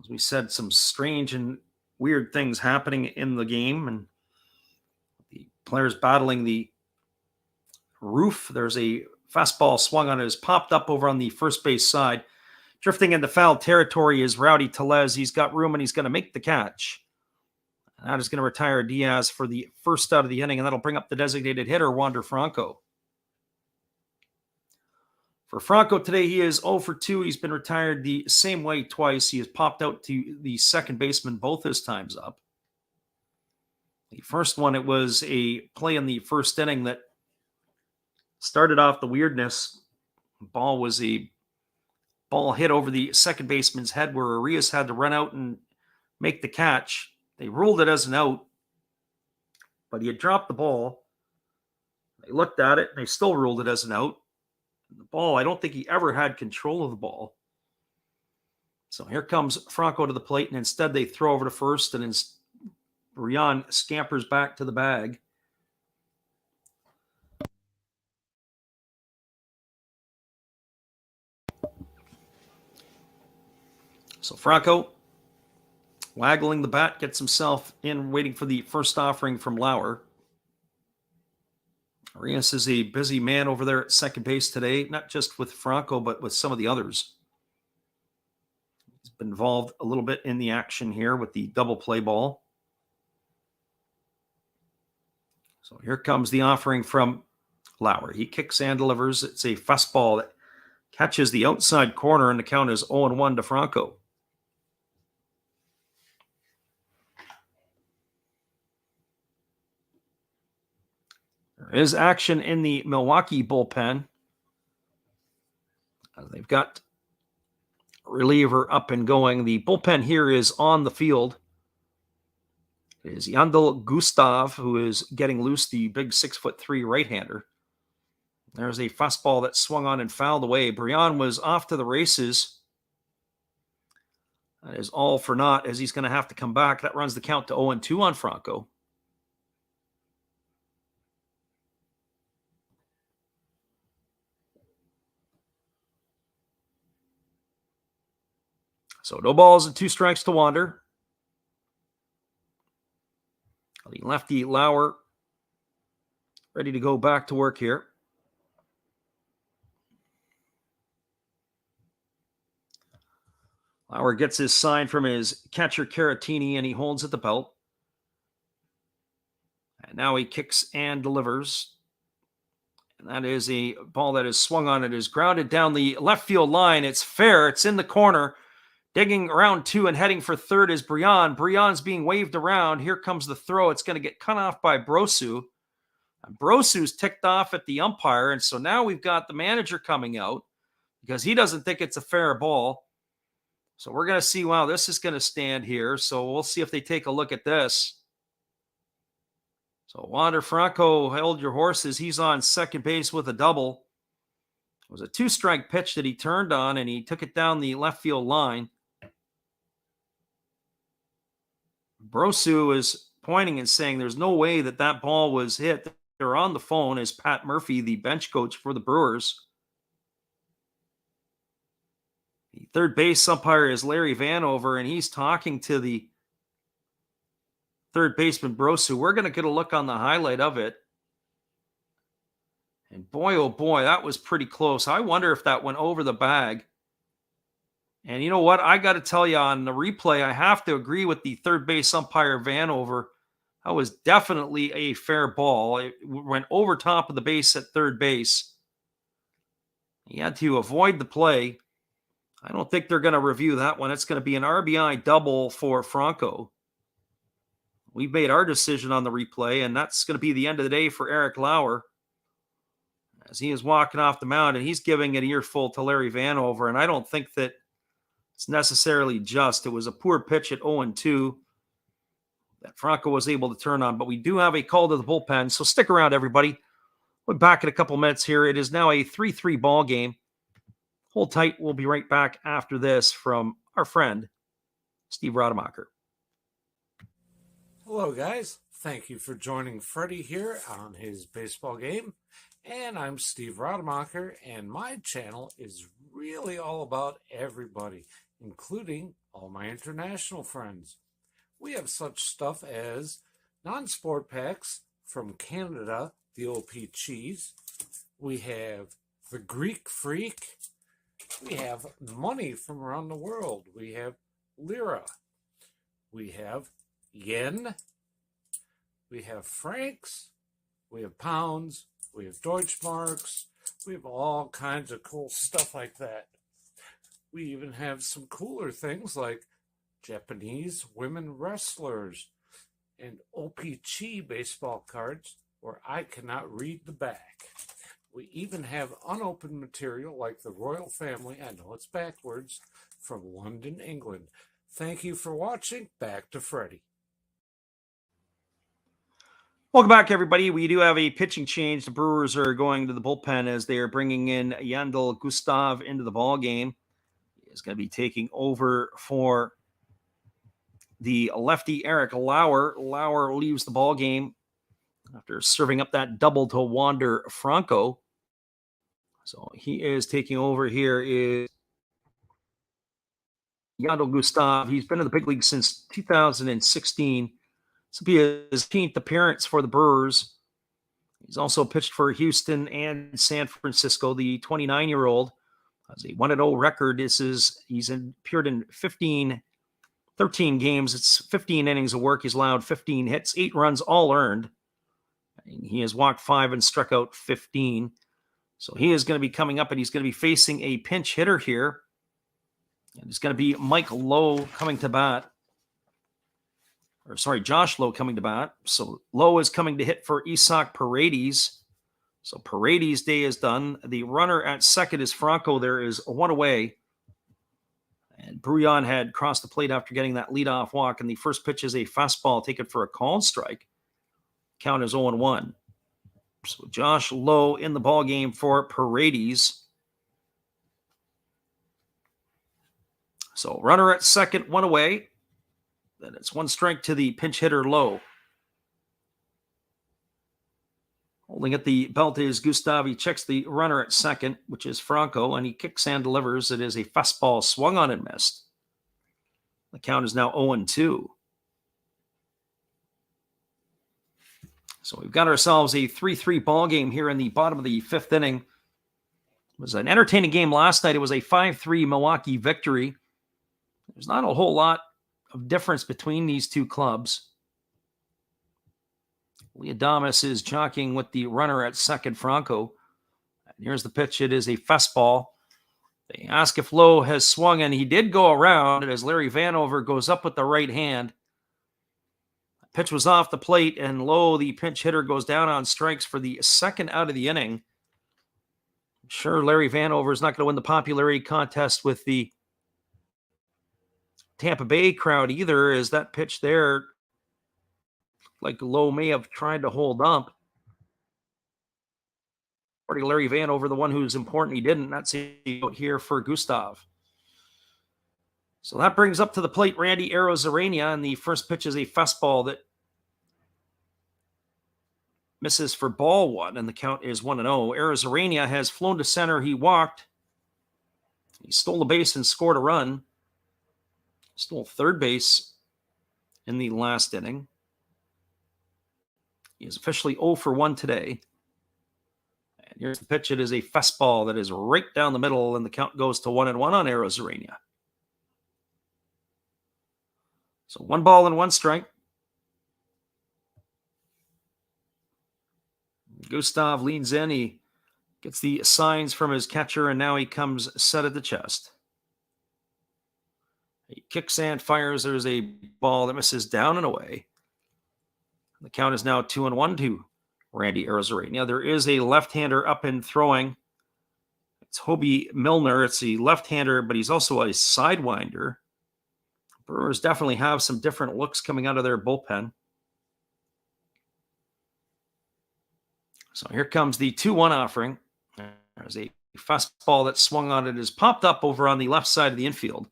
as we said, some strange and weird things happening in the game, and the players battling the roof. There's a fastball swung on it, has popped up over on the first base side. Drifting into foul territory is Rowdy Tellez. He's got room, and he's going to make the catch. And that is going to retire Diaz for the first out of the inning, and that'll bring up the designated hitter, Wander Franco. For Franco today, he is 0 for 2. He's been retired the same way twice. He has popped out to the second baseman both his times up. The first one, it was a play in the first inning that started off the weirdness. Ball was a ball hit over the second baseman's head where Arias had to run out and make the catch. They ruled it as an out, but he had dropped the ball. They looked at it, and they still ruled it as an out. The ball, I don't think he ever had control of the ball. So here comes Franco to the plate, and instead they throw over to first, and Brian scampers back to the bag. So Franco, waggling the bat, gets himself in, waiting for the first offering from Lauer. Arias is a busy man over there at second base today, not just with Franco, but with some of the others. He's been involved a little bit in the action here with the double play ball. So here comes the offering from Lauer. He kicks and delivers. It's a fastball that catches the outside corner, and the count is 0-1 to Franco. There is action in the Milwaukee bullpen. They've got a reliever up and going. The bullpen here is on the field. It is Yandel Gustav who is getting loose, the big 6'3" right-hander. There's a fastball that swung on and fouled away. Brian was off to the races. That is all for naught, as he's going to have to come back. That runs the count to 0-2 on Franco. So no balls and 2 strikes to Wander. The lefty Lauer ready to go back to work here. Lauer gets his sign from his catcher Caratini, and he holds at the belt. And now he kicks and delivers. And that is a ball that is swung on. It is grounded down the left field line. It's fair. It's in the corner. Digging around 2 and heading for third is Brian. Brian's being waved around. Here comes the throw. It's going to get cut off by Brosu. And Brosu's ticked off at the umpire. And so now we've got the manager coming out because he doesn't think it's a fair ball. So we're going to see, wow, this is going to stand here. So we'll see if they take a look at this. So Wander Franco, held your horses. He's on second base with a double. It was a 2-strike pitch that he turned on, and he took it down the left field line. Brosu is pointing and saying there's no way that that ball was hit. They're on the phone as Pat Murphy, the bench coach for the Brewers. The third base umpire is Larry Vanover, and he's talking to the third baseman Brosu. We're going to get a look on the highlight of it. And boy, oh boy, that was pretty close. I wonder if that went over the bag. And you know what? I got to tell you, on the replay, I have to agree with the third base umpire Vanover. That was definitely a fair ball. It went over top of the base at third base. He had to avoid the play. I don't think they're going to review that one. It's going to be an RBI double for Franco. We made our decision on the replay, and that's going to be the end of the day for Eric Lauer as he is walking off the mound, and he's giving an earful to Larry Vanover, and I don't think that it's necessarily just. It was a poor pitch at 0-2 that Franco was able to turn on, but we do have a call to the bullpen, so stick around, everybody. We'll be back in a couple minutes here. It is now a 3-3 ball game. Hold tight. We'll be right back after this from our friend, Steve Rademacher. Hello, guys. Thank you for joining Freddie here on his baseball game. And I'm Steve Rademacher, and my channel is really all about everybody, including all my international friends. We have such stuff as non-sport packs from Canada, the OP Cheese. We have the Greek Freak. We have money from around the world. We have lira. We have yen. We have francs. We have pounds. We have Deutschmarks. We have all kinds of cool stuff like that. We even have some cooler things like Japanese women wrestlers and OP-Chi baseball cards where I cannot read the back. We even have unopened material like the royal family, I know it's backwards, from London, England. Thank you for watching. Back to Freddie. Welcome back, everybody. We do have a pitching change. The Brewers are going to the bullpen as they are bringing in Yandel Gustav into the ball game. He's going to be taking over for the lefty Eric Lauer. Lauer leaves the ball game after serving up that double to Wander Franco. So he is taking over here is Yandel Gustav. He's been in the big league since 2016. This will be his 15th appearance for the Brewers. He's also pitched for Houston and San Francisco. The 29-year-old has a 1-0 record. He's appeared in 13 games. It's 15 innings of work. He's allowed 15 hits, 8 runs, all earned. And he has walked 5 and struck out 15. So he is going to be coming up, and he's going to be facing a pinch hitter here. And it's going to be Mike Lowe coming to bat. Josh Lowe coming to bat. So Lowe is coming to hit for Isaac Paredes. So Paredes' day is done. The runner at second is Franco. There is 1 away. And Brouillon had crossed the plate after getting that leadoff walk. And the first pitch is a fastball taken for a called strike. Count is 0-1. So Josh Lowe in the ball game for Paredes. So runner at second, 1 away. Then it's 1 strike to the pinch hitter Lowe. Holding at the belt is Gustav. He checks the runner at second, which is Franco, and he kicks and delivers. It is a fastball swung on and missed. The count is now 0-2. So we've got ourselves a 3-3 ball game here in the bottom of the 5th inning. It was an entertaining game last night. It was a 5-3 Milwaukee victory. There's not a whole lot of difference between these two clubs. Leodamus is jockeying with the runner at second, Franco. And here's the pitch. It is a fastball. They ask if Lowe has swung, and he did go around as Larry Vanover goes up with the right hand. The pitch was off the plate, and Lowe, the pinch hitter, goes down on strikes for the second out of the inning. I'm sure Larry Vanover is not going to win the popularity contest with the Tampa Bay crowd either, as that pitch there, like Lowe may have tried to hold up. According to Larry Vanover, the one who's important, he didn't. That's out here for Gustav. So that brings up to the plate Randy Arozarena, and the first pitch is a fastball that misses for ball 1, and the count is 1-0. Arozarena has flown to center. He walked. He stole the base and scored a run. Stole third base in the last inning. He is officially 0 for 1 today. And here's the pitch. It is a fastball that is right down the middle, and the count goes to 1-1 on Arozarena. So 1 ball and 1 strike. Gustav leans in. He gets the signs from his catcher, and now he comes set at the chest. He kicks and fires. There's a ball that misses down and away. The count is now 2-1 to Randy Arozarena. There is a left-hander up and throwing. It's Hobie Milner. It's a left-hander, but he's also a sidewinder. Brewers definitely have some different looks coming out of their bullpen. So here comes the 2-1 offering. There's a fastball that swung on it, is popped up over on the left side of the infield.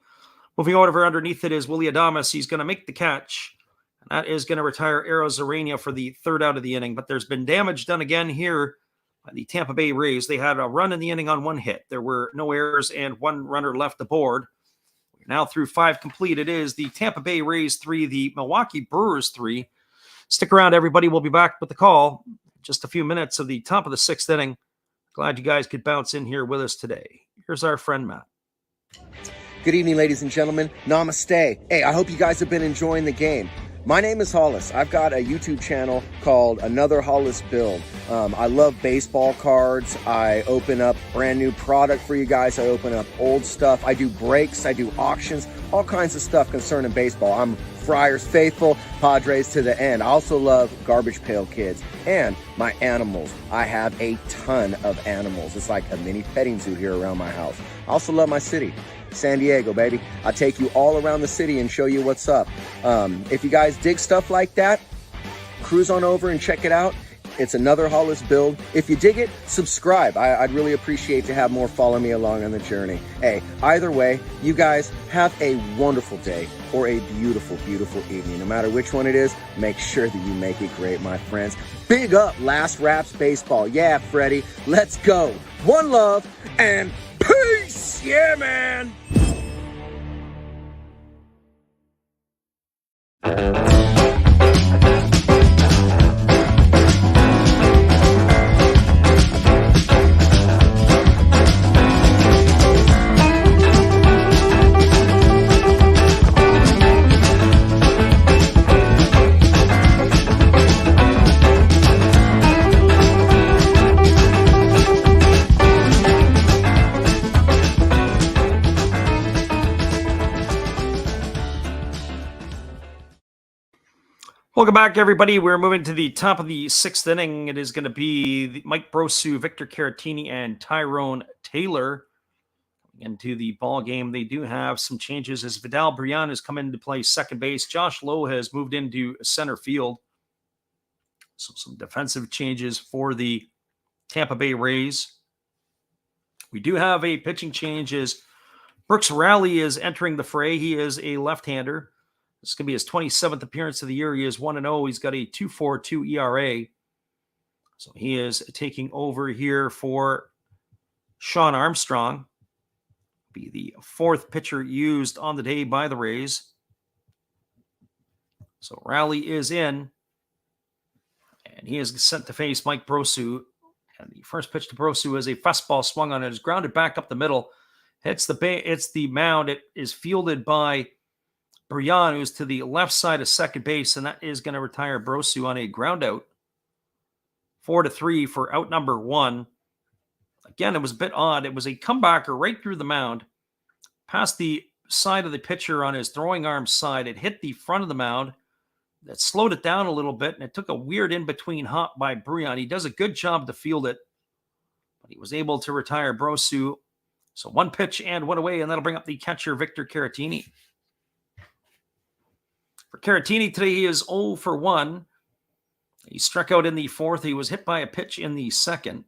Moving over underneath it is Willie Adames. He's going to make the catch. And that is going to retire Arozarena for the third out of the inning. But there's been damage done again here by the Tampa Bay Rays. They had a run in the inning on one hit. There were no errors and one runner left aboard. We're now through 5 complete. It is the Tampa Bay Rays 3, the Milwaukee Brewers 3. Stick around, everybody. We'll be back with the call. Just a few minutes of the top of the 6th inning. Glad you guys could bounce in here with us today. Here's our friend Matt. Good evening, ladies and gentlemen. Namaste. Hey, I hope you guys have been enjoying the game. My name is Hollis. I've got a YouTube channel called Another Hollis Build. I love baseball cards. I open up brand new product for you guys. I open up old stuff. I do breaks. I do auctions. All kinds of stuff concerning baseball. I'm Friars faithful, Padres to the end. I also love Garbage Pail Kids and my animals. I have a ton of animals. It's like a mini petting zoo here around my house. I also love my city. San Diego, baby. I'll take you all around the city and show you what's up. If you guys dig stuff like that, cruise on over and check it out. It's Another Hollis Build. If you dig it, subscribe. I'd really appreciate to have more follow me along on the journey. Hey, either way, you guys have a wonderful day or a beautiful, beautiful evening. No matter which one it is, make sure that you make it great, my friends. Big up Last Raps Baseball. Yeah, Freddie, let's go. One love and peace. Yeah, man. Welcome back, everybody. We're moving to the top of the 6th inning. It is going to be Mike Brosu, Victor Caratini, and Tyrone Taylor into the ball game. They do have some changes as Vidal Brian has come in to play second base. Josh Lowe has moved into center field. So some defensive changes for the Tampa Bay Rays. We do have a pitching change as Brooks Rowley is entering the fray. He is a left-hander. This is going to be his 27th appearance of the year. He is 1-0. He's got a 2.42 ERA. So he is taking over here for Sean Armstrong. Be the 4th pitcher used on the day by the Rays. So Rowley is in. And he is sent to face Mike Brosu. And the first pitch to Brosu is a fastball swung on it. It's grounded back up the middle. It's the mound. It is fielded by Brian, who's to the left side of second base, and that is going to retire Brosu on a ground out. 4-3 for out number 1. Again, it was a bit odd. It was a comebacker right through the mound, past the side of the pitcher on his throwing arm side. It hit the front of the mound. That slowed it down a little bit, and it took a weird in-between hop by Brian. He does a good job to field it, but he was able to retire Brosu. So 1 pitch and 1 away, and that'll bring up the catcher, Victor Caratini. For Caratini today, he is 0 for 1. He struck out in the 4th. He was hit by a pitch in the 2nd. And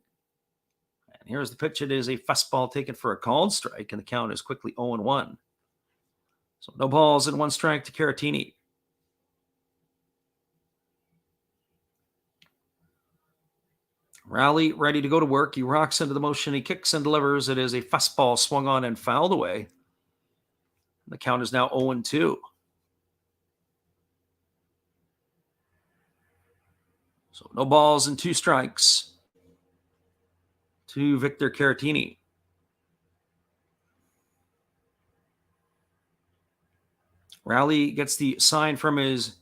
here's the pitch. It is a fastball taken for a called strike, and the count is quickly 0-1. So no balls and 1 strike to Caratini. Rowley ready to go to work. He rocks into the motion. He kicks and delivers. It is a fastball swung on and fouled away. The count is now 0-2. So no balls and 2 strikes to Victor Caratini. Rowley gets the sign from his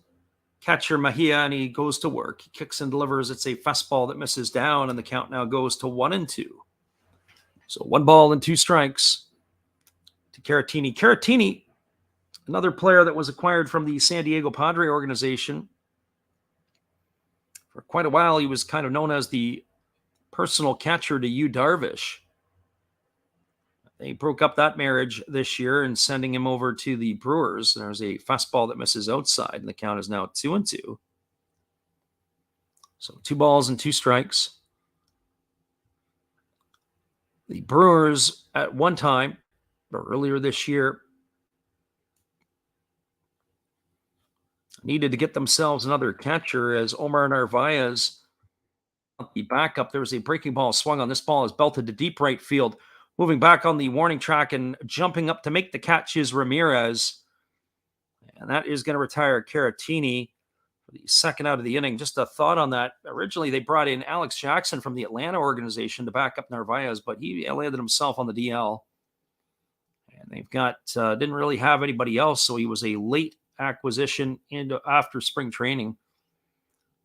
catcher Mejia, and he goes to work. He kicks and delivers. It's a fastball that misses down, and the count now goes to 1-2. So 1 ball and 2 strikes to Caratini. Caratini, another player that was acquired from the San Diego Padre organization. For quite a while, he was kind of known as the personal catcher to Yu Darvish. They broke up that marriage this year and sending him over to the Brewers. There's a fastball that misses outside, and the count is now 2-2. So 2 balls and 2 strikes. The Brewers at one time, or earlier this year, needed to get themselves another catcher as Omar Narvaez, the backup. There was a breaking ball swung on. This ball is belted to deep right field. Moving back on the warning track and jumping up to make the catch is Ramirez. And that is going to retire Caratini for the second out of the inning. Just a thought on that. Originally, they brought in Alex Jackson from the Atlanta organization to back up Narvaez, but he landed himself on the DL. And they've got, didn't really have anybody else, so he was a late acquisition after spring training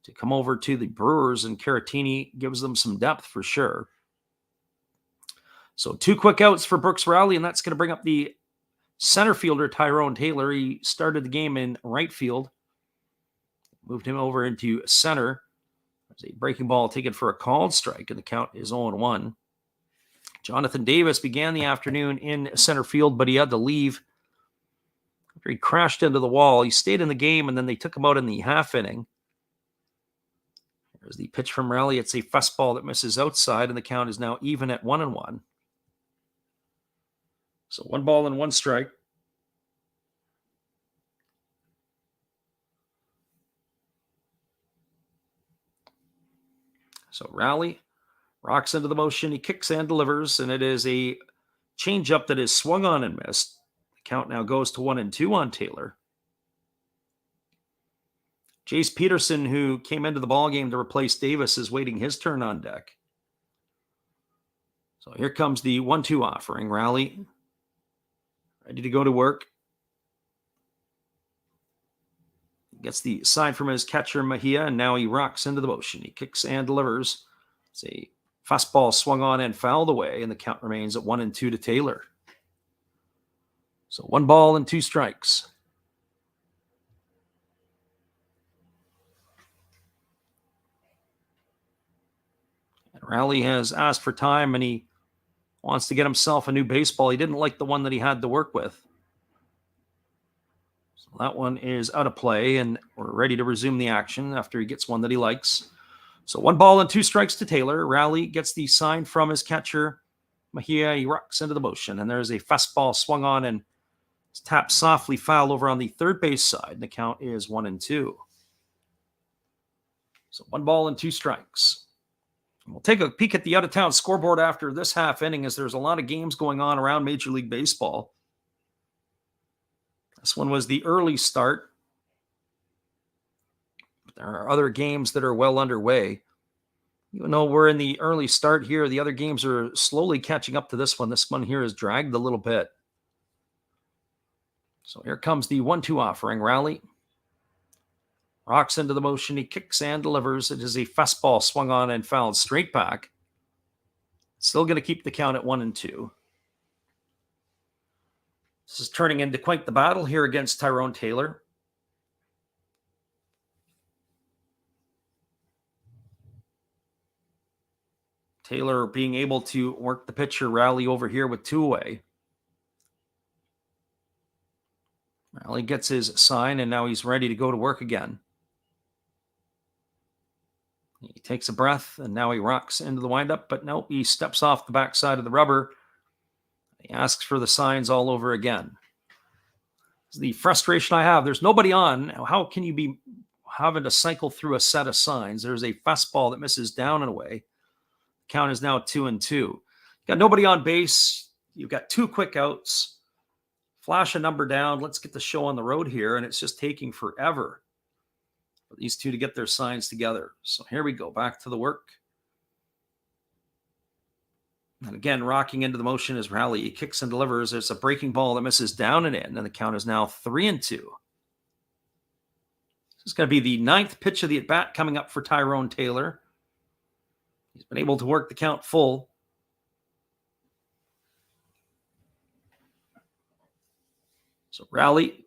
to come over to the Brewers, and Caratini gives them some depth for sure. So 2 quick outs for Brooks Rowley, and that's going to bring up the center fielder, Tyrone Taylor. He started the game in right field, moved him over into center. There's a breaking ball taken for a called strike, and the count is 0-1. Jonathan Davis began the afternoon in center field, but he had to leave after he crashed into the wall. He stayed in the game, and then they took him out in the half inning. There's the pitch from Rowley. It's a fastball that misses outside, and the count is now even at 1-1. So 1 ball and 1 strike. So Rowley rocks into the motion. He kicks and delivers, and it is a changeup that is swung on and missed. The count now goes to 1-2 on Taylor. Jace Peterson, who came into the ballgame to replace Davis, is waiting his turn on deck. So here comes the 1-2 offering. Rowley ready to go to work. Gets the sign from his catcher, Mejia, and now he rocks into the motion. He kicks and delivers. It's a fastball swung on and fouled away, and the count remains at 1-2 to Taylor. So 1 ball and 2 strikes. And Rowley has asked for time, and he wants to get himself a new baseball. He didn't like the one that he had to work with. So that one is out of play, and we're ready to resume the action after he gets one that he likes. So 1 ball and 2 strikes to Taylor. Rowley gets the sign from his catcher, Mejia. He rocks into the motion, and there's a fastball swung on and it's tapped softly foul over on the third base side. And the count is 1-2. So 1 ball and 2 strikes. We'll take a peek at the out-of-town scoreboard after this half inning, as there's a lot of games going on around Major League Baseball. This one was the early start. But there are other games that are well underway. Even though we're in the early start here, the other games are slowly catching up to this one. This one here is dragged a little bit. So here comes the 1-2 offering. Rowley rocks into the motion. He kicks and delivers. It is a fastball swung on and fouled straight back. Still going to keep the count at 1-2. This is turning into quite the battle here against Tyrone Taylor. Taylor being able to work the pitcher, Rowley over here with 2 away. Rowley gets his sign, and now he's ready to go to work again. He takes a breath, and now he rocks into the windup, but nope, he steps off the backside of the rubber. He asks for the signs all over again. It's the frustration I have. There's nobody on. How can you be having to cycle through a set of signs? There's a fastball that misses down and away. Count is now 2-2. You got nobody on base. You've got 2 quick outs. Flash a number down. Let's get the show on the road here, and it's just taking forever for these 2 to get their signs together. So here we go, back to the work. And again, rocking into the motion is Rowley. He kicks and delivers. There's a breaking ball that misses down and in, and the count is now 3-2. This is going to be the 9th pitch of the at-bat coming up for Tyrone Taylor. He's been able to work the count full. So Rowley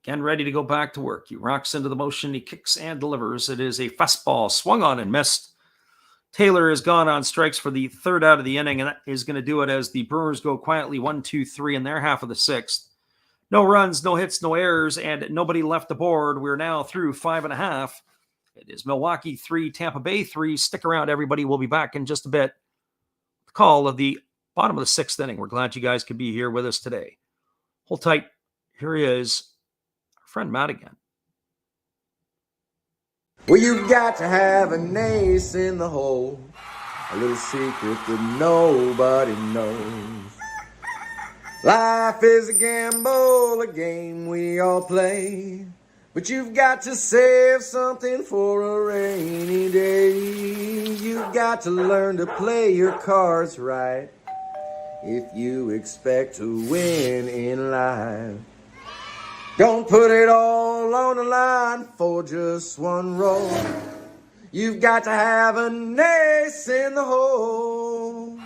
Again, ready to go back to work. He rocks into the motion. He kicks and delivers. It is a fastball swung on and missed. Taylor has gone on strikes for the third out of the inning, and that is going to do it as the Brewers go quietly 1-2-3 in their half of the sixth. No runs, no hits, no errors, and nobody left aboard. We're now through 5.5. It is Milwaukee 3, Tampa Bay 3. Stick around, everybody. We'll be back in just a bit. The call of the bottom of the sixth inning. We're glad you guys could be here with us today. Hold tight. Here he is, our friend Matt again. Well, you've got to have an ace in the hole, a little secret that nobody knows. Life is a gamble, a game we all play, but you've got to save something for a rainy day. You've got to learn to play your cards right if you expect to win in life. Don't put it all on the line for just one roll. You've got to have an ace in the hole.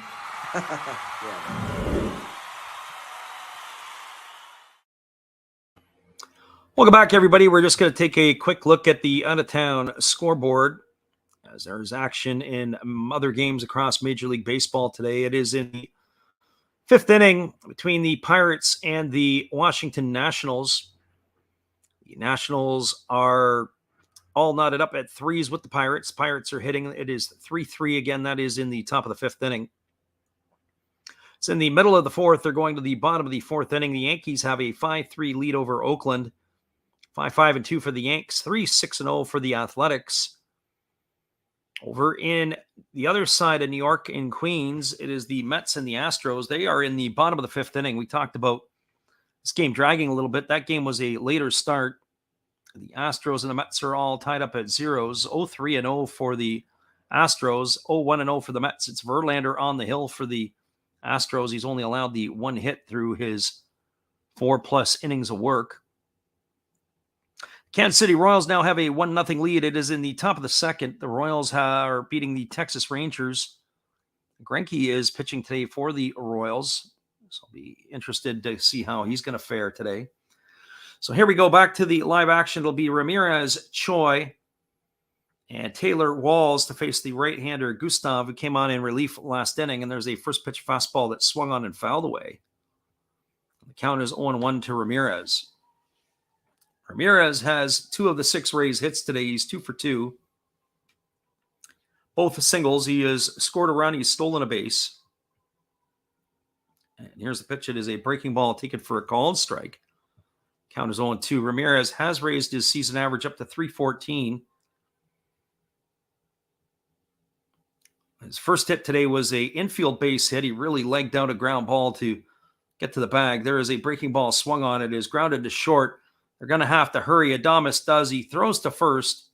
Welcome back, everybody. We're just going to take a quick look at the out-of-town scoreboard as there's action in other games across Major League Baseball today. It is in the fifth inning between the Pirates and the Washington Nationals. The Nationals are all knotted up at threes with the Pirates. Pirates are hitting. It is 3-3 again. That is in the top of the fifth inning. It's in the middle of the fourth. They're going to the bottom of the fourth inning. The Yankees have a 5-3 lead over Oakland. 5-5-2 for the Yanks. 3-6-0 for the Athletics. Over in the other side of New York in Queens, it is the Mets and the Astros. They are in the bottom of the fifth inning. We talked about this game dragging a little bit. That game was a later start. The Astros and the Mets are all tied up at zeros. 0-3-0 for the Astros. 0-1-0 for the Mets. It's Verlander on the hill for the Astros. He's only allowed the one hit through his 4+ innings of work. Kansas City Royals now have a 1-0 lead. It is in the top of the second. The Royals are beating the Texas Rangers. Greinke is pitching today for the Royals. So I'll be interested to see how he's going to fare today. So here we go back to the live action. It'll be Ramirez, Choi, and Taylor Walls to face the right-hander Gustav, who came on in relief last inning. And there's a first pitch fastball that swung on and fouled away. The count is 0-1 to Ramirez. Ramirez has 2 of the 6 Rays hits today. He's 2 for 2. Both singles. He has scored a run. He's stolen a base. And here's the pitch. It is a breaking ball taken for a called strike. Count is 0-2. Ramirez has raised his season average up to 314. His first hit today was a infield base hit. He really legged out a ground ball to get to the bag. There is a breaking ball swung on. It is grounded to short. They're going to have to hurry. Adames does. He throws to first.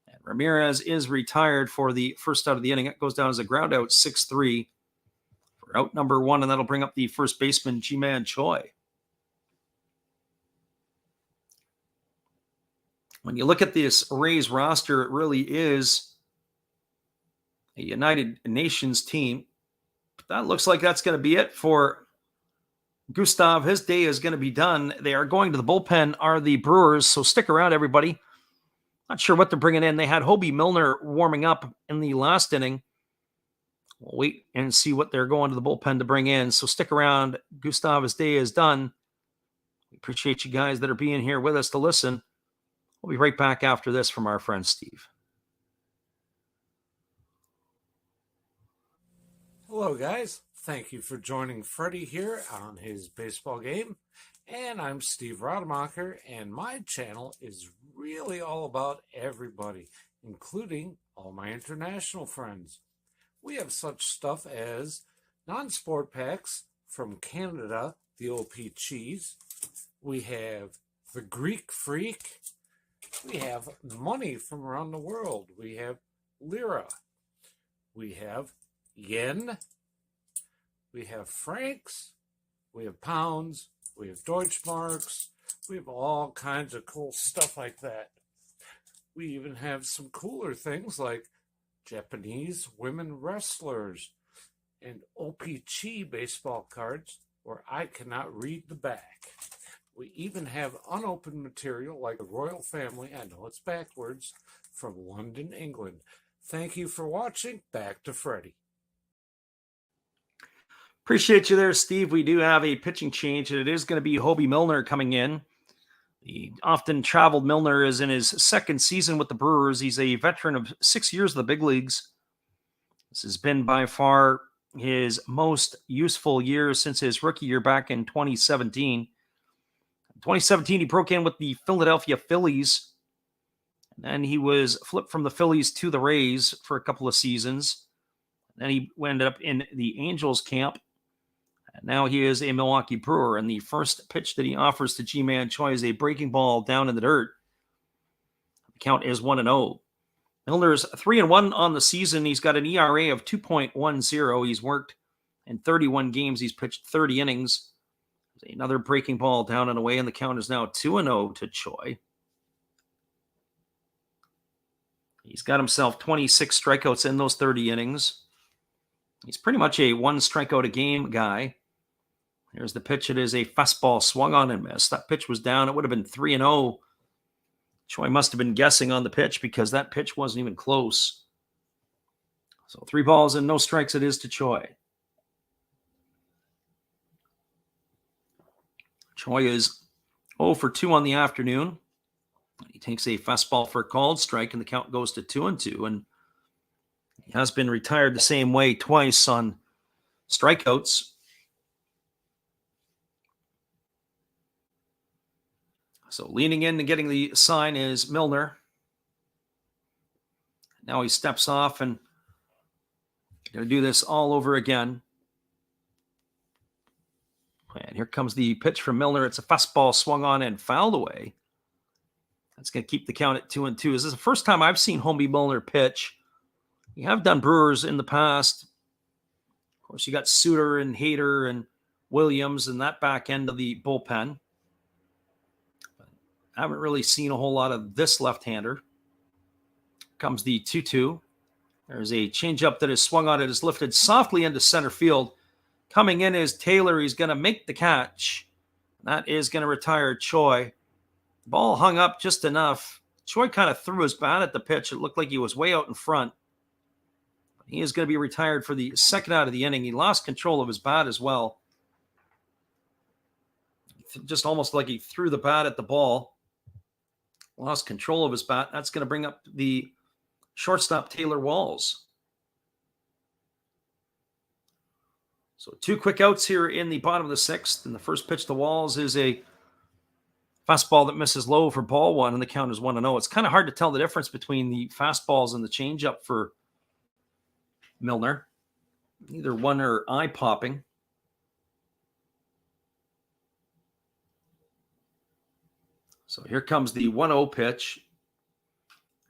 And Ramirez is retired for the first out of the inning. It goes down as a ground out, 6-3 for out number 1, and that'll bring up the first baseman, Ji-Man Choi. When you look at this Rays roster, it really is a United Nations team. But that looks like that's going to be it for Gustav. His day is going to be done. They are going to the bullpen, are the Brewers, so stick around, everybody. Not sure what they're bringing in. They had Hobie Milner warming up in the last inning. We'll wait and see what they're going to the bullpen to bring in, so stick around. Gustav's day is done. We appreciate you guys that are being here with us to listen. We'll be right back after this from our friend Steve. Hello, guys. Thank you for joining Freddie here on his baseball game. And I'm Steve Rademacher, and my channel is really all about everybody, including all my international friends. We have such stuff as non-sport packs from Canada, the OP Cheese. We have the Greek Freak. We have money from around the world. We have lira. We have yen. We have francs, we have pounds, we have Deutschmarks, we have all kinds of cool stuff like that. We even have some cooler things like Japanese women wrestlers and OPC baseball cards where I cannot read the back. We even have unopened material like the royal family, I know it's backwards, from London, England. Thank you for watching. Back to Freddie. Appreciate you there, Steve. We do have a pitching change, and it is going to be Hobie Milner coming in. The often traveled Milner is in his second season with the Brewers. He's a veteran of 6 years of the big leagues. This has been by far his most useful year since his rookie year back in 2017. In 2017, he broke in with the Philadelphia Phillies. And then he was flipped from the Phillies to the Rays for a couple of seasons. Then he ended up in the Angels camp. And now he is a Milwaukee Brewer. And the first pitch that he offers to G-Man Choi is a breaking ball down in the dirt. The count is 1-0. Milner's 3-1 on the season. He's got an ERA of 2.10. He's worked in 31 games. He's pitched 30 innings. Another breaking ball down and away, and the count is now 2-0 to Choi. He's got himself 26 strikeouts in those 30 innings. He's pretty much a one strikeout a game guy. Here's the pitch. It is a fastball swung on and missed. That pitch was down. It would have been 3-0. Choi must have been guessing on the pitch because that pitch wasn't even close. So 3 balls and no strikes it is to Choi. Choi is 0 for 2 on the afternoon. He takes a fastball for a called strike, and the count goes to 2-2. And he has been retired the same way twice on strikeouts. So leaning in and getting the sign is Milner. Now he steps off and going to do this all over again. And here comes the pitch from Milner. It's a fastball swung on and fouled away. That's going to keep the count at 2-2. This is the first time I've seen Hobie Milner pitch. We have done Brewers in the past. Of course, you got Suter and Hader and Williams and that back end of the bullpen. I haven't really seen a whole lot of this left-hander. Comes the 2-2. There's a changeup that is swung on. It is lifted softly into center field. Coming in is Taylor. He's going to make the catch. That is going to retire Choi. Ball hung up just enough. Choi kind of threw his bat at the pitch. It looked like he was way out in front. He is going to be retired for the second out of the inning. He lost control of his bat as well. Just almost like he threw the bat at the ball. Lost control of his bat. That's going to bring up the shortstop, Taylor Walls. So 2 quick outs here in the bottom of the 6th. And the first pitch to Walls is a fastball that misses low for ball 1, and the count is 1-0. It's kind of hard to tell the difference between the fastballs and the changeup for Milner. Either one are eye-popping. So here comes the 1-0 pitch.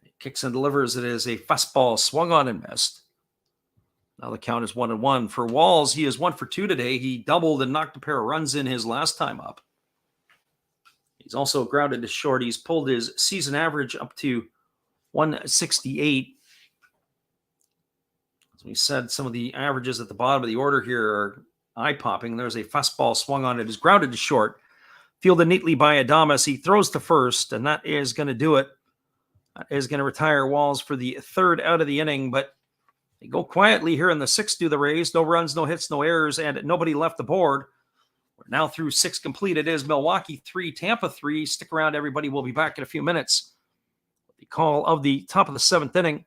He kicks and delivers. It is a fastball swung on and missed. Now the count is 1-1. For Walls, he is 1 for 2 today. He doubled and knocked a pair of runs in his last time up. He's also grounded to short. He's pulled his season average up to 168. As we said, some of the averages at the bottom of the order here are eye-popping. There's a fastball swung on. It is grounded to short. Fielded neatly by Adames. He throws to first, and that is going to do it. That is going to retire Walls for the 3rd out of the inning, but they go quietly here in the 6th to the Rays. No runs, no hits, no errors, and nobody left the board. We're now through 6 complete. It is Milwaukee 3, Tampa 3. Stick around, everybody. We'll be back in a few minutes. The call of the top of the 7th inning.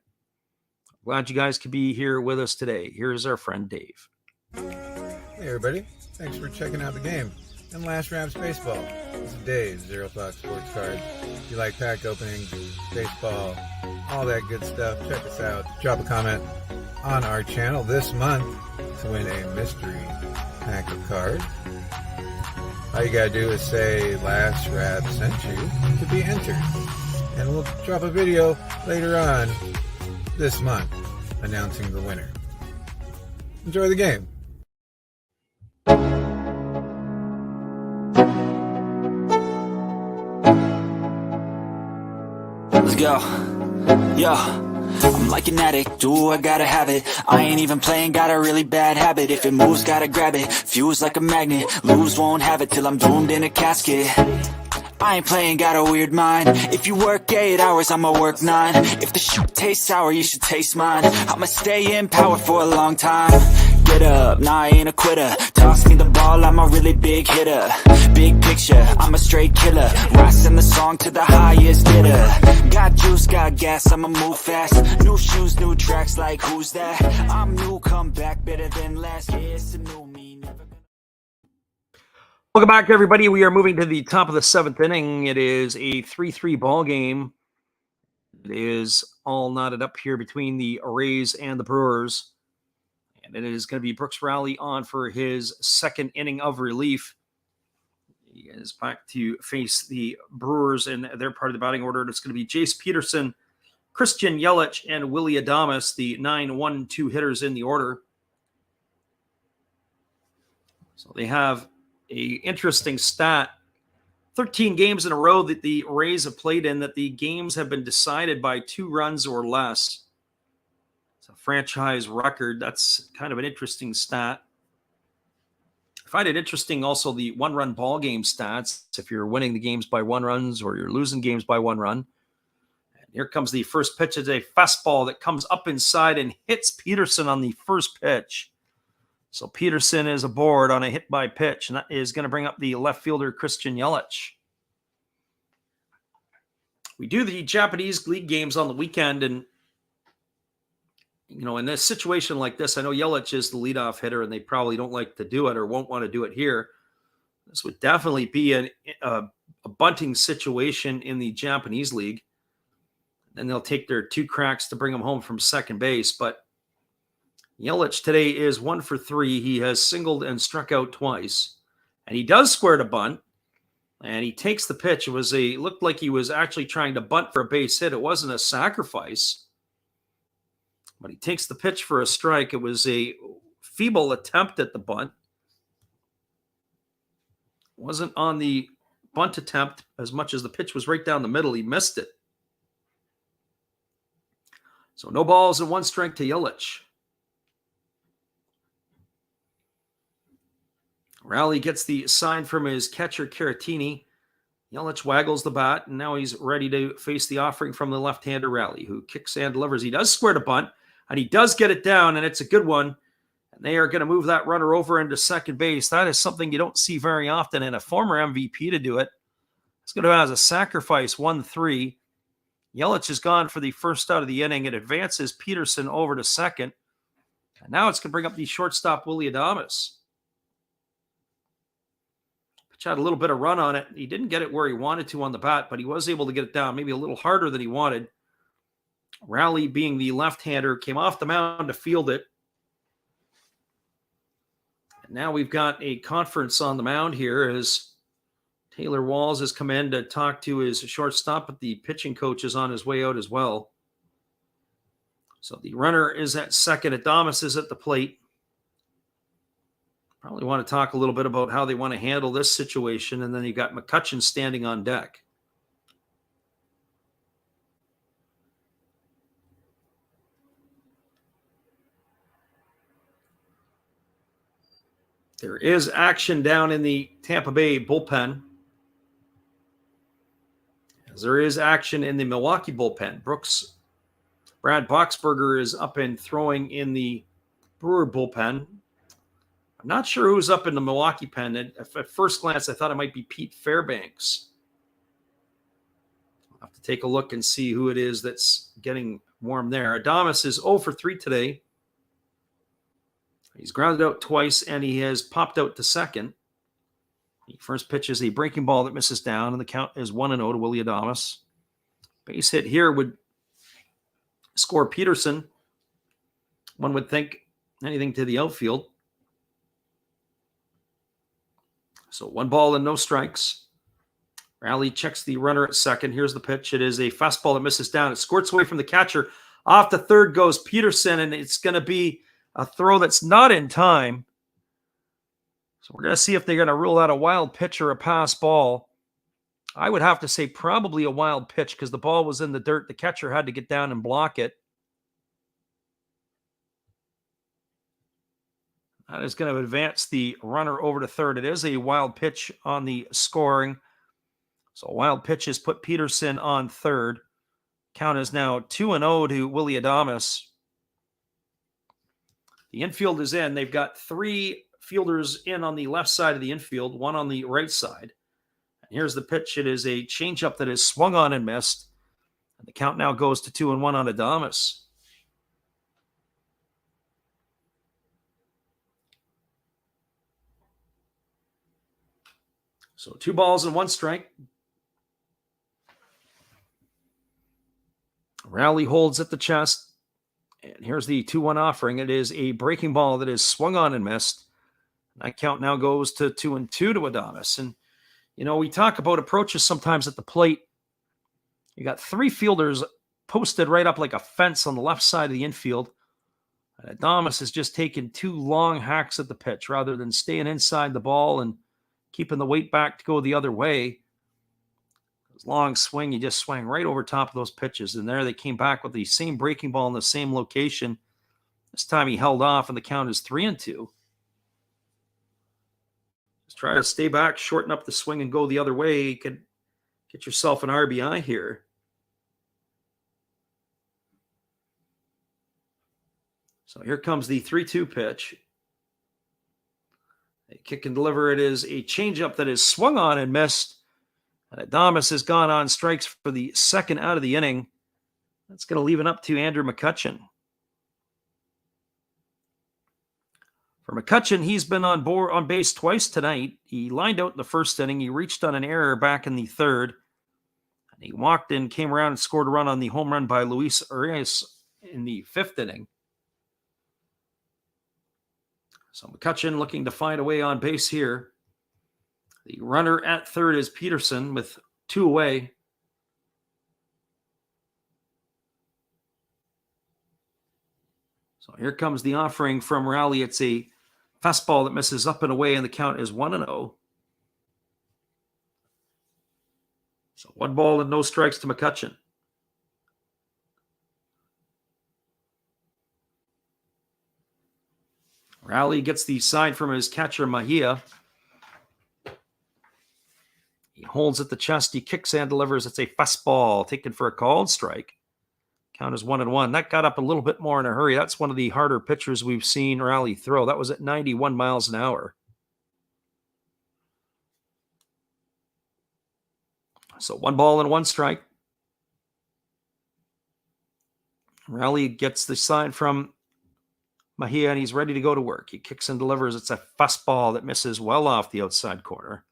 Glad you guys could be here with us today. Here's our friend Dave. Hey, everybody. Thanks for checking out the game. And Last Raps Baseball. This is Dave's Zero Thought Sports Card. If you like pack openings, baseball, all that good stuff, check us out. Drop a comment on our channel this month to win a mystery pack of cards. All you gotta do is say Last Rap sent you to be entered. And we'll drop a video later on this month announcing the winner. Enjoy the game. Let's go. Yeah. I'm like an addict, I gotta have it. I ain't even playing, got a really bad habit. If it moves, gotta grab it. Fuse like a magnet, lose, won't have it till I'm doomed in a casket. I ain't playing, got a weird mind. If you work 8 hours, I'ma work 9. If the shit tastes sour, you should taste mine. I'ma stay in power for a long time. Get up, nah, I ain't a quitter. Toss me the ball, I'm a really big hitter. Big picture, I'm a straight killer. Rising the song to the highest bidder. Got juice, got gas, I'ma move fast. New shoes, new tracks, like who's that? I'm new, come back, better than last. Yeah, it's a new me, never gonna... Welcome back, everybody. We are moving to the top of the 7th inning. It is a 3-3 ball game. It is all knotted up here between the Rays and the Brewers. And it is going to be Brooks Rowley on for his second inning of relief. He is back to face the Brewers in their part of the batting order. It's going to be Jace Peterson, Christian Yelich, and Willie Adames, the 9-1-2 hitters in the order. So they have an interesting stat. 13 games in a row that the Rays have played in that the games have been decided by 2 runs or less. It's a franchise record. That's kind of an interesting stat. I find it interesting also the 1-run ball game stats. If you're winning the games by 1 runs or you're losing games by 1 run. And here comes the first pitch. It's a fastball that comes up inside and hits Peterson on the first pitch. So Peterson is aboard on a hit by pitch, and that is going to bring up the left fielder, Christian Yelich. We do the Japanese League games on the weekend, and, you know, in a situation like this, I know Yelich is the leadoff hitter, and they probably don't like to do it or won't want to do it here. This would definitely be a bunting situation in the Japanese League. And they'll take their 2 cracks to bring him home from second base, but Yelich today is 1 for 3. He has singled and struck out twice. And he does square to bunt. And he takes the pitch. It looked like he was actually trying to bunt for a base hit. It wasn't a sacrifice. But he takes the pitch for a strike. It was a feeble attempt at the bunt. It wasn't on the bunt attempt as much as the pitch was right down the middle. He missed it. So no balls and 1 strike to Yelich. Rowley gets the sign from his catcher, Caratini. Yelich waggles the bat, and now he's ready to face the offering from the left-hander, Rowley, who kicks and delivers. He does square to bunt, and he does get it down, and it's a good one. And they are going to move that runner over into second base. That is something you don't see very often, and a former MVP to do it. It's going to have as a sacrifice 1-3. Yelich is gone for the first out of the inning. It advances Peterson over to second. And now it's going to bring up the shortstop, Willie Adames. Had a little bit of run on it. He didn't get it where he wanted to on the bat, but he was able to get it down maybe a little harder than he wanted. Rowley, being the left-hander, came off the mound to field it. And now we've got a conference on the mound here as Taylor Walls has come in to talk to his shortstop, but the pitching coach is on his way out as well. So the runner is at second. Adames is at the plate. Probably want to talk a little bit about how they want to handle this situation. And then you got McCutchen standing on deck. There is action down in the Tampa Bay bullpen. As there is action in the Milwaukee bullpen. Brad Boxberger is up and throwing in the Brewer bullpen. I'm not sure who's up in the Milwaukee pen. At first glance, I thought it might be Pete Fairbanks. I'll have to take a look and see who it is that's getting warm there. Adames is 0 for 3 today. He's grounded out twice, and he has popped out to second. The first pitch is a breaking ball that misses down, and the count is 1-0 to Willie Adames. Base hit here would score Peterson. One would think anything to the outfield. So 1 ball and no strikes. Rowley checks the runner at second. Here's the pitch. It is a fastball that misses down. It squirts away from the catcher. Off to third goes Peterson, and it's going to be a throw that's not in time. So we're going to see if they're going to rule out a wild pitch or a pass ball. I would have to say probably a wild pitch because the ball was in the dirt. The catcher had to get down and block it. That is going to advance the runner over to third. It is a wild pitch on the scoring. So a wild pitch has put Peterson on third. Count is now 2-0 to Willie Adames. The infield is in. They've got 3 fielders in on the left side of the infield, 1 on the right side. And here's the pitch. It is a changeup that is swung on and missed. And the count now goes to 2-1 on Adames. So 2 balls and 1 strike. Rowley holds at the chest. And here's the 2-1 offering. It is a breaking ball that is swung on and missed. That count now goes to 2-2 to Adames. And, we talk about approaches sometimes at the plate. You got 3 fielders posted right up like a fence on the left side of the infield. And Adames has just taken 2 long hacks at the pitch rather than staying inside the ball and keeping the weight back to go the other way. This long swing, he just swung right over top of those pitches. And there they came back with the same breaking ball in the same location. This time he held off, and the count is 3-2. Just try to stay back, shorten up the swing, and go the other way. You could get yourself an RBI here. So here comes the 3-2 pitch. A kick and deliver. It is a changeup that is swung on and missed. And Adames has gone on strikes for the second out of the inning. That's going to leave it up to Andrew McCutchen. For McCutchen, he's been on base twice tonight. He lined out in the first inning. He reached on an error back in the third. And he walked in, came around, and scored a run on the home run by Luis Arias in the 5th inning. So McCutchen looking to find a way on base here. The runner at third is Peterson with 2 away. So here comes the offering from Rowley. It's a fastball that misses up and away, and the count is 1-0. So 1 ball and no strikes to McCutchen. Rowley gets the sign from his catcher, Mejia. He holds at the chest. He kicks and delivers. It's a fastball taken for a called strike. Count is 1-1. That got up a little bit more in a hurry. That's one of the harder pitchers we've seen Rowley throw. That was at 91 miles an hour. So 1 ball and 1 strike. Rowley gets the sign from Mejia, and he's ready to go to work. He kicks and delivers. It's a fastball that misses well off the outside corner.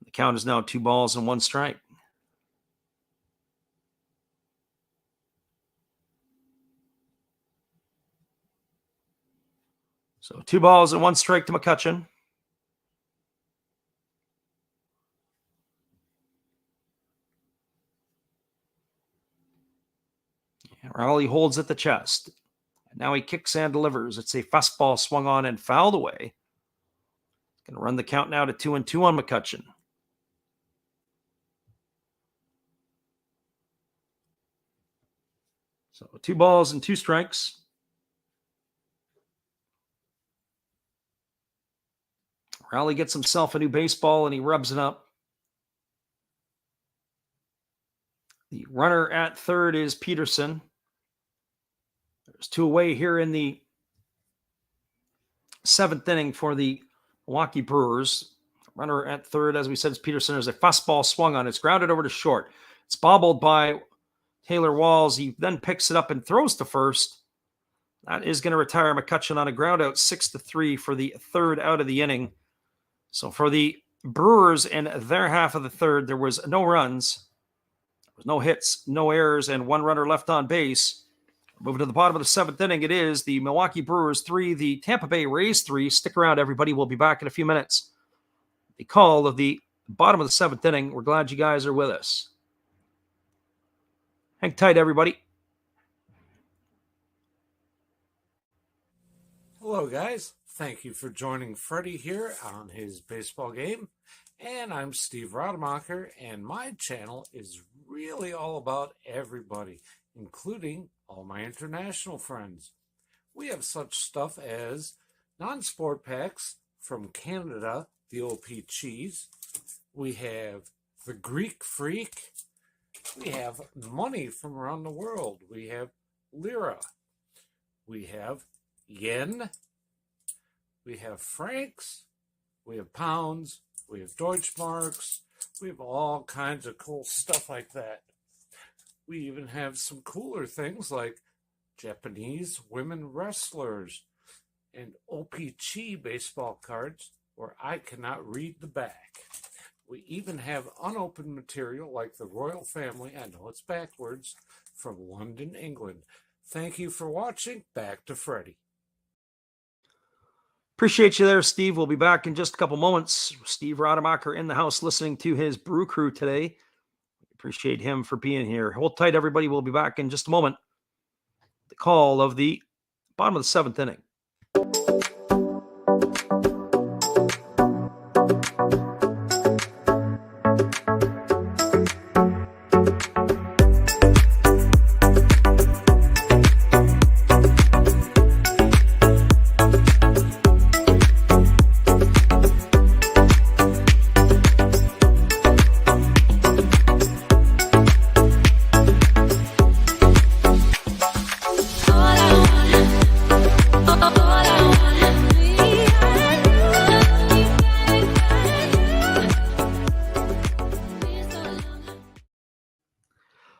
The count is now 2 balls and 1 strike. So 2 balls and 1 strike to McCutchen. Rowley holds at the chest. And now he kicks and delivers. It's a fastball swung on and fouled away. Going to run the count now to 2-2 on McCutchen. So 2 balls and 2 strikes. Rowley gets himself a new baseball and he rubs it up. The runner at third is Peterson. There's 2 away here in the 7th inning for the Milwaukee Brewers. Runner at third, as we said, is Peterson. There's a fastball swung on. It's grounded over to short. It's bobbled by Taylor Walls. He then picks it up and throws to first. That is going to retire McCutchen on a ground out 6-3 for the 3rd out of the inning. So for the Brewers in their half of the 3rd, there was no runs. There was no hits, no errors, and 1 runner left on base. Moving to the bottom of the 7th inning, it is the Milwaukee Brewers 3, the Tampa Bay Rays 3. Stick around, everybody. We'll be back in a few minutes. The call of the bottom of the 7th inning. We're glad you guys are with us. Hang tight, everybody. Hello, guys. Thank you for joining Freddie here on his baseball game. And I'm Steve Rademacher, and my channel is really all about everybody, including all my international friends. We have such stuff as non-sport packs from Canada, the OP cheese. We have the Greek Freak. We have money from around the world. We have lira. We have yen. We have francs. We have pounds. We have Deutschmarks. We have all kinds of cool stuff like that. We even have some cooler things like Japanese women wrestlers and OP-Chi baseball cards where I cannot read the back. We even have unopened material like the royal family, I know it's backwards, from London, England. Thank you for watching. Back to Freddie. Appreciate you there, Steve. We'll be back in just a couple moments. Steve Rademacher in the house listening to his brew crew today. Appreciate him for being here. Hold tight, everybody. We'll be back in just a moment. The call of the bottom of the seventh inning.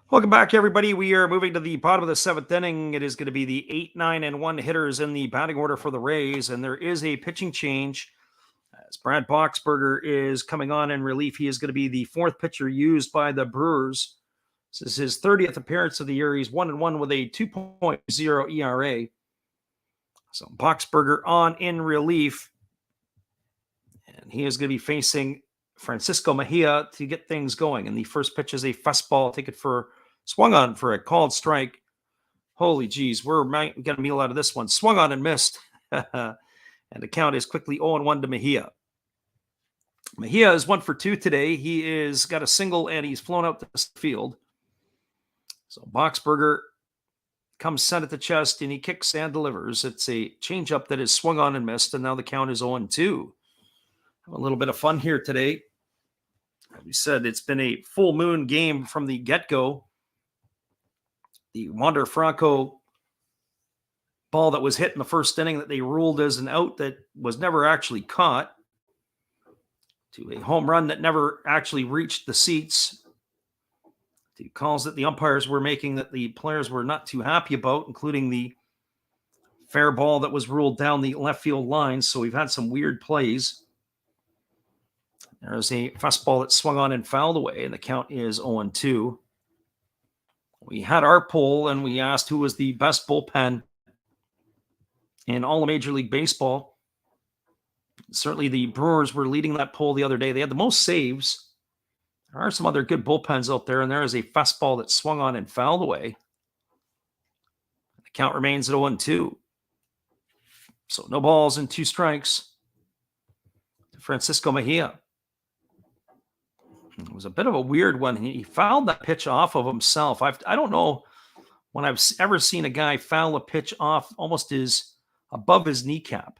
Welcome back, everybody. We are moving to the bottom of the seventh inning. It is going to be the 8, 9, and 1 hitters in the batting order for the Rays, and there is a pitching change as Brad Boxberger is coming on in relief. He is going to be the fourth pitcher used by the Brewers. This is his 30th appearance of the year. He's 1-1 with a 2.0 ERA. So Boxberger on in relief, and he is going to be facing Francisco Mejia to get things going. And the first pitch is a fastball. Take it for swung on for a called strike. Holy geez, we're going to meal out of this one. Swung on and missed. And the count is quickly 0-1 to Mejia. Mejia is 1 for 2 today. He is got a single and he's flown out to the field. So Boxberger comes set at the chest and he kicks and delivers. It's a changeup that is swung on and missed, and now the count is 0-2. Have a little bit of fun here today. As we said, it's been a full moon game from the get-go. The Wander Franco ball that was hit in the first inning that they ruled as an out that was never actually caught, to a home run that never actually reached the seats, to calls that the umpires were making that the players were not too happy about, including the fair ball that was ruled down the left field line. So we've had some weird plays. There's a fastball that swung on and fouled away, and the count is 0-2. We had our poll, and we asked who was the best bullpen in all of Major League Baseball. Certainly the Brewers were leading that poll the other day. They had the most saves. There are some other good bullpens out there, and there is a fastball that swung on and fouled away. The count remains at 0-2. So no balls and 2 strikes to Francisco Mejia. It was a bit of a weird one. He fouled that pitch off of himself. I don't know when I've ever seen a guy foul a pitch off almost above his kneecap.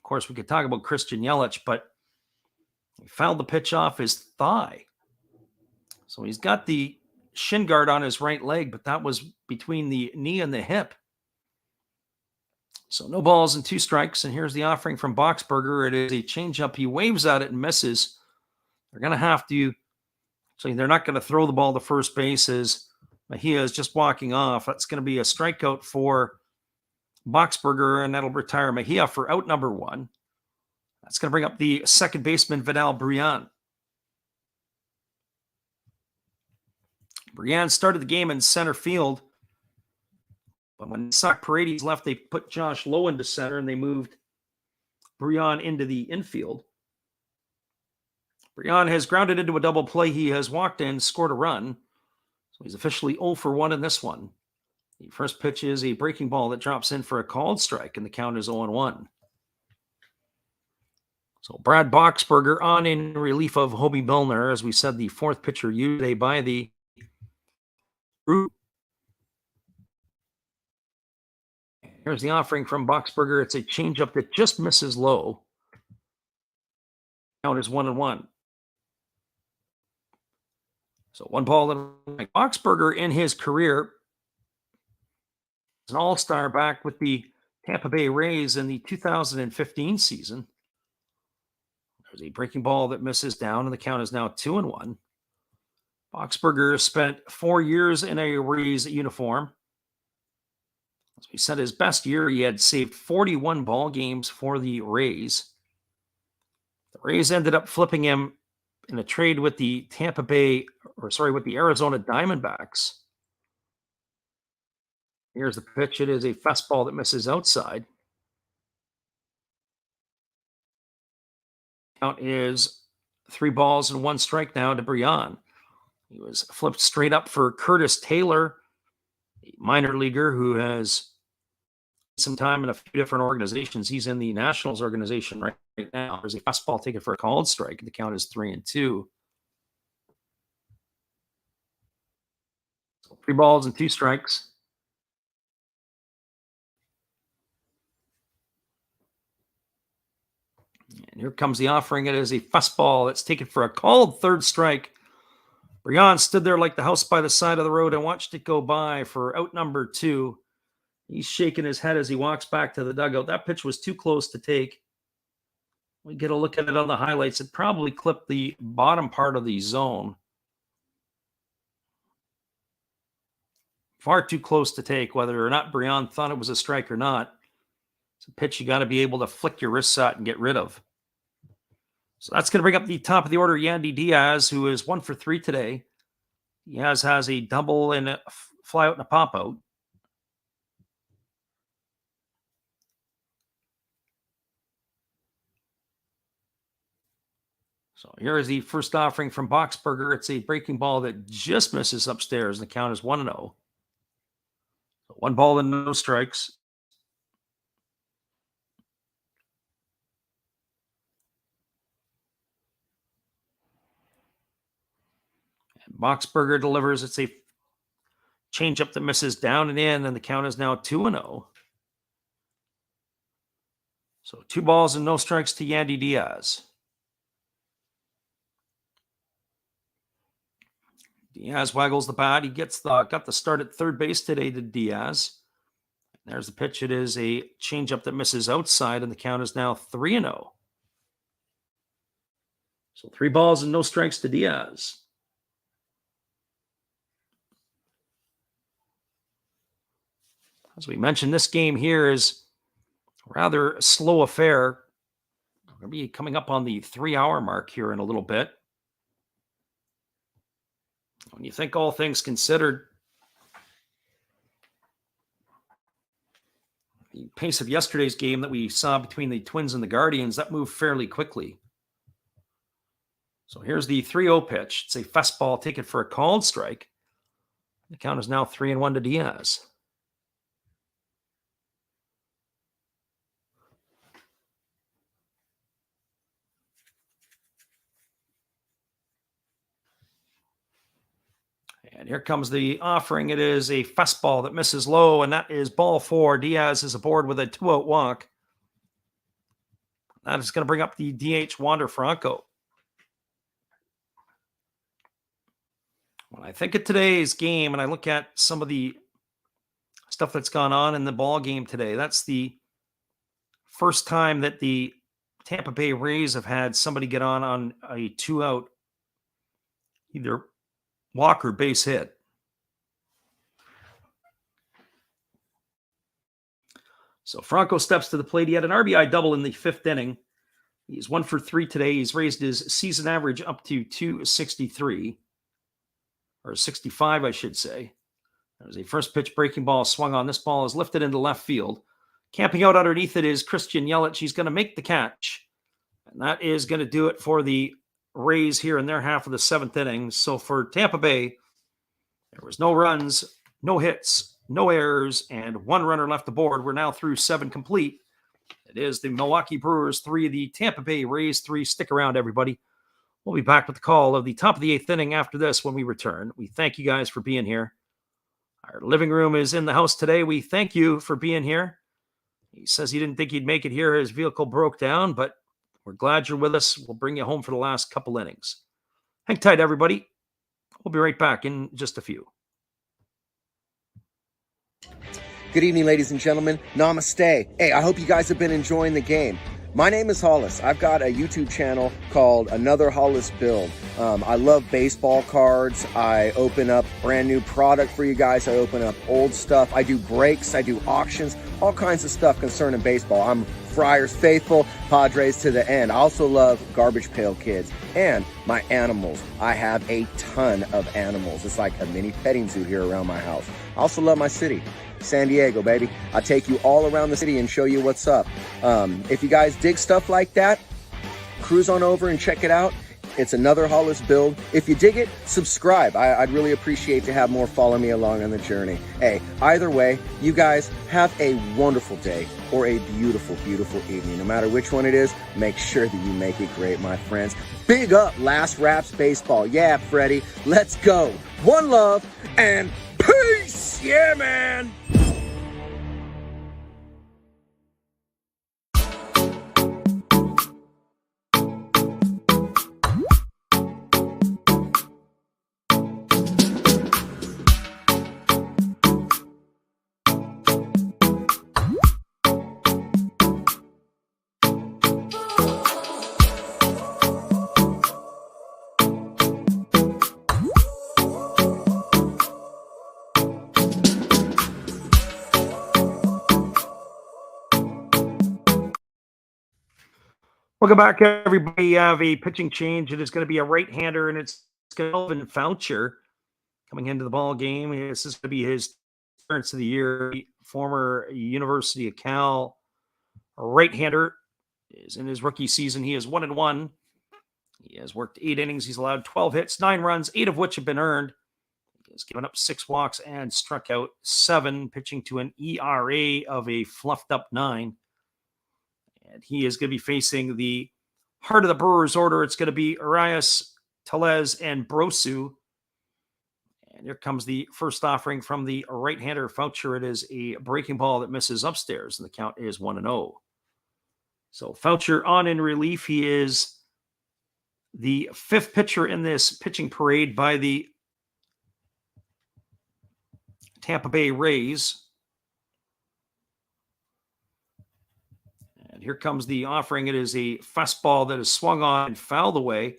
Of course, we could talk about Christian Yelich, but he fouled the pitch off his thigh. So he's got the shin guard on his right leg, but that was between the knee and the hip. So no balls and 2 strikes. And here's the offering from Boxberger. It is a changeup. He waves at it and misses. They're going to have to, so they're not going to throw the ball to first base as Mejia is just walking off. That's going to be a strikeout for Boxberger, and that'll retire Mejia for out number 1. That's going to bring up the second baseman, Vidal Brian. Brian started the game in center field, but when Isaac Paredes left, they put Josh Lowe into center, and they moved Brian into the infield. Brian has grounded into a double play. He has walked in, scored a run. So he's officially 0 for 1 in this one. The first pitch is a breaking ball that drops in for a called strike, and the count is 0-1. So Brad Boxberger on in relief of Hobie Milner, as we said, the fourth pitcher used today by the group. Here's the offering from Boxberger. It's a changeup that just misses low. Count is 1-1. So 1 ball and Boxberger in his career is an all-star back with the Tampa Bay Rays in the 2015 season. There's a breaking ball that misses down, and the count is now 2-1. Boxberger spent 4 years in a Rays uniform. As we said, his best year, he had saved 41 ball games for the Rays. The Rays ended up flipping him in a trade with the with the Arizona Diamondbacks. Here's the pitch. It is a fastball that misses outside. Count is 3 balls and 1 strike now to Brian. He was flipped straight up for Curtis Taylor, a minor leaguer who has some time in a few different organizations. He's in the Nationals organization right now. There's a fastball taken for a called strike. The count is 3-2. So 3 balls and 2 strikes. And here comes the offering. It is a fastball that's taken for a called third strike. Brian stood there like the house by the side of the road and watched it go by for out number 2. He's shaking his head as he walks back to the dugout. That pitch was too close to take. We get a look at it on the highlights. It probably clipped the bottom part of the zone. Far too close to take, whether or not Brian thought it was a strike or not. It's a pitch you got to be able to flick your wrists at and get rid of. So that's going to bring up the top of the order, Yandy Diaz, who is 1 for 3 today. Diaz has a double and a fly out and a pop out. So here is the first offering from Boxberger. It's a breaking ball that just misses upstairs, and the count is 1-0. So 1 ball and no strikes. And Boxberger delivers. It's a changeup that misses down and in, and the count is now 2-0. So 2 balls and no strikes to Yandy Diaz. Diaz waggles the bat. He got the start at third base today to Diaz. There's the pitch. It is a changeup that misses outside, and the count is now 3-0. So 3 balls and no strikes to Diaz. As we mentioned, this game here is a rather slow affair. We're going to be coming up on the 3-hour mark here in a little bit. When you think all things considered, the pace of yesterday's game that we saw between the Twins and the Guardians, that moved fairly quickly. So here's the 3-0 pitch. It's a fastball taken for a called strike. The count is now 3-1 to Diaz. And here comes the offering. It is a fastball that misses low, and that is ball 4. Diaz is aboard with a 2-out walk. That is going to bring up the DH Wander Franco. When I think of today's game and I look at some of the stuff that's gone on in the ball game today, that's the first time that the Tampa Bay Rays have had somebody get on a 2-out either walk or base hit. So Franco steps to the plate. He had an RBI double in the 5th inning. He's 1 for 3 today. He's raised his season average up to 263, or 65, I should say. There's a first pitch breaking ball swung on. This ball is lifted into left field. Camping out underneath it is Christian Yelich. He's going to make the catch. And that is going to do it for the Rays here in their half of the 7th inning. So for Tampa Bay, there was no runs, no hits, no errors, and 1 runner left aboard. We're now through 7 complete. It is the Milwaukee Brewers 3, the Tampa Bay Rays 3. Stick around, everybody. We'll be back with the call of the top of the 8th inning after this when we return. We thank you guys for being here. Our living room is in the house today. We thank you for being here. He says he didn't think he'd make it here. His vehicle broke down, but we're glad you're with us. We'll bring you home for the last couple innings. Hang tight, everybody. We'll be right back in just a few. Good evening, ladies and gentlemen. Namaste. Hey, I hope you guys have been enjoying the game. My name is Hollis. I've got a YouTube channel called Another Hollis Build. I love baseball cards. I open up brand new product for you guys. I open up old stuff. I do breaks. I do auctions. All kinds of stuff concerning baseball. I'm Friars faithful, Padres to the end. I also love Garbage Pail Kids and my animals. I have a ton of animals. It's like a mini petting zoo here around my house. I also love my city. San Diego, baby. I'll take you all around the city and show you what's up. If you guys dig stuff like that, cruise on over and check it out. It's Another Hollis Build. If you dig it, subscribe. I'd really appreciate to have more follow me along on the journey. Hey, either way, you guys have a wonderful day or a beautiful, beautiful evening. No matter which one it is, make sure that you make it great, my friends. Big up Last Raps Baseball. Yeah, Freddie, let's go. One love and peace. Yeah, man. Welcome back, everybody. You have a pitching change. It is going to be a right-hander, and it's Kelvin Foucher coming into the ball game. This is going to be his appearance of the year. Former University of Cal right-hander is in his rookie season. He is 1-1. He has worked 8 innings. He's allowed 12 hits, 9 runs, 8 of which have been earned. He has given up 6 walks and struck out 7, pitching to an ERA of a fluffed-up 9. And he is going to be facing the heart of the Brewers order. It's going to be Arias, Tellez, and Brosu. And here comes the first offering from the right-hander Foucher. It is a breaking ball that misses upstairs, and the count is 1-0. So Foucher on in relief. He is the 5th pitcher in this pitching parade by the Tampa Bay Rays. And here comes the offering. It is a fastball that is swung on and fouled away.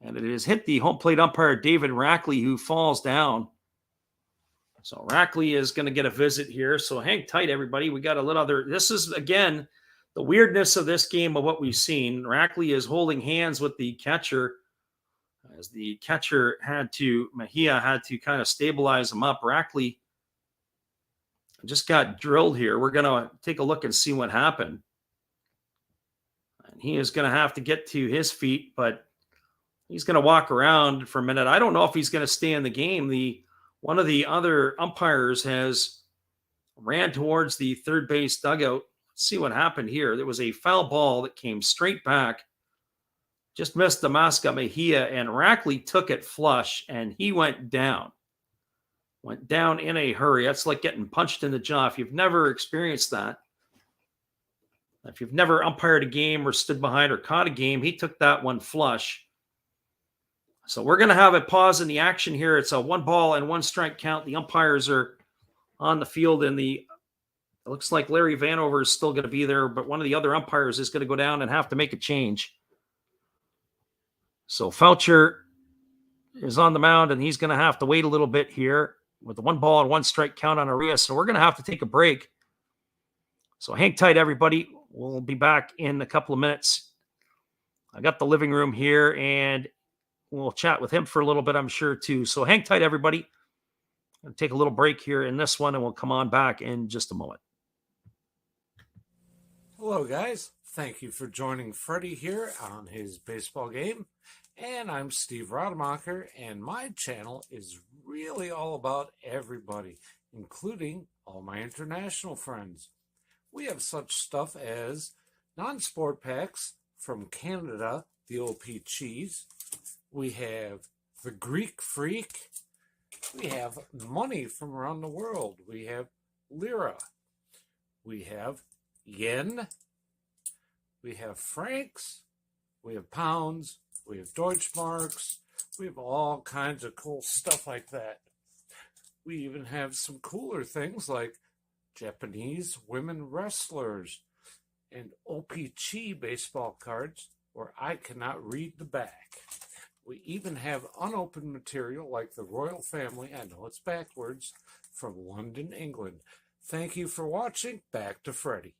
And it has hit the home plate umpire, David Rackley, who falls down. So Rackley is going to get a visit here. So hang tight, everybody. We got a little other. This is, again, the weirdness of this game of what we've seen. Rackley is holding hands with the catcher as the catcher Mejia had to kind of stabilize him up. Rackley just got drilled here. We're going to take a look and see what happened. And he is going to have to get to his feet, but he's going to walk around for a minute. I don't know if he's going to stay in the game. One of the other umpires has ran towards the third base dugout. Let's see what happened here. There was a foul ball that came straight back, just missed the Masca Mejia, and Rackley took it flush, and he went down. Went down in a hurry. That's like getting punched in the jaw. If you've never experienced that, if you've never umpired a game or stood behind or caught a game, he took that one flush. So we're going to have a pause in the action here. It's a 1 and 1 strike count. The umpires are on the field, and it looks like Larry Vanover is still going to be there, but one of the other umpires is going to go down and have to make a change. So Foucher is on the mound, and he's going to have to wait a little bit here with the 1 and 1 strike count on Arias. So we're going to have to take a break. So hang tight, everybody. We'll be back in a couple of minutes. I got the living room here, and we'll chat with him for a little bit, I'm sure, too. So hang tight, everybody. I'll take a little break here in this one, and we'll come on back in just a moment. Hello, guys. Thank you for joining Freddie here on his baseball game. And I'm Steve Rademacher, and my channel is really all about everybody, including all my international friends. We have such stuff as non-sport packs from Canada, the OP Cheese. We have the Greek Freak. We have money from around the world. We have Lira. We have yen, we have francs, we have pounds, we have Deutschmarks, we have all kinds of cool stuff like that. We even have some cooler things like Japanese women wrestlers and OPC baseball cards where I cannot read the back. We even have unopened material like the royal family, I know it's backwards, from London, England. Thank you for watching. Back to Freddie.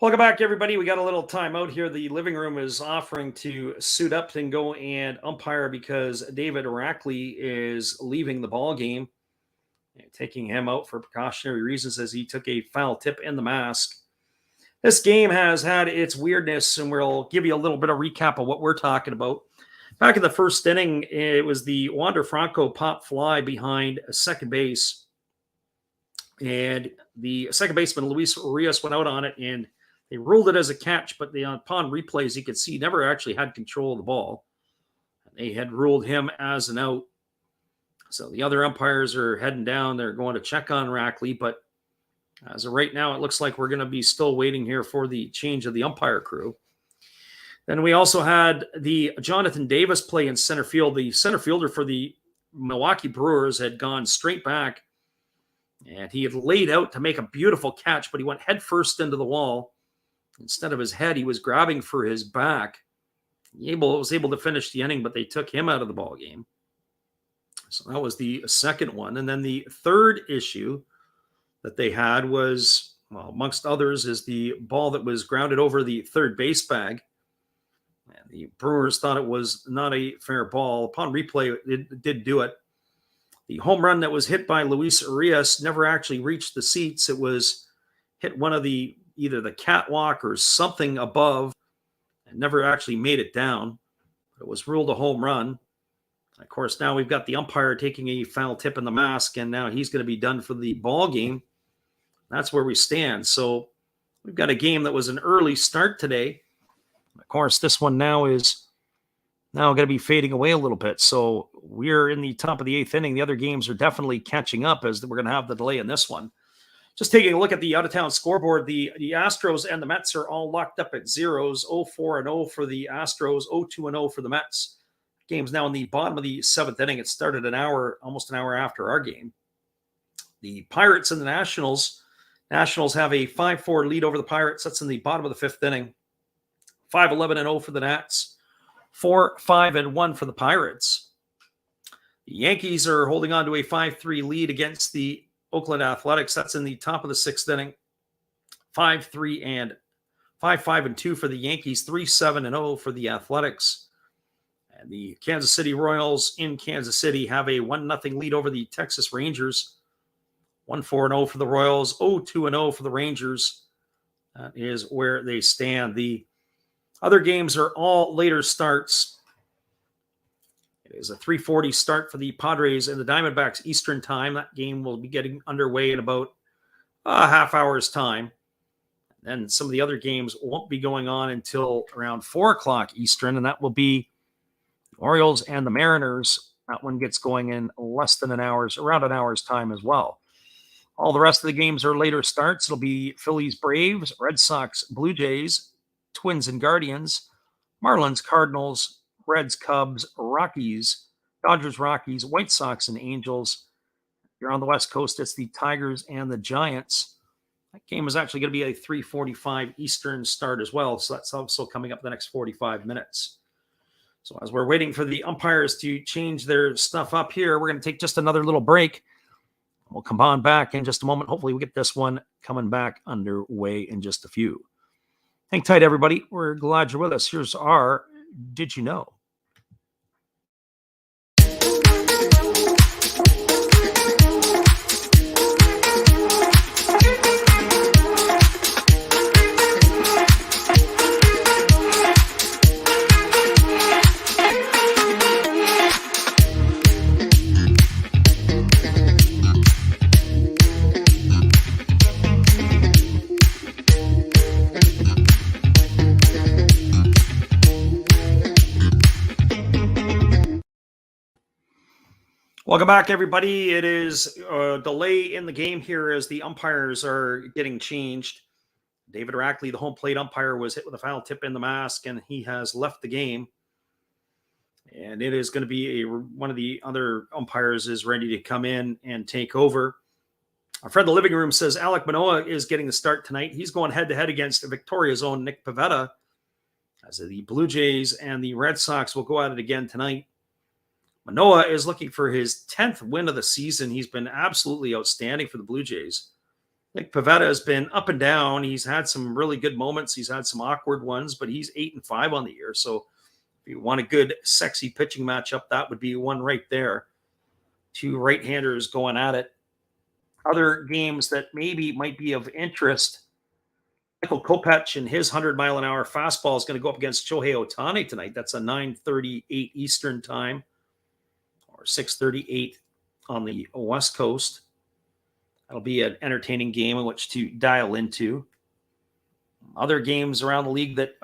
Welcome back, everybody. We got a little time out here. The living room is offering to suit up and go and umpire because David Rackley is leaving the ball game, taking him out for precautionary reasons as he took a foul tip in the mask. This game has had its weirdness, and we'll give you a little bit of recap of what we're talking about. Back in the first inning, it was the Wander Franco pop fly behind second base, and the second baseman, Luis Urias, went out on it, and they ruled it as a catch, but upon replays, you could see he never actually had control of the ball. They had ruled him as an out. So the other umpires are heading down. They're going to check on Rackley, but as of right now, it looks like we're going to be still waiting here for the change of the umpire crew. Then we also had the Jonathan Davis play in center field. The center fielder for the Milwaukee Brewers had gone straight back, and he had laid out to make a beautiful catch, but he went head first into the wall. Instead of his head, he was grabbing for his back. He was able to finish the inning, but they took him out of the ball game. So that was the second one. And then the third issue that they had was, well, amongst others, is the ball that was grounded over the third base bag. And the Brewers thought it was not a fair ball. Upon replay, it did do it. The home run that was hit by Luis Urias never actually reached the seats. It was hit one of the either the catwalk or something above and never actually made it down. It was ruled a home run. Of course, now we've got the umpire taking a foul tip in the mask, and now he's going to be done for the ball game. That's where we stand. So we've got a game that was an early start today. Of course, this one now is going to be fading away a little bit. So we're in the top of the eighth inning. The other games are definitely catching up as we're going to have the delay in this one. Just taking a look at the out-of-town scoreboard, the Astros and the Mets are all locked up at zeros, 0-4-0 for the Astros, 0-2-0 for the Mets. Game's now in the bottom of the seventh inning. It started almost an hour after our game. The Pirates and the Nationals have a 5-4 lead over the Pirates. That's in the bottom of the fifth inning. 5-11-0 for the Nats, 4-5-1 for the Pirates. The Yankees are holding on to a 5-3 lead against the Oakland Athletics. That's in the top of the sixth inning. 5-5-2 for the Yankees, 3-7-0 for the Athletics. And the Kansas City Royals in Kansas City have a 1-0 lead over the Texas Rangers. 1-4-0 for the Royals, 0-2-0 for the Rangers. That is where they stand. The other games are all later starts. It is a 3:40 start for the Padres and the Diamondbacks Eastern time. That game will be getting underway in about a half hour's time. And some of the other games won't be going on until around 4 o'clock Eastern, and that will be the Orioles and the Mariners. That one gets going in less than around an hour's time as well. All the rest of the games are later starts. It'll be Phillies, Braves, Red Sox, Blue Jays, Twins and Guardians, Marlins, Cardinals, Reds, Cubs, Rockies, Dodgers, Rockies, White Sox, and Angels. If you're on the West Coast, it's the Tigers and the Giants. That game is actually going to be a 3:45 Eastern start as well, so that's also coming up the next 45 minutes. So as we're waiting for the umpires to change their stuff up here, we're going to take just another little break. We'll come on back in just a moment. Hopefully we'll get this one coming back underway in just a few. Hang tight, everybody. We're glad you're with us. Here's our Did You Know? Welcome back, everybody. It is a delay in the game here as the umpires are getting changed. David Rackley, the home plate umpire, was hit with a foul tip in the mask, and he has left the game. And it is going to be one of the other umpires is ready to come in and take over. Our friend in the living room says Alek Manoah is getting the start tonight. He's going head-to-head against Victoria's own Nick Pivetta, as the Blue Jays and the Red Sox will go at it again tonight. Manoah is looking for his 10th win of the season. He's been absolutely outstanding for the Blue Jays. Nick Pivetta has been up and down. He's had some really good moments. He's had some awkward ones, but he's 8-5 on the year. So if you want a good, sexy pitching matchup, that would be one right there. Two right-handers going at it. Other games that maybe might be of interest. Michael Kopech and his 100-mile-an-hour fastball is going to go up against Shohei Ohtani tonight. That's a 9:38 Eastern time, or 6:38 on the West Coast. That'll be an entertaining game in which to dial into. Other games around the league that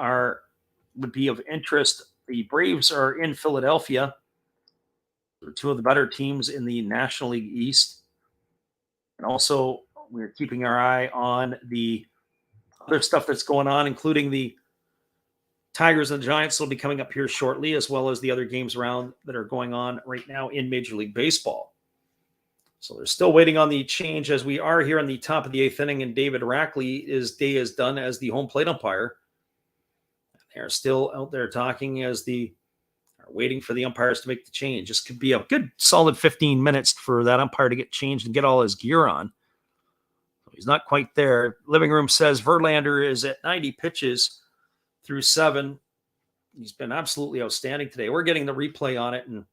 would be of interest. The Braves are in Philadelphia. They're two of the better teams in the National League East. And also, we're keeping our eye on the other stuff that's going on, including the Tigers and the Giants will be coming up here shortly, as well as the other games around that are going on right now in Major League Baseball. So they're still waiting on the change as we are here in the top of the 8th inning, and David Rackley's day is done as the home plate umpire. They're still out there talking as are waiting for the umpires to make the change. This could be a good solid 15 minutes for that umpire to get changed and get all his gear on. He's not quite there. Living room says Verlander is at 90 pitches through 7. He's been absolutely outstanding today. We're getting the replay on it, and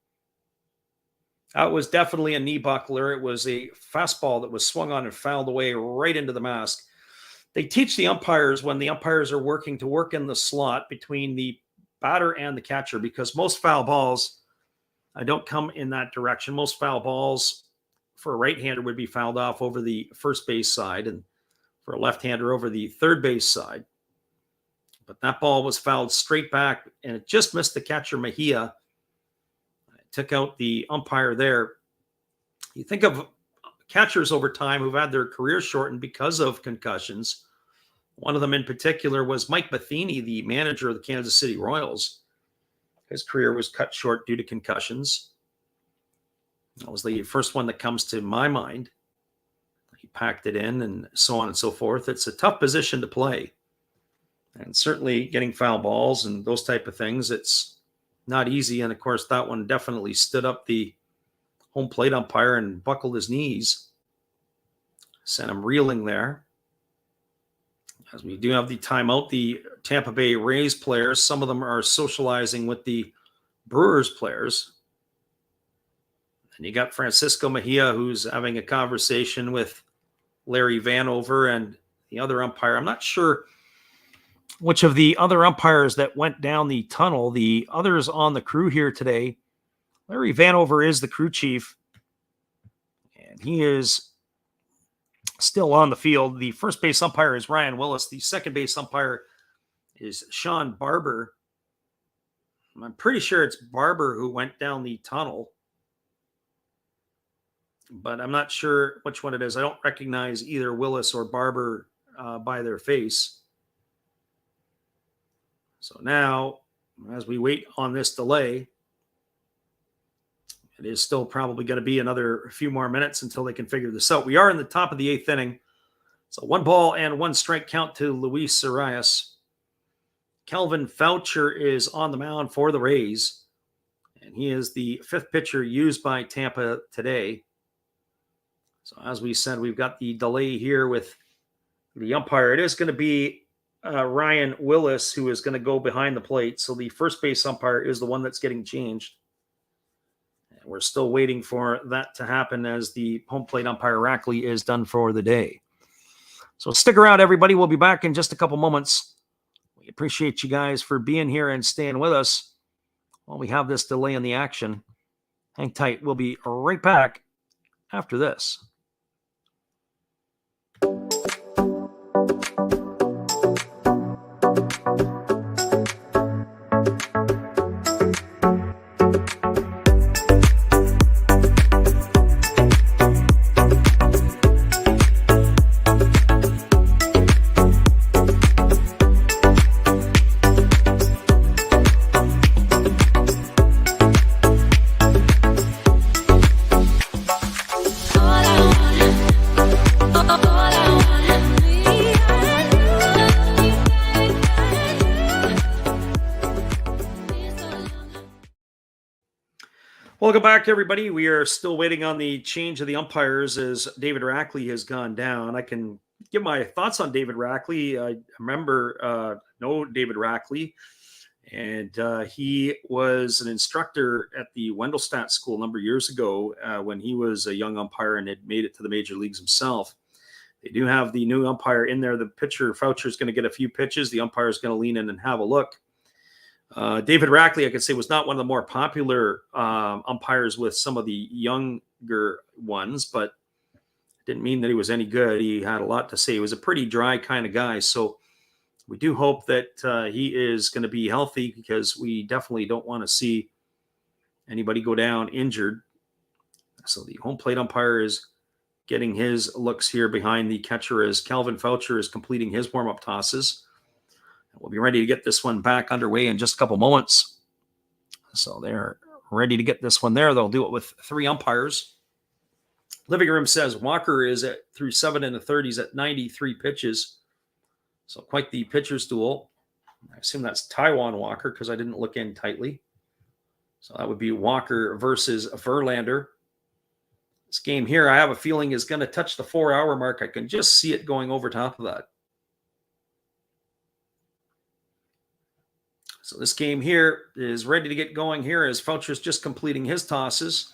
that was definitely a knee buckler. It was a fastball that was swung on and fouled away right into the mask. They teach the umpires when the umpires are working to work in the slot between the batter and the catcher, because most foul balls don't come in that direction. Most foul balls for a right-hander would be fouled off over the first base side, and for a left-hander over the third base side. But that ball was fouled straight back, and it just missed the catcher, Mejia. It took out the umpire there. You think of catchers over time who've had their careers shortened because of concussions. One of them in particular was Mike Matheny, the manager of the Kansas City Royals. His career was cut short due to concussions. That was the first one that comes to my mind. He packed it in and so on and so forth. It's a tough position to play. And certainly getting foul balls and those type of things, it's not easy. And of course, that one definitely stood up the home plate umpire and buckled his knees. Sent him reeling there. As we do have the timeout, the Tampa Bay Rays players, some of them are socializing with the Brewers players. And you got Francisco Mejia, who's having a conversation with Larry Vanover and the other umpire. I'm not sure which of the other umpires that went down the tunnel. The others on the crew here today, Larry Vanover is the crew chief, and he is still on the field. The first base umpire is Ryan Willis. The second base umpire is Sean Barber. I'm pretty sure it's Barber who went down the tunnel, but I'm not sure which one it is. I don't recognize either Willis or Barber by their face. So now, as we wait on this delay, it is still probably going to be another few more minutes until they can figure this out. We are in the top of the 8th inning. So 1 ball and 1 strike count to Luis Arias. Kelvin Foucher is on the mound for the Rays, and he is the 5th pitcher used by Tampa today. So as we said, we've got the delay here with the umpire. It is going to be Ryan Willis who is going to go behind the plate. So the first base umpire is the one that's getting changed. And we're still waiting for that to happen as the home plate umpire Rackley is done for the day. So stick around, everybody. We'll be back in just a couple moments. We appreciate you guys for being here and staying with us while we have this delay in the action. Hang tight. We'll be right back after this. Welcome back, everybody. We are still waiting on the change of the umpires as David Rackley has gone down. I can give my thoughts on David Rackley. I remember know David Rackley, and he was an instructor at the Wendelstadt School a number of years ago when he was a young umpire and had made it to the major leagues himself. They do have the new umpire in there. The pitcher, Foucher, is going to get a few pitches. The umpire is going to lean in and have a look. David Rackley, I could say, was not one of the more popular umpires with some of the younger ones, but it didn't mean that he was any good. He had a lot to say. He was a pretty dry kind of guy. So we do hope that he is going to be healthy, because we definitely don't want to see anybody go down injured. So the home plate umpire is getting his looks here behind the catcher as Calvin Foucher is completing his warm-up tosses. We'll be ready to get this one back underway in just a couple moments. So they're ready to get this one there. They'll do it with 3 umpires. Living Room says Walker is at through 7 1/3. He's at 93 pitches. So quite the pitcher's duel. I assume that's Taiwan Walker, because I didn't look in tightly. So that would be Walker versus Verlander. This game here, I have a feeling, is going to touch the 4-hour mark. I can just see it going over top of that. So this game here is ready to get going here as Foucher's just completing his tosses.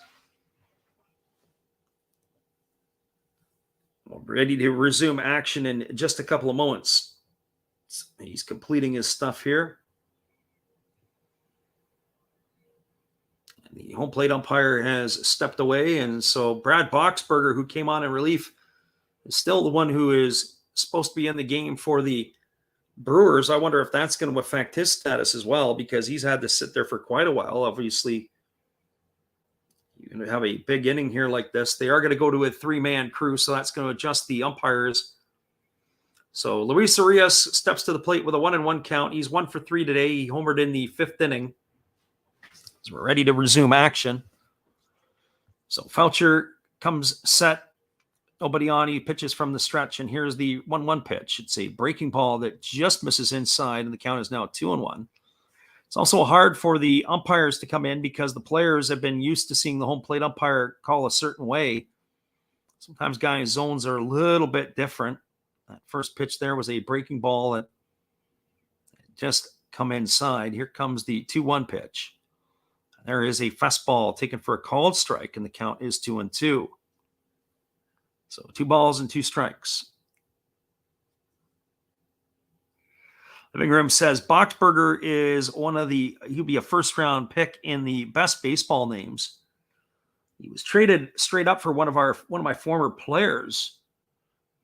We're ready to resume action in just a couple of moments. So he's completing his stuff here. And the home plate umpire has stepped away, and so Brad Boxberger, who came on in relief, is still the one who is supposed to be in the game for the Brewers. I wonder if that's going to affect his status as well, because he's had to sit there for quite a while. Obviously, you're going to have a big inning here like this. They are going to go to a 3-man crew, so that's going to adjust the umpires. So Luis Arias steps to the plate with a 1-1 count. He's 1 for 3 today. He homered in the 5th inning. So we're ready to resume action. So Foucher comes set. Nobody on. He pitches from the stretch, and here's the 1-1 pitch. It's a breaking ball that just misses inside, and the count is now 2-1. It's also hard for the umpires to come in, because the players have been used to seeing the home plate umpire call a certain way. Sometimes guys' zones are a little bit different. That first pitch there was a breaking ball that just come inside. Here comes the 2-1 pitch. There is a fastball taken for a called strike, and the count is 2-2. So 2 balls and 2 strikes. Living Room says Boxberger is he'll be a first-round pick in the best baseball names. He was traded straight up for one of my former players.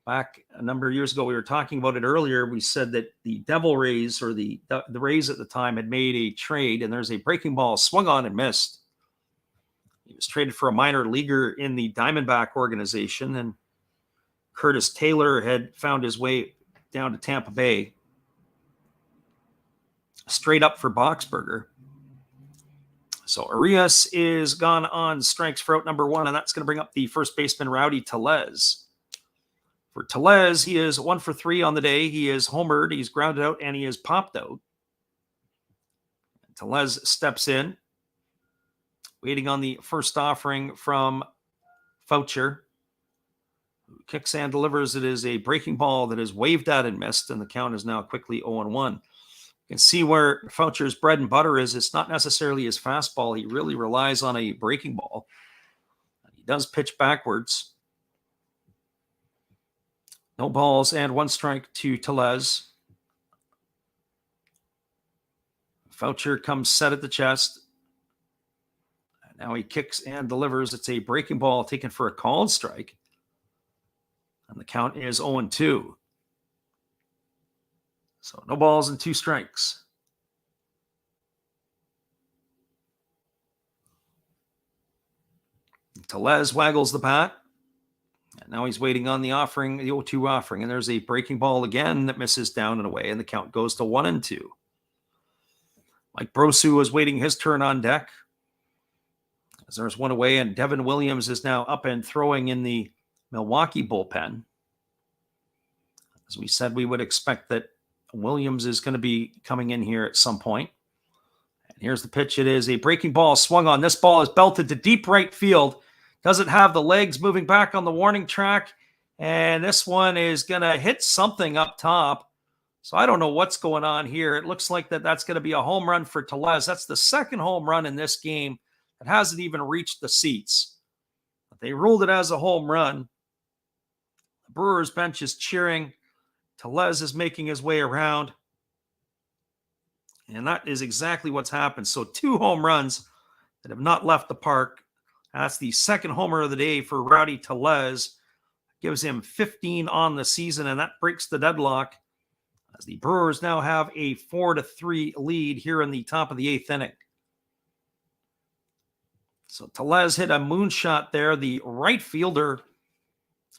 Back a number of years ago, we were talking about it earlier. We said that the Devil Rays, or the Rays at the time, had made a trade, and there's a breaking ball swung on and missed. He was traded for a minor leaguer in the Diamondback organization, and Curtis Taylor had found his way down to Tampa Bay. Straight up for Boxberger. So Arias is gone on strikes for out number 1, and that's going to bring up the first baseman, Rowdy Tellez. For Tellez, he is 1 for 3 on the day. He is homered, he's grounded out, and he is popped out. Tellez steps in, waiting on the first offering from Foucher, who kicks and delivers. It is a breaking ball that is waved at and missed, and the count is now quickly 0-1. You can see where Foucher's bread and butter is. It's not necessarily his fastball. He really relies on a breaking ball. He does pitch backwards. No balls and 1 strike to Tellez. Foucher comes set at the chest. Now he kicks and delivers. It's a breaking ball taken for a called strike. And the count is 0-2. So no balls and 2 strikes. Tellez waggles the bat. And now he's waiting on the offering, the 0-2 offering. And there's a breaking ball again that misses down and away. And the count goes to 1-2. Mike Brosu is waiting his turn on deck. As there's one away, and Devin Williams is now up and throwing in the Milwaukee bullpen. As we said, we would expect that Williams is going to be coming in here at some point. And here's the pitch. It is a breaking ball swung on. This ball is belted to deep right field. Doesn't have the legs moving back on the warning track. And this one is going to hit something up top. So I don't know what's going on here. It looks like that's going to be a home run for Tellez. That's the second home run in this game that hasn't even reached the seats. But they ruled it as a home run. The Brewers bench is cheering. Tellez is making his way around. And that is exactly what's happened. So 2 home runs that have not left the park. That's the second homer of the day for Rowdy Tellez. Gives him 15 on the season, and that breaks the deadlock as the Brewers now have a 4-3 lead here in the top of the 8th inning. So Tellez hit a moonshot there. The right fielder,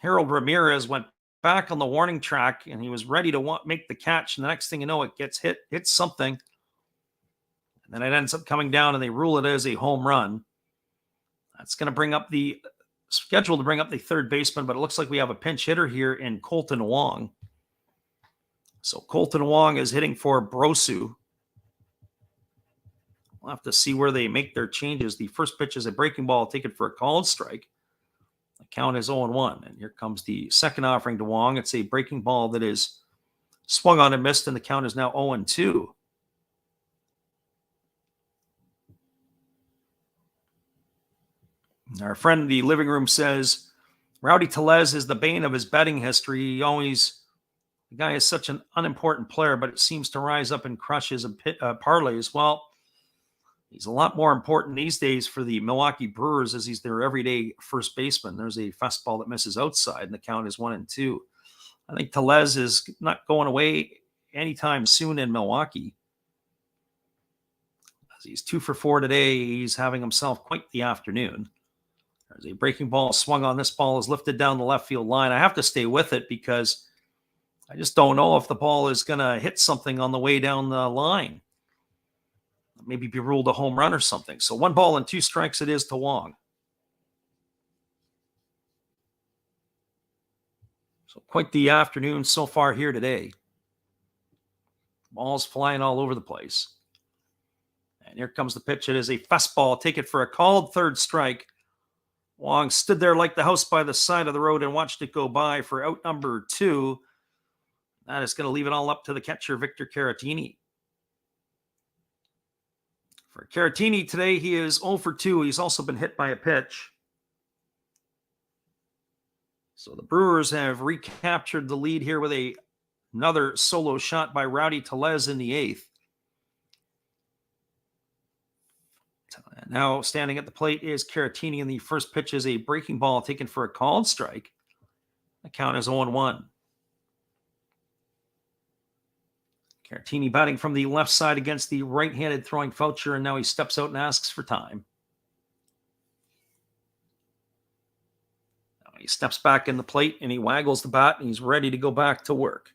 Harold Ramirez, went back on the warning track, and he was ready to make the catch. And the next thing you know, it gets hits something. And then it ends up coming down, and they rule it as a home run. That's going to bring up the schedule to bring up the third baseman, but it looks like we have a pinch hitter here in Colton Wong. So Colton Wong is hitting for Brosu. We'll have to see where they make their changes. The first pitch is a breaking ball taken for a called strike. The count is 0-1. And here comes the second offering to Wong. It's a breaking ball that is swung on and missed, and the count is now 0-2. Our friend in the living room says, Rowdy Tellez is the bane of his betting history. The guy is such an unimportant player, but it seems to rise up and crush his parlays. Well, he's a lot more important these days for the Milwaukee Brewers as he's their everyday first baseman. There's a fastball that misses outside, and the count is 1-2. I think Tellez is not going away anytime soon in Milwaukee. As he's 2 for 4 today, he's having himself quite the afternoon. There's a breaking ball swung on. This ball is lifted down the left field line. I have to stay with it because I just don't know if the ball is going to hit something on the way down the line. Maybe be ruled a home run or something. So 1 ball and 2 strikes it is to Wong. So quite the afternoon so far here today. Balls flying all over the place. And here comes the pitch. It is a fastball. Take it for a called third strike. Wong stood there like the house by the side of the road and watched it go by for out number 2. That is going to leave it all up to the catcher, Victor Caratini. For Caratini today, he is 0 for 2. He's also been hit by a pitch. So the Brewers have recaptured the lead here with another solo shot by Rowdy Tellez in the 8th. Now standing at the plate is Caratini, and the first pitch is a breaking ball taken for a called strike. The count is 0-1. Caratini batting from the left side against the right-handed throwing Foucher, and now he steps out and asks for time. Now he steps back in the plate, and he waggles the bat, and he's ready to go back to work.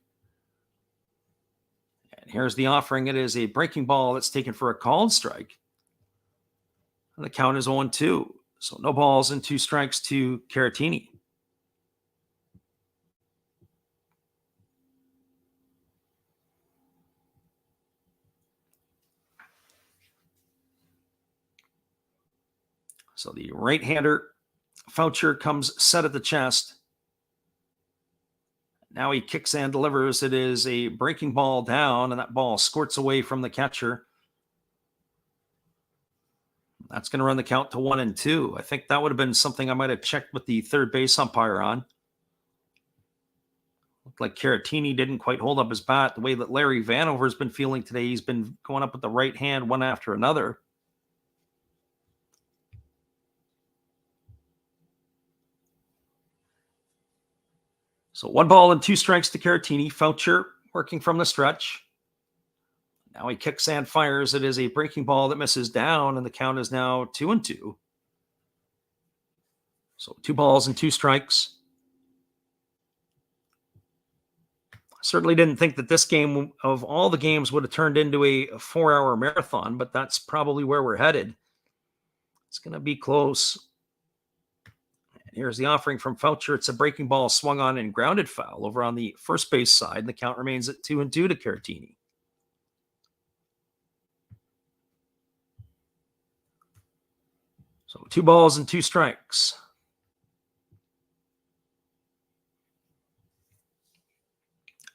And here's the offering. It is a breaking ball that's taken for a called strike. And the count is 0-2. So no balls and 2 strikes to Caratini. So the right-hander, Foucher, comes set at the chest. Now he kicks and delivers. It is a breaking ball down, and that ball squirts away from the catcher. That's going to run the count to 1-2. I think that would have been something I might have checked with the third base umpire on. Looked like Caratini didn't quite hold up his bat the way that Larry Vanover has been feeling today. He's been going up with the right hand one after another. So 1 ball and 2 strikes to Caratini. Foucher working from the stretch. Now he kicks and fires. It is a breaking ball that misses down, and the count is now 2-2. So 2 balls and 2 strikes. I certainly didn't think that this game, of all the games, would have turned into a 4-hour marathon, but that's probably where we're headed. It's going to be close. And here's the offering from Foucher. It's a breaking ball swung on and grounded foul over on the first base side, and the count remains at 2-2 to Caratini. So 2 balls and 2 strikes.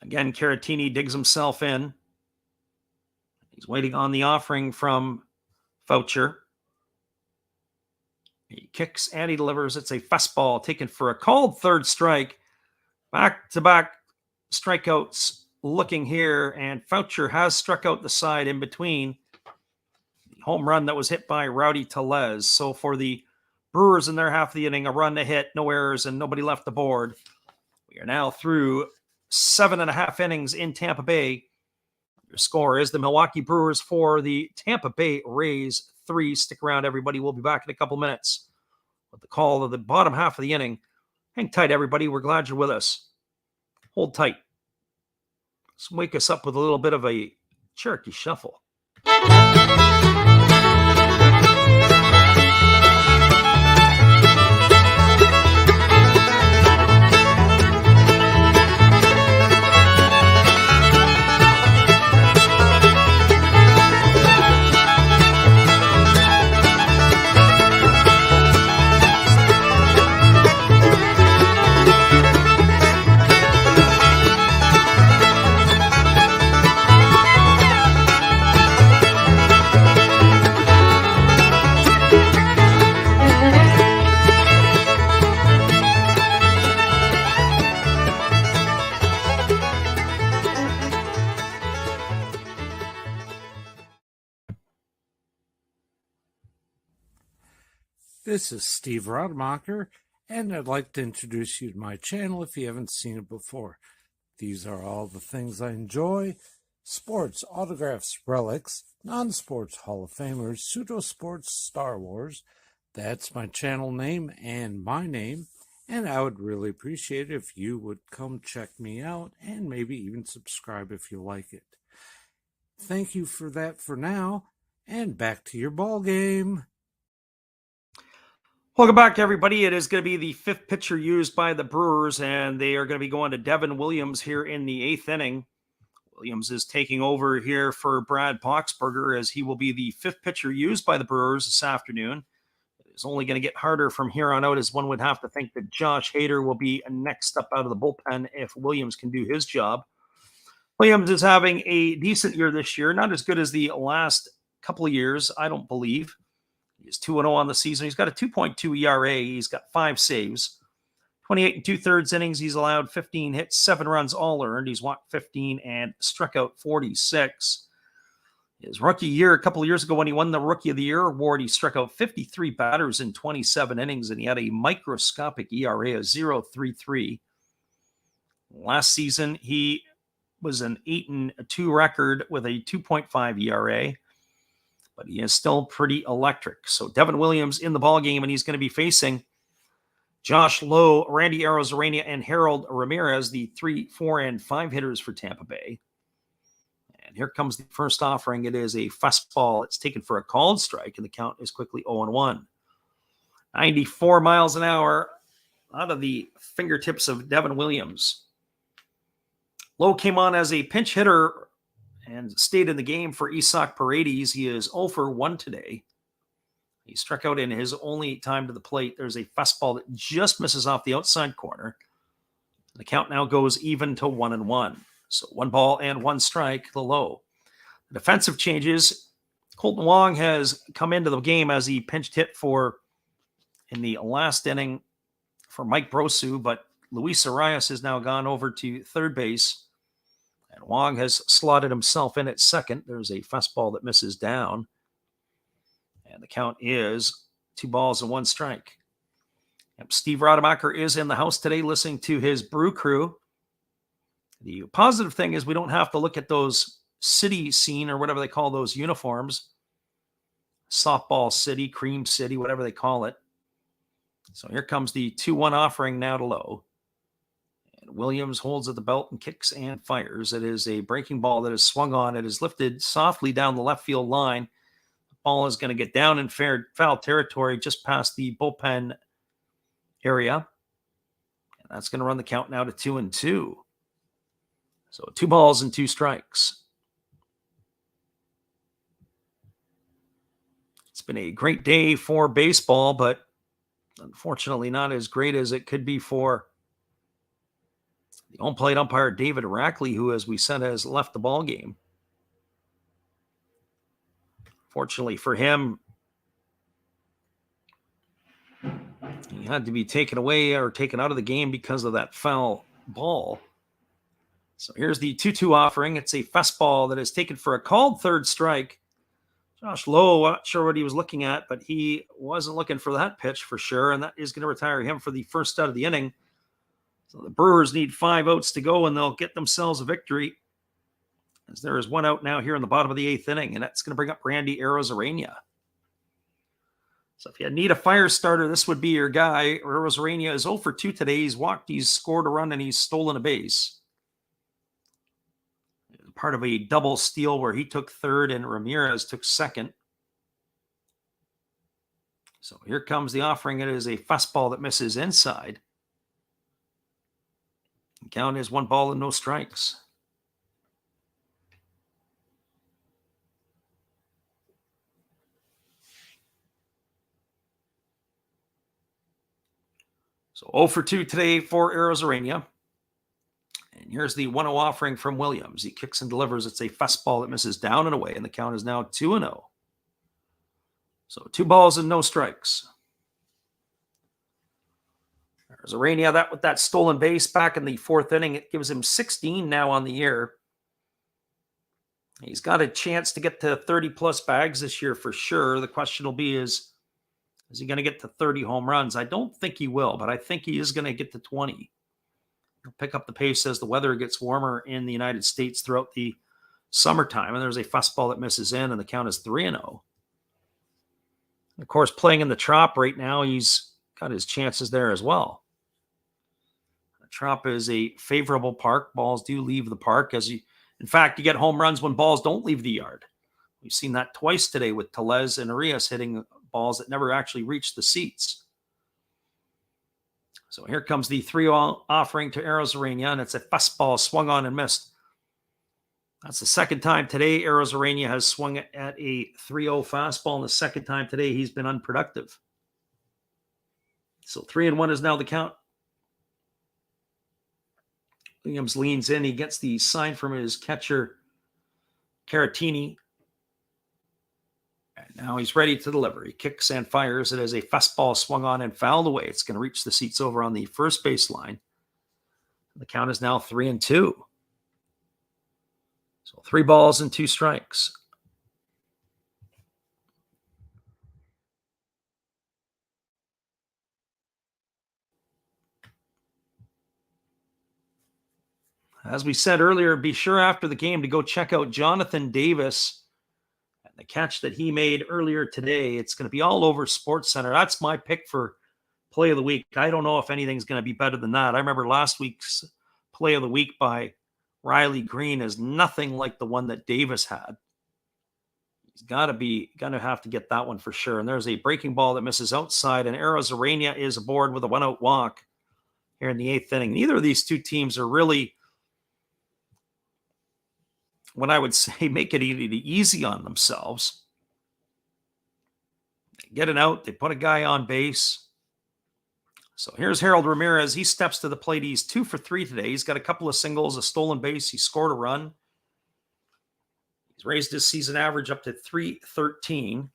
Again, Caratini digs himself in. He's waiting on the offering from Foucher. He kicks and he delivers. It's a fastball taken for a called third strike. Back-to-back strikeouts looking here, and Foucher has struck out the side in between. The home run that was hit by Rowdy Tellez. So for the Brewers in their half of the inning, a run, a hit, no errors, and nobody left the board. We are now through 7.5 innings in Tampa Bay. Your score is the Milwaukee Brewers 4, the Tampa Bay Rays 3. Stick around, everybody. We'll be back in a couple minutes with the call of the bottom half of the inning. Hang tight, everybody. We're glad you're with us. Hold tight. Let's wake us up with a little bit of a Cherokee Shuffle. This is Steve Rademacher, and I'd like to introduce you to my channel if you haven't seen it before. These are all the things I enjoy: sports, autographs, relics, non-sports Hall of Famers, pseudo-sports, Star Wars. That's my channel name and my name, and I would really appreciate it if you would come check me out and maybe even subscribe if you like it. Thank you for that for now, and back to your ball game. Welcome back, everybody. It is going to be the 5th pitcher used by the Brewers, and they are going to be going to Devin Williams here in the 8th inning. Williams is taking over here for Brad Boxberger, as he will be the 5th pitcher used by the Brewers this afternoon. It's only going to get harder from here on out, as one would have to think that Josh Hader will be next up out of the bullpen if Williams can do his job. Williams is having a decent year this year, not as good as the last couple of years, I don't believe. He's 2-0 on the season. He's got a 2.2 ERA. He's got 5 saves. 28 2/3 innings. He's allowed 15 hits, 7 runs all earned. He's walked 15 and struck out 46. His rookie year, a couple of years ago when he won the Rookie of the Year award, he struck out 53 batters in 27 innings, and he had a microscopic ERA of 0.33. Last season, he was an 8-2 record with a 2.5 ERA. But he is still pretty electric. So Devin Williams in the ballgame, and he's going to be facing Josh Lowe, Randy Arozarena, and Harold Ramirez, the 3, 4, and 5 hitters for Tampa Bay. And here comes the first offering. It is a fastball. It's taken for a called strike, and the count is quickly 0-1. 94 miles an hour out of the fingertips of Devin Williams. Lowe came on as a pinch hitter and stayed in the game for Isak Paredes. He is 0 for 1 today. He struck out in his only time to the plate. There's a fastball that just misses off the outside corner. The count now goes even to 1-1. So 1 ball and 1 strike, the Low. The defensive changes. Colton Wong has come into the game as he pinched hit for in the last inning for Mike Brosu, but Luis Arias has now gone over to third base. And Wong has slotted himself in at second. There's a fastball that misses down. And the count is 2 balls and 1 strike. Yep, Steve Rademacher is in the house today listening to his Brew Crew. The positive thing is we don't have to look at those city scene or whatever they call those uniforms. Softball City, Cream City, whatever they call it. So here comes the 2-1 offering now to Lowe. Williams holds at the belt and kicks and fires. It is a breaking ball that is swung on. It is lifted softly down the left field line. The ball is going to get down in foul territory just past the bullpen area. And that's going to run the count now to 2-2. So 2 balls and 2 strikes. It's been a great day for baseball, but unfortunately not as great as it could be for the home plate umpire, David Rackley, who, as we said, has left the ball game. Fortunately for him, he had to be taken away or taken out of the game because of that foul ball. So here's the 2-2 offering. It's a fastball that is taken for a called third strike. Josh Lowe, not sure what he was looking at, but he wasn't looking for that pitch for sure, and that is going to retire him for the first out of the inning. So the Brewers need 5 outs to go, and they'll get themselves a victory, as there is 1 out now here in the bottom of the 8th inning, and that's going to bring up Randy Arozarena. So if you need a fire starter, this would be your guy. Arozarena is 0 for 2 today. He's walked, he's scored a run, and he's stolen a base. Part of a double steal where he took third and Ramirez took second. So here comes the offering. It is a fastball that misses inside. The count is 1 ball and no strikes. So 0 for 2 today for Arozarena. And here's the 1-0 offering from Williams. He kicks and delivers. It's a fastball that misses down and away, and the count is now 2-0. So 2 balls and no strikes. Arozarena, that with that stolen base back in the 4th inning, it gives him 16 now on the year. He's got a chance to get to 30-plus bags this year for sure. The question will be is he going to get to 30 home runs? I don't think he will, but I think he is going to get to 20. He'll pick up the pace as the weather gets warmer in the United States throughout the summertime. And there's a fastball that misses in, and the count is 3-0. Of course, playing in the Trop right now, he's got his chances there as well. The Trop is a favorable park. Balls do leave the park. In fact, you get home runs when balls don't leave the yard. We've seen that twice today with Tellez and Arias hitting balls that never actually reached the seats. So here comes the 3-0 offering to Arozarena, and it's a fastball swung on and missed. That's the second time today Arozarena has swung at a 3-0 fastball, and the second time today he's been unproductive. So 3-1 is now the count. Williams leans in. He gets the sign from his catcher, Caratini. And now he's ready to deliver. He kicks and fires. It is a fastball swung on and fouled away. It's going to reach the seats over on the first base line. The count is now 3-2. So 3 balls and 2 strikes. As we said earlier, be sure after the game to go check out Jonathan Davis and the catch that he made earlier today. It's going to be all over SportsCenter. That's my pick for play of the week. I don't know if anything's going to be better than that. I remember last week's play of the week by Riley Green is nothing like the one that Davis had. He's going to have to get that one for sure. And there's a breaking ball that misses outside, and Arozarena is aboard with a 1-out walk here in the 8th inning. Neither of these two teams are really, what I would say, make it easy on themselves. They get an out. They put a guy on base. So here's Harold Ramirez. He steps to the plate. He's 2 for 3 today. He's got a couple of singles, a stolen base. He scored a run. He's raised his season average up to .313.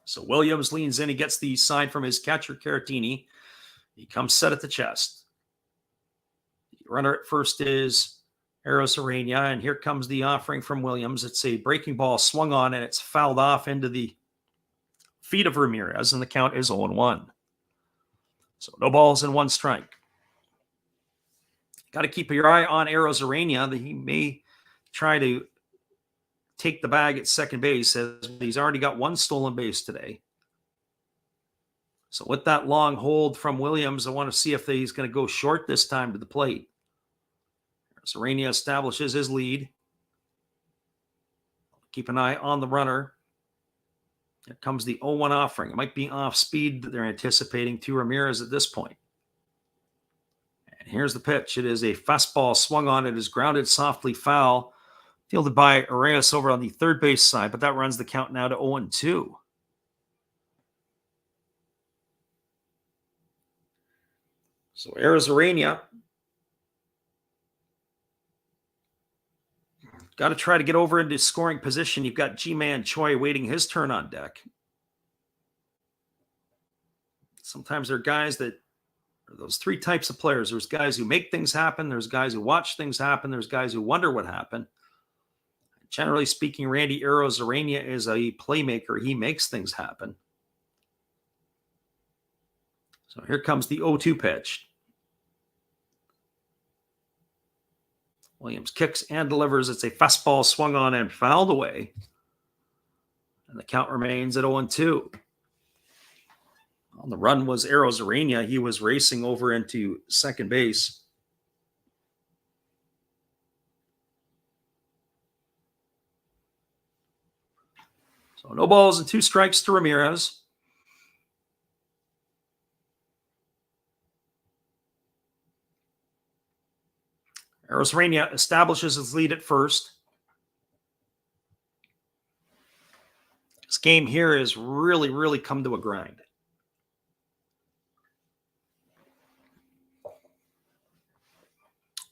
So Williams leans in. He gets the sign from his catcher, Caratini. He comes set at the chest. The runner at first is Arozarena, and here comes the offering from Williams. It's a breaking ball swung on, and it's fouled off into the feet of Ramirez, and the count is 0-1. So no balls and 1 strike. Got to keep your eye on Arozarena. He may try to take the bag at second base, as he's already got 1 stolen base today. So with that long hold from Williams, I want to see if he's going to go short this time to the plate. Arozarena establishes his lead. Keep an eye on the runner. Here comes the 0-1 offering. It might be off speed that they're anticipating to Ramirez at this point. Here's the pitch. It is a fastball swung on. It is grounded softly foul. Fielded by Arias over on the third base side, but that runs the count now to 0-2. So Arozarena got to try to get over into scoring position. You've got Ji-Man Choi waiting his turn on deck. Sometimes there are guys that are those three types of players. There's guys who make things happen. There's guys who watch things happen. There's guys who wonder what happened. Generally speaking, Randy Arozarena is a playmaker. He makes things happen. So here comes the 0-2 pitch. Williams kicks and delivers. It's a fastball swung on and fouled away. And the count remains at 0-2. On the run was Arozarena. He was racing over into second base. So no balls and 2 strikes to Ramirez. Arozarena establishes his lead at first. This game here has really come to a grind.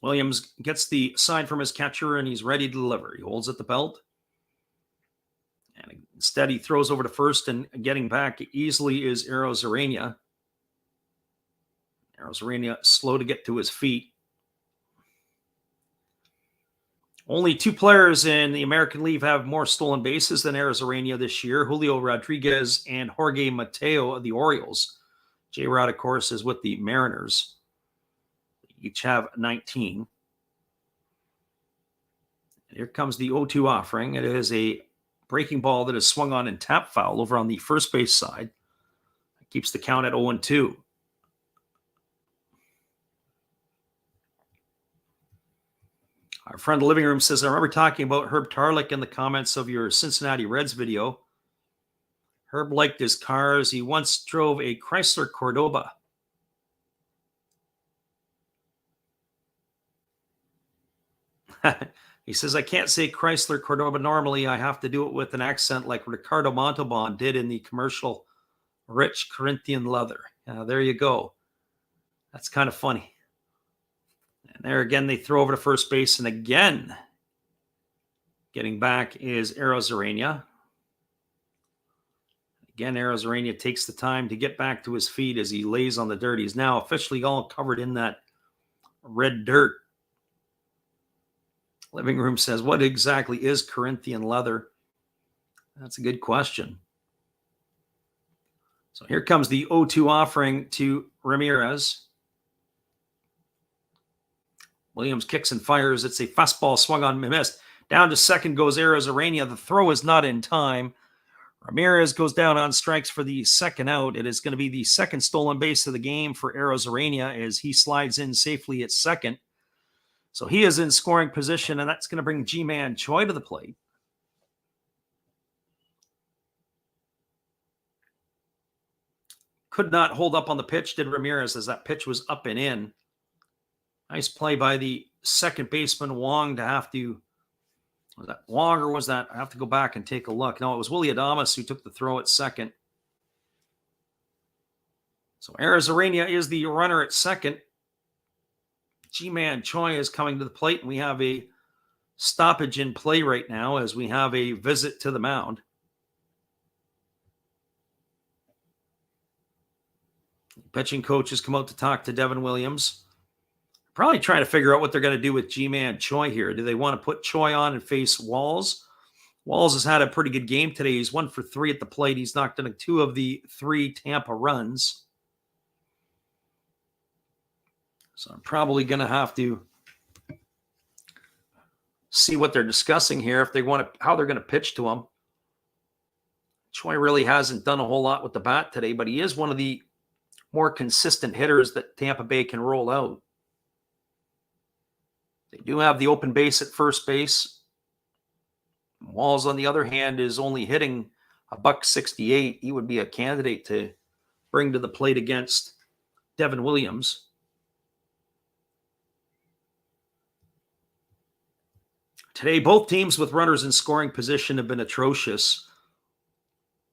Williams gets the sign from his catcher, and he's ready to deliver. He holds at the belt. And instead, he throws over to first, and getting back easily is Arozarena. Arozarena slow to get to his feet. Only 2 players in the American League have more stolen bases than Arozarena this year, Julio Rodriguez and Jorge Mateo of the Orioles. J-Rod, of course, is with the Mariners. Each have 19. Here comes the 0-2 offering. It is a breaking ball that is swung on and tap foul over on the first base side. It keeps the count at 0-2. Our friend in the living room says, I remember talking about Herb Tarlick in the comments of your Cincinnati Reds video. Herb liked his cars. He once drove a Chrysler Cordoba. He says, I can't say Chrysler Cordoba normally. I have to do it with an accent like Ricardo Montalban did in the commercial Rich Corinthian Leather. There you go. That's kind of funny. And there again, they throw over to first base. And again, getting back is Arozarena. Again, Arozarena takes the time to get back to his feet as he lays on the dirt. He's now officially all covered in that red dirt. Living room says, what exactly is Corinthian leather? That's a good question. So here comes the 0-2 offering to Ramirez. Williams kicks and fires. It's a fastball swung on, missed. Down to second goes Arozarena. The throw is not in time. Ramirez goes down on strikes for the second out. It is going to be the second stolen base of the game for Arozarena as he slides in safely at second. So he is in scoring position, and that's going to bring Ji-Man Choi to the plate. Could not hold up on the pitch, did Ramirez, as that pitch was up and in. Nice play by the second baseman, Wong, to have to... Was that Wong or was that... I have to go back and take a look. No, it was Willie Adames who took the throw at second. So Arozarena is the runner at second. Ji-Man Choi is coming to the plate, and we have a stoppage in play right now as we have a visit to the mound. Pitching coach has come out to talk to Devin Williams. Probably trying to figure out what they're going to do with Ji-Man Choi here. Do they want to put Choi on and face Walls? Walls has had a pretty good game today. He's 1 for 3 at the plate. He's knocked in 2 of the 3 Tampa runs. So I'm probably going to have to see what they're discussing here, if they want to, how they're going to pitch to him. Choi really hasn't done a whole lot with the bat today, but he is one of the more consistent hitters that Tampa Bay can roll out. They do have the open base at first base. Walls, on the other hand, is only hitting $168. He would be a candidate to bring to the plate against Devin Williams. Today, both teams with runners in scoring position have been atrocious.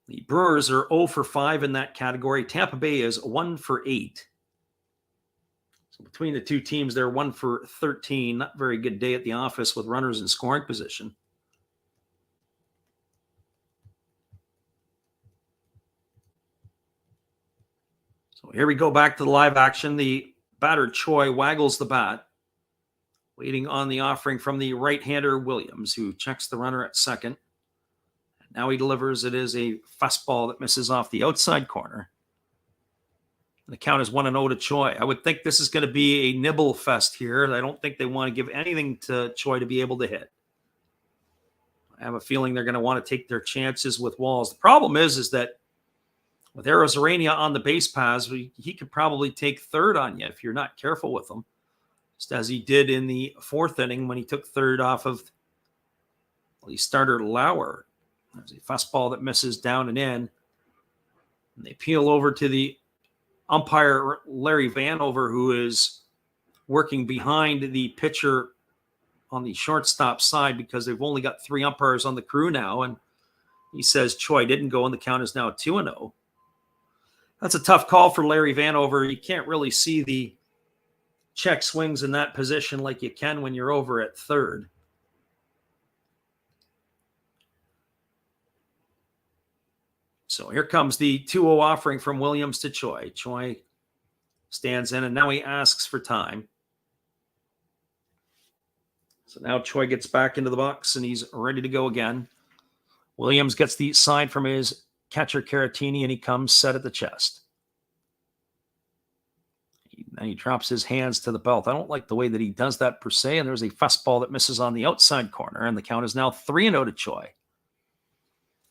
The Brewers are 0 for 5 in that category. Tampa Bay is 1 for 8. So between the two teams, they're 1 for 13. Not very good day at the office with runners in scoring position. So here we go back to the live action. The batter, Choi, waggles the bat, waiting on the offering from the right-hander, Williams, who checks the runner at second. Now he delivers. It is a fastball that misses off the outside corner. The count is 1-0 to Choi. I would think this is going to be a nibble fest here. I don't think they want to give anything to Choi to be able to hit. I have a feeling they're going to want to take their chances with Walls. The problem is that with Arozarena on the base paths, he could probably take third on you if you're not careful with him, just as he did in the fourth inning when he took third off of the starter Lauer. There's a fastball that misses down and in. And they peel over to the umpire, Larry Vanover, who is working behind the pitcher on the shortstop side because they've only got 3 umpires on the crew now. And he says Choi didn't go, and the count is now 2-0. That's a tough call for Larry Vanover. You can't really see the check swings in that position like you can when you're over at third. So here comes the 2-0 offering from Williams to Choi. Choi stands in, and now he asks for time. So now Choi gets back into the box, and he's ready to go again. Williams gets the sign from his catcher, Caratini, and he comes set at the chest. Then he drops his hands to the belt. I don't like the way that he does that per se, and there's a fastball that misses on the outside corner, and the count is now 3-0 to Choi.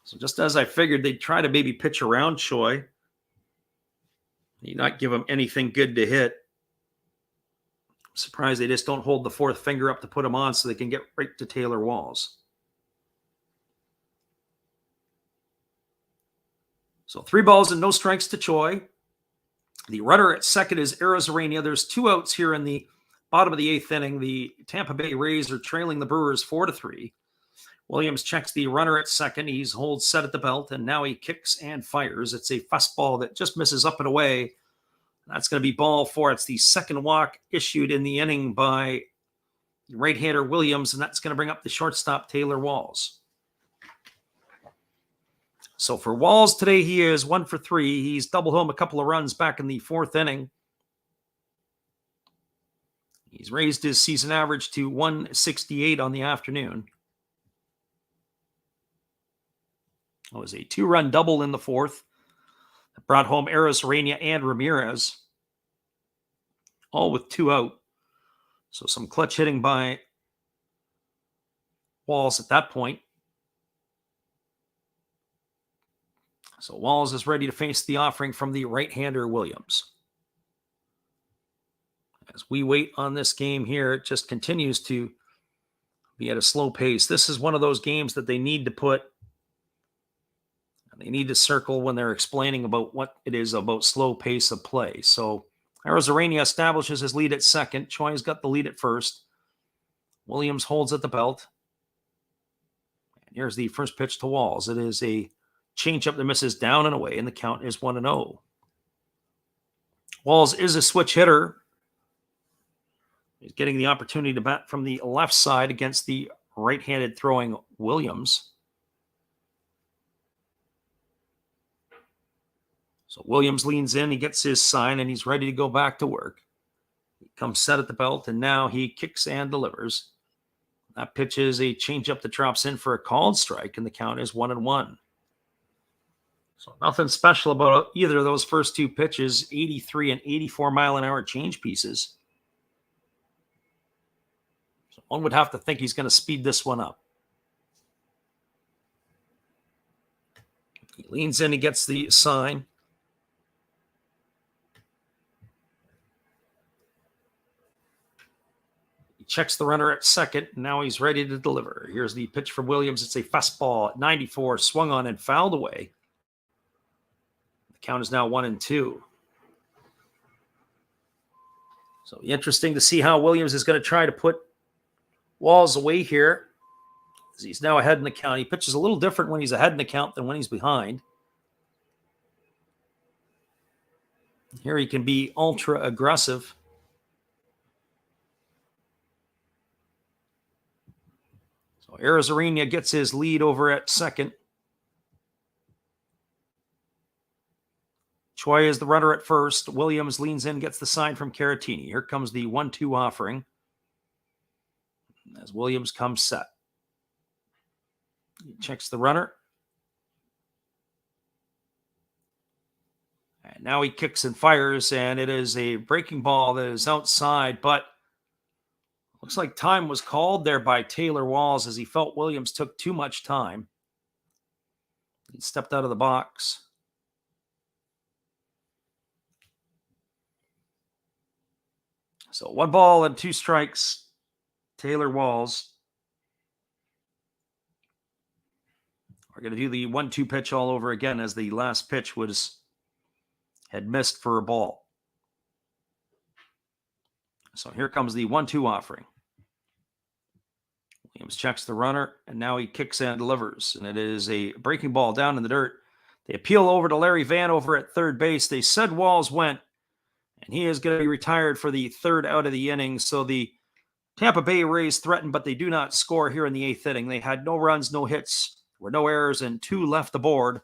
So just as I figured, they'd try to maybe pitch around Choi. You not give him anything good to hit. I'm surprised they just don't hold the fourth finger up to put him on so they can get right to Taylor Walls. So 3 balls and no strikes to Choi. The runner at second is Arozarena. There's 2 outs here in the bottom of the 8th inning. The Tampa Bay Rays are trailing the Brewers 4-3. Williams checks the runner at second. He's holds set at the belt, and now he kicks and fires. It's a fastball that just misses up and away. That's going to be ball 4. It's the second walk issued in the inning by right-hander Williams, and that's going to bring up the shortstop, Taylor Walls. So for Walls today, he is 1 for 3. He's doubled home a couple of runs back in the 4th inning. He's raised his season average to 168 on the afternoon. It was a 2-run double in the 4th that brought home Arozarena and Ramirez, all with 2 out. So some clutch hitting by Walls at that point. So Walls is ready to face the offering from the right-hander Williams. As we wait on this game here, it just continues to be at a slow pace. This is one of those games that they need to put, they need to circle when they're explaining about what it is about slow pace of play. So Arozarena establishes his lead at second. Choi's got the lead at first. Williams holds at the belt. And here's the first pitch to Walls. It is a changeup that misses down and away, and the count is 1-0. Walls is a switch hitter. He's getting the opportunity to bat from the left side against the right-handed throwing Williams. So Williams leans in, he gets his sign, and he's ready to go back to work. He comes set at the belt, and now he kicks and delivers. That pitch is a changeup that drops in for a called strike, and the count is 1-1. So nothing special about either of those first 2 pitches, 83 and 84 mile-an-hour change pieces. So one would have to think he's going to speed this one up. He leans in, he gets the sign. Checks the runner at second. Now he's ready to deliver. Here's the pitch from Williams. It's a fastball at 94, swung on and fouled away. The count is now 1-2. So interesting to see how Williams is going to try to put Walls away here. as he's now ahead in the count. He pitches a little different when he's ahead in the count than when he's behind. Here he can be ultra aggressive. So Arizarena gets his lead over at second. Choi is the runner at first. Williams leans in, gets the sign from Caratini. Here comes the 1-2 offering as Williams comes set. He checks the runner. And now he kicks and fires, and it is a breaking ball that is outside, but looks like time was called there by Taylor Walls as he felt Williams took too much time. He stepped out of the box. So 1 ball and 2 strikes, Taylor Walls. We're going to do the 1-2 pitch all over again as the last pitch had missed for a ball. So here comes the 1-2 offering. Williams checks the runner, and now he kicks and delivers. And it is a breaking ball down in the dirt. They appeal over to Larry Van over at third base. They said Walls went, and he is going to be retired for the 3rd out of the inning. So the Tampa Bay Rays threatened, but they do not score here in the 8th inning. They had no runs, no hits, there were no errors, and 2 left the board.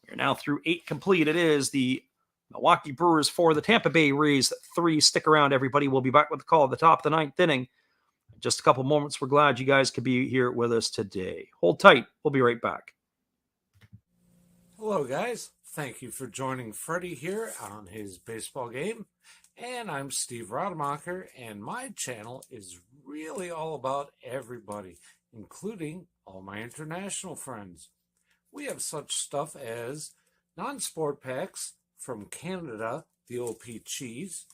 We're now through 8 complete. It is the Milwaukee Brewers 4, the Tampa Bay Rays 3. Stick around, everybody. We'll be back with the call at the top of the 9th inning. In just a couple moments. We're glad you guys could be here with us today. Hold tight. We'll be right back. Hello, guys. Thank you for joining Freddie here on his baseball game. And I'm Steve Rademacher, and my channel is really all about everybody, including all my international friends. We have such stuff as non-sport packs from Canada, the OP Cheese.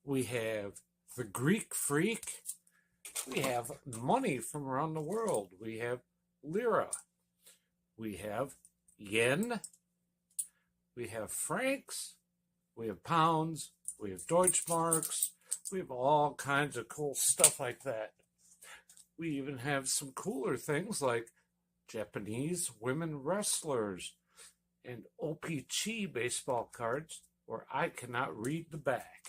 We have the Greek Freak. We have money from around the world. We have Lira. We have Yen. We have francs, we have pounds, we have Deutschmarks, we have all kinds of cool stuff like that. We even have some cooler things like Japanese women wrestlers and OPC baseball cards where I cannot read the back.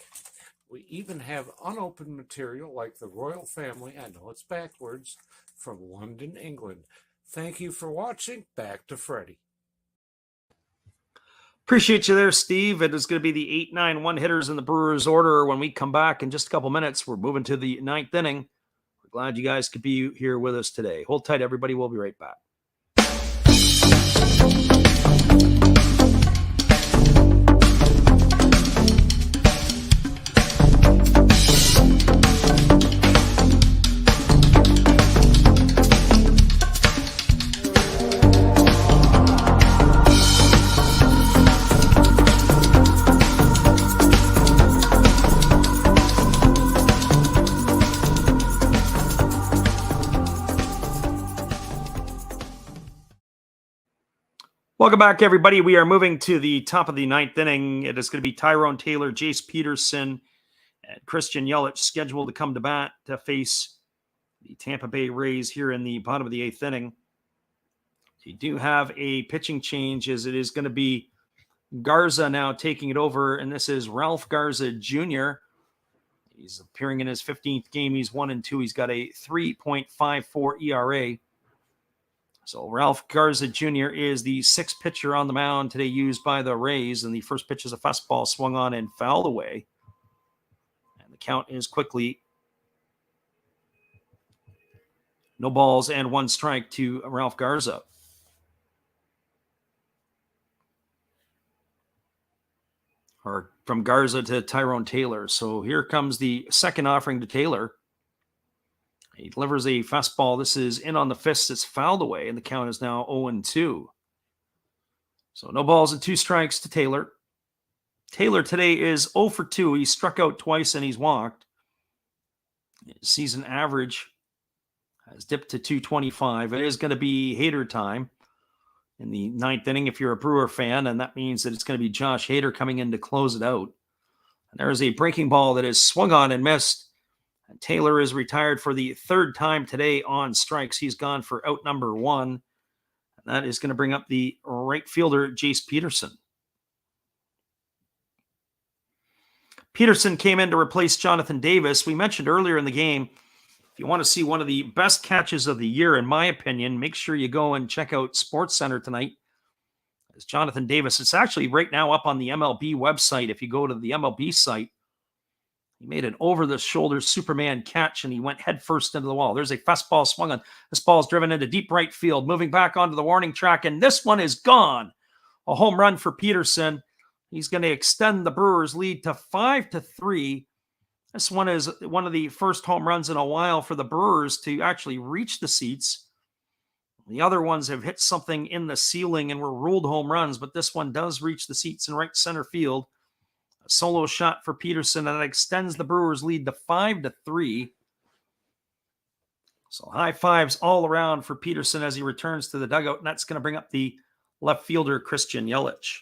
We even have unopened material like the royal family, I know it's backwards, from London, England. Thank you for watching. Back to Freddie. Appreciate you there, Steve. It is going to be the 8-9 hitters in the Brewers order. When we come back in just a couple minutes, we're moving to the 9th inning. We're glad you guys could be here with us today. Hold tight, everybody. We'll be right back. Welcome back, everybody. We are moving to the top of the 9th inning. It is going to be Tyrone Taylor, Jace Peterson, and Christian Yelich scheduled to come to bat to face the Tampa Bay Rays here in the bottom of the 8th inning. You do have a pitching change as it is going to be Garza now taking it over, and this is Ralph Garza Jr. He's appearing in his 15th game. He's 1-2. He's got a 3.54 ERA. So Ralph Garza Jr. is the 6th pitcher on the mound today used by the Rays, and the first pitch is a fastball swung on and fouled away. And the count is quickly no balls and 1 strike to Ralph Garza. Or from Garza to Tyrone Taylor. So here comes the second offering to Taylor. He delivers a fastball. This is in on the fist. It's fouled away, and the count is now 0-2. So no balls and 2 strikes to Taylor. Taylor today is 0 for 2. He struck out twice, and he's walked. His season average has dipped to 225. It is going to be Hader time in the 9th inning if you're a Brewer fan, and that means that it's going to be Josh Hader coming in to close it out. And there is a breaking ball that is swung on and missed. And Taylor is retired for the third time today on strikes. He's gone for out number 1. And that is going to bring up the right fielder, Jace Peterson. Peterson came in to replace Jonathan Davis. We mentioned earlier in the game, if you want to see one of the best catches of the year, in my opinion, make sure you go and check out SportsCenter tonight. It's Jonathan Davis. It's actually right now up on the MLB website. If you go to the MLB site, he made an over-the-shoulder Superman catch, and he went headfirst into the wall. There's a fastball swung on. This ball is driven into deep right field, moving back onto the warning track, and this one is gone. A home run for Peterson. He's going to extend the Brewers' lead to 5-3. This one is one of the first home runs in a while for the Brewers to actually reach the seats. The other ones have hit something in the ceiling and were ruled home runs, but this one does reach the seats in right center field. A solo shot for Peterson, and that extends the Brewers' lead to 5-3. So high fives all around for Peterson as he returns to the dugout, and that's going to bring up the left fielder, Christian Yelich.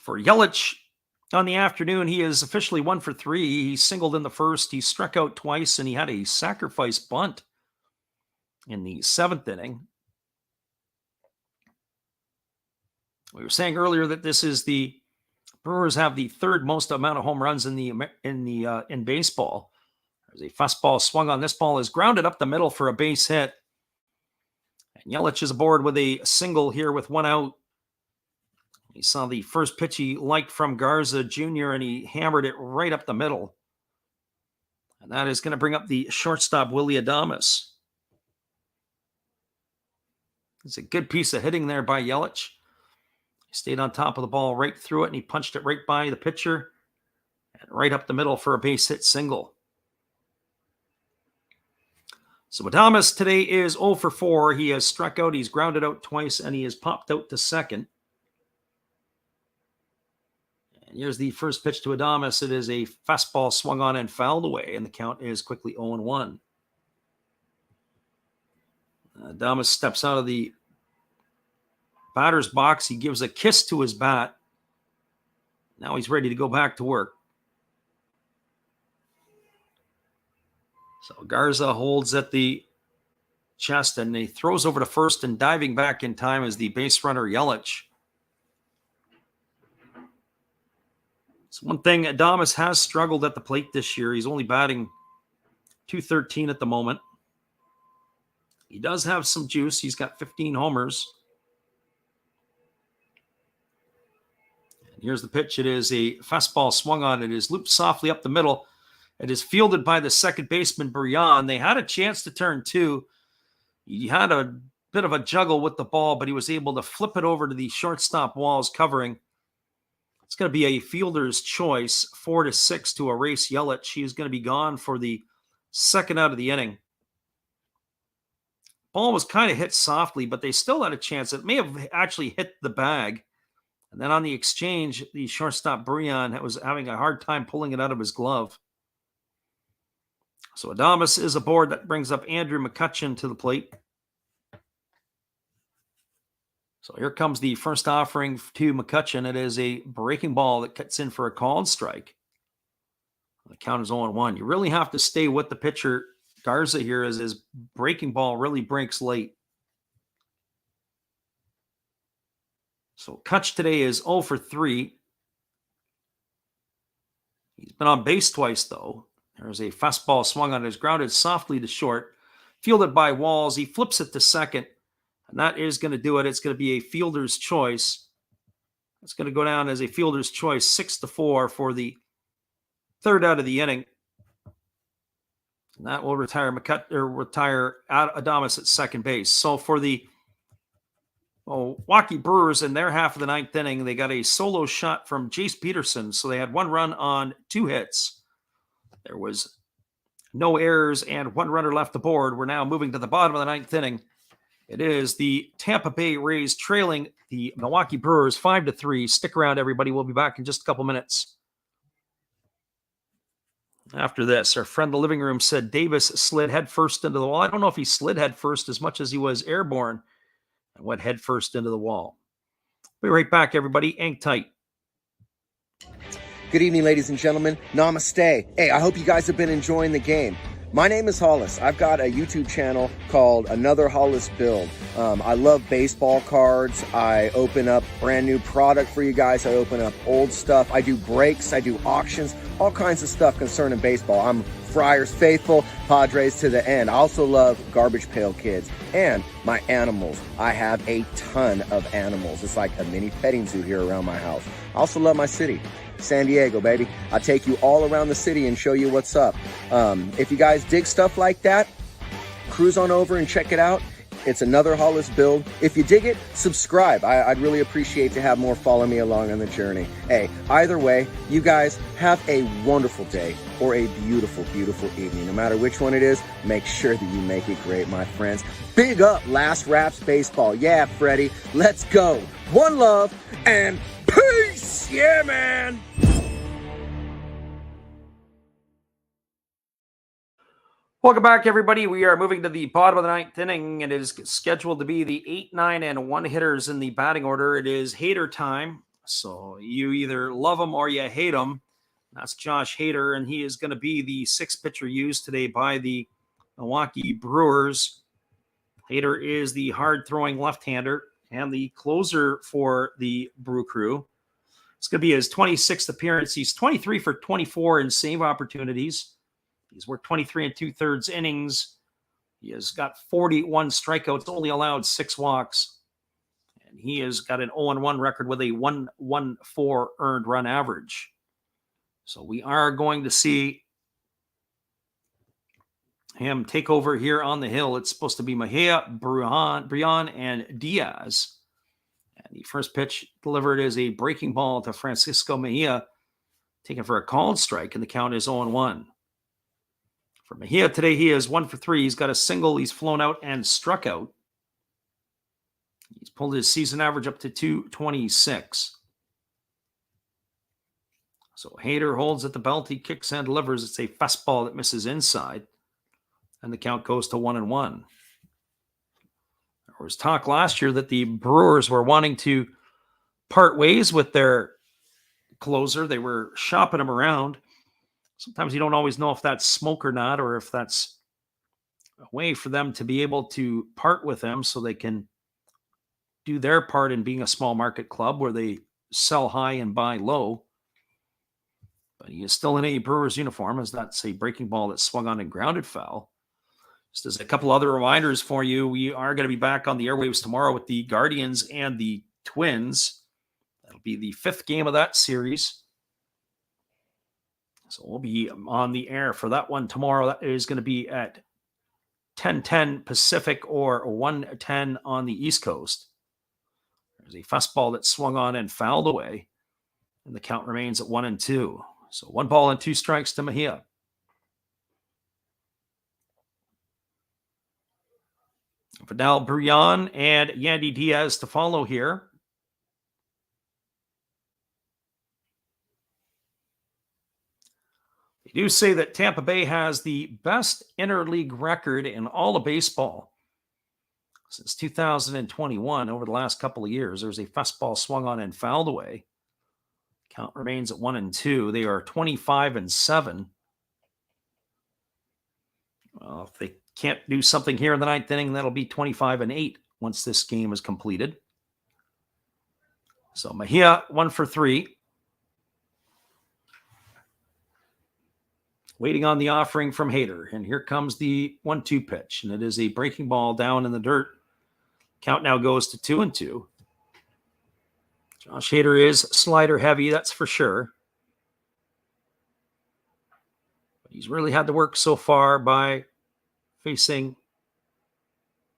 For Yelich, on the afternoon, he is officially 1 for 3. He singled in the first. He struck out twice, and he had a sacrifice bunt in the 7th inning. We were saying earlier that this is the Brewers have the third most amount of home runs in baseball. There's a fastball swung on. This ball is grounded up the middle for a base hit. And Yelich is aboard with a single here with 1 out. He saw the first pitch he liked from Garza Jr., and he hammered it right up the middle. And that is going to bring up the shortstop, Willy Adames. It's a good piece of hitting there by Yelich. He stayed on top of the ball right through it, and he punched it right by the pitcher and right up the middle for a base hit single. So Adames today is 0 for 4. He has struck out, he's grounded out twice, and he has popped out to second. And here's the first pitch to Adames. It is a fastball swung on and fouled away, and the count is quickly 0-1. Adames steps out of the batter's box. He gives a kiss to his bat. Now he's ready to go back to work. So Garza holds at the chest, and he throws over to first, and diving back in time is the base runner, Yelich. So one thing, Adames has struggled at the plate this year. He's only batting .213 at the moment. He does have some juice. He's got 15 homers. And here's the pitch. It is a fastball swung on. It is looped softly up the middle. It is fielded by the second baseman, Brian. They had a chance to turn 2. He had a bit of a juggle with the ball, but he was able to flip it over to the shortstop Walls covering. It's going to be a fielder's choice, 4-6 to erase Yelich. He is going to be gone for the second out of the inning. Ball was kind of hit softly, but they still had a chance. It may have actually hit the bag. And then on the exchange, the shortstop Brian was having a hard time pulling it out of his glove. So Adames is aboard. That brings up Andrew McCutchen to the plate. So here comes the first offering to McCutchen. It is a breaking ball that cuts in for a called strike. The count is 0-1. You really have to stay with the pitcher, Garza, here, as his breaking ball really breaks late. So Kutch today is 0 for 3. He's been on base twice, though. There's a fastball swung on. It is grounded softly to short. Fielded by Walls. He flips it to second. And that is going to do it. It's going to be a fielder's choice. It's going to go down as a fielder's choice, 6-4 for the third out of the inning. And that will retire Adames at second base. So for the Milwaukee Brewers in their half of the 9th inning, they got a solo shot from Jace Peterson. So they had 1 run on 2 hits. There was no errors and 1 runner left aboard. We're now moving to the bottom of the 9th inning. It is the Tampa Bay Rays trailing the Milwaukee Brewers 5-3. Stick around, everybody. We'll be back in just a couple minutes. After this, our friend in the living room said Davis slid headfirst into the wall. I don't know if he slid headfirst as much as he was airborne and went headfirst into the wall. Be right back, everybody. Hang tight. Good evening, ladies and gentlemen. Namaste. Hey, I hope you guys have been enjoying the game. My name is Hollis. I've got a YouTube channel called Another Hollis Build. I love baseball cards. I open up brand new product for you guys. I open up old stuff. I do breaks. I do auctions. All kinds of stuff concerning baseball. I'm Friars faithful, Padres to the end. I also love Garbage Pail Kids and my animals. I have a ton of animals. It's like a mini petting zoo here around my house. I also love my city. San Diego, baby. I'll take you all around the city and show you what's up. If you guys dig stuff like that, cruise on over and check it out. It's Another Hollis Build. If you dig it, subscribe. I'd really appreciate to have more follow me along on the journey. Hey, either way, you guys have a wonderful day or a beautiful, beautiful evening. No matter which one it is, make sure that you make it great, my friends. Big up Last Raps Baseball. Yeah, Freddie, let's go. One love and peace. Yeah, man. Welcome back, everybody. We are moving to the bottom of the ninth inning. It is scheduled to be the 8, 9, and 1 hitters in the batting order. It is Hader time. So you either love him or you hate him. That's Josh Hader, and he is going to be the 6th pitcher used today by the Milwaukee Brewers. Hader is the hard-throwing left-hander and the closer for the Brew Crew. It's going to be his 26th appearance. He's 23 for 24 in save opportunities. He's worked 23 and 2/3 innings. He has got 41 strikeouts, only allowed 6 walks. And he has got an 0-1 record with a 1.14 earned run average. So we are going to see him take over here on the hill. It's supposed to be Mejia, Brian, and Diaz. And the first pitch delivered is a breaking ball to Francisco Mejia, taken for a called strike, and the count is 0-1. For Mejia today, he is 1 for 3. He's got a single. He's flown out and struck out. He's pulled his season average up to 226. So Hader holds at the belt. He kicks and delivers. It's a fastball that misses inside. And the count goes to 1-1. There was talk last year that the Brewers were wanting to part ways with their closer. They were shopping him around. Sometimes you don't always know if that's smoke or not, or if that's a way for them to be able to part with him so they can do their part in being a small market club where they sell high and buy low. But he is still in a Brewers uniform, as that's a breaking ball that swung on and grounded foul. Just as a couple other reminders for you, we are going to be back on the airwaves tomorrow with the Guardians and the Twins. That'll be the 5th game of that series. So we'll be on the air for that one tomorrow. That is going to be at 10:10 Pacific or 1:10 on the East Coast. There's a fastball that swung on and fouled away, and the count remains at 1-2. So 1 ball and 2 strikes to Mejia. Vidal Bruyan and Yandy Diaz to follow here. They do say that Tampa Bay has the best interleague record in all of baseball since 2021. Over the last couple of years, there's a fastball swung on and fouled away. Count remains at 1-2. They are 25-7. Well, if they can't do something here in the 9th inning, that'll be 25-8 once this game is completed. So Mejia, 1 for 3. Waiting on the offering from Hader. And here comes the 1-2 pitch. And it is a breaking ball down in the dirt. Count now goes to 2-2. Josh Hader is slider heavy, that's for sure. But he's really had to work so far by facing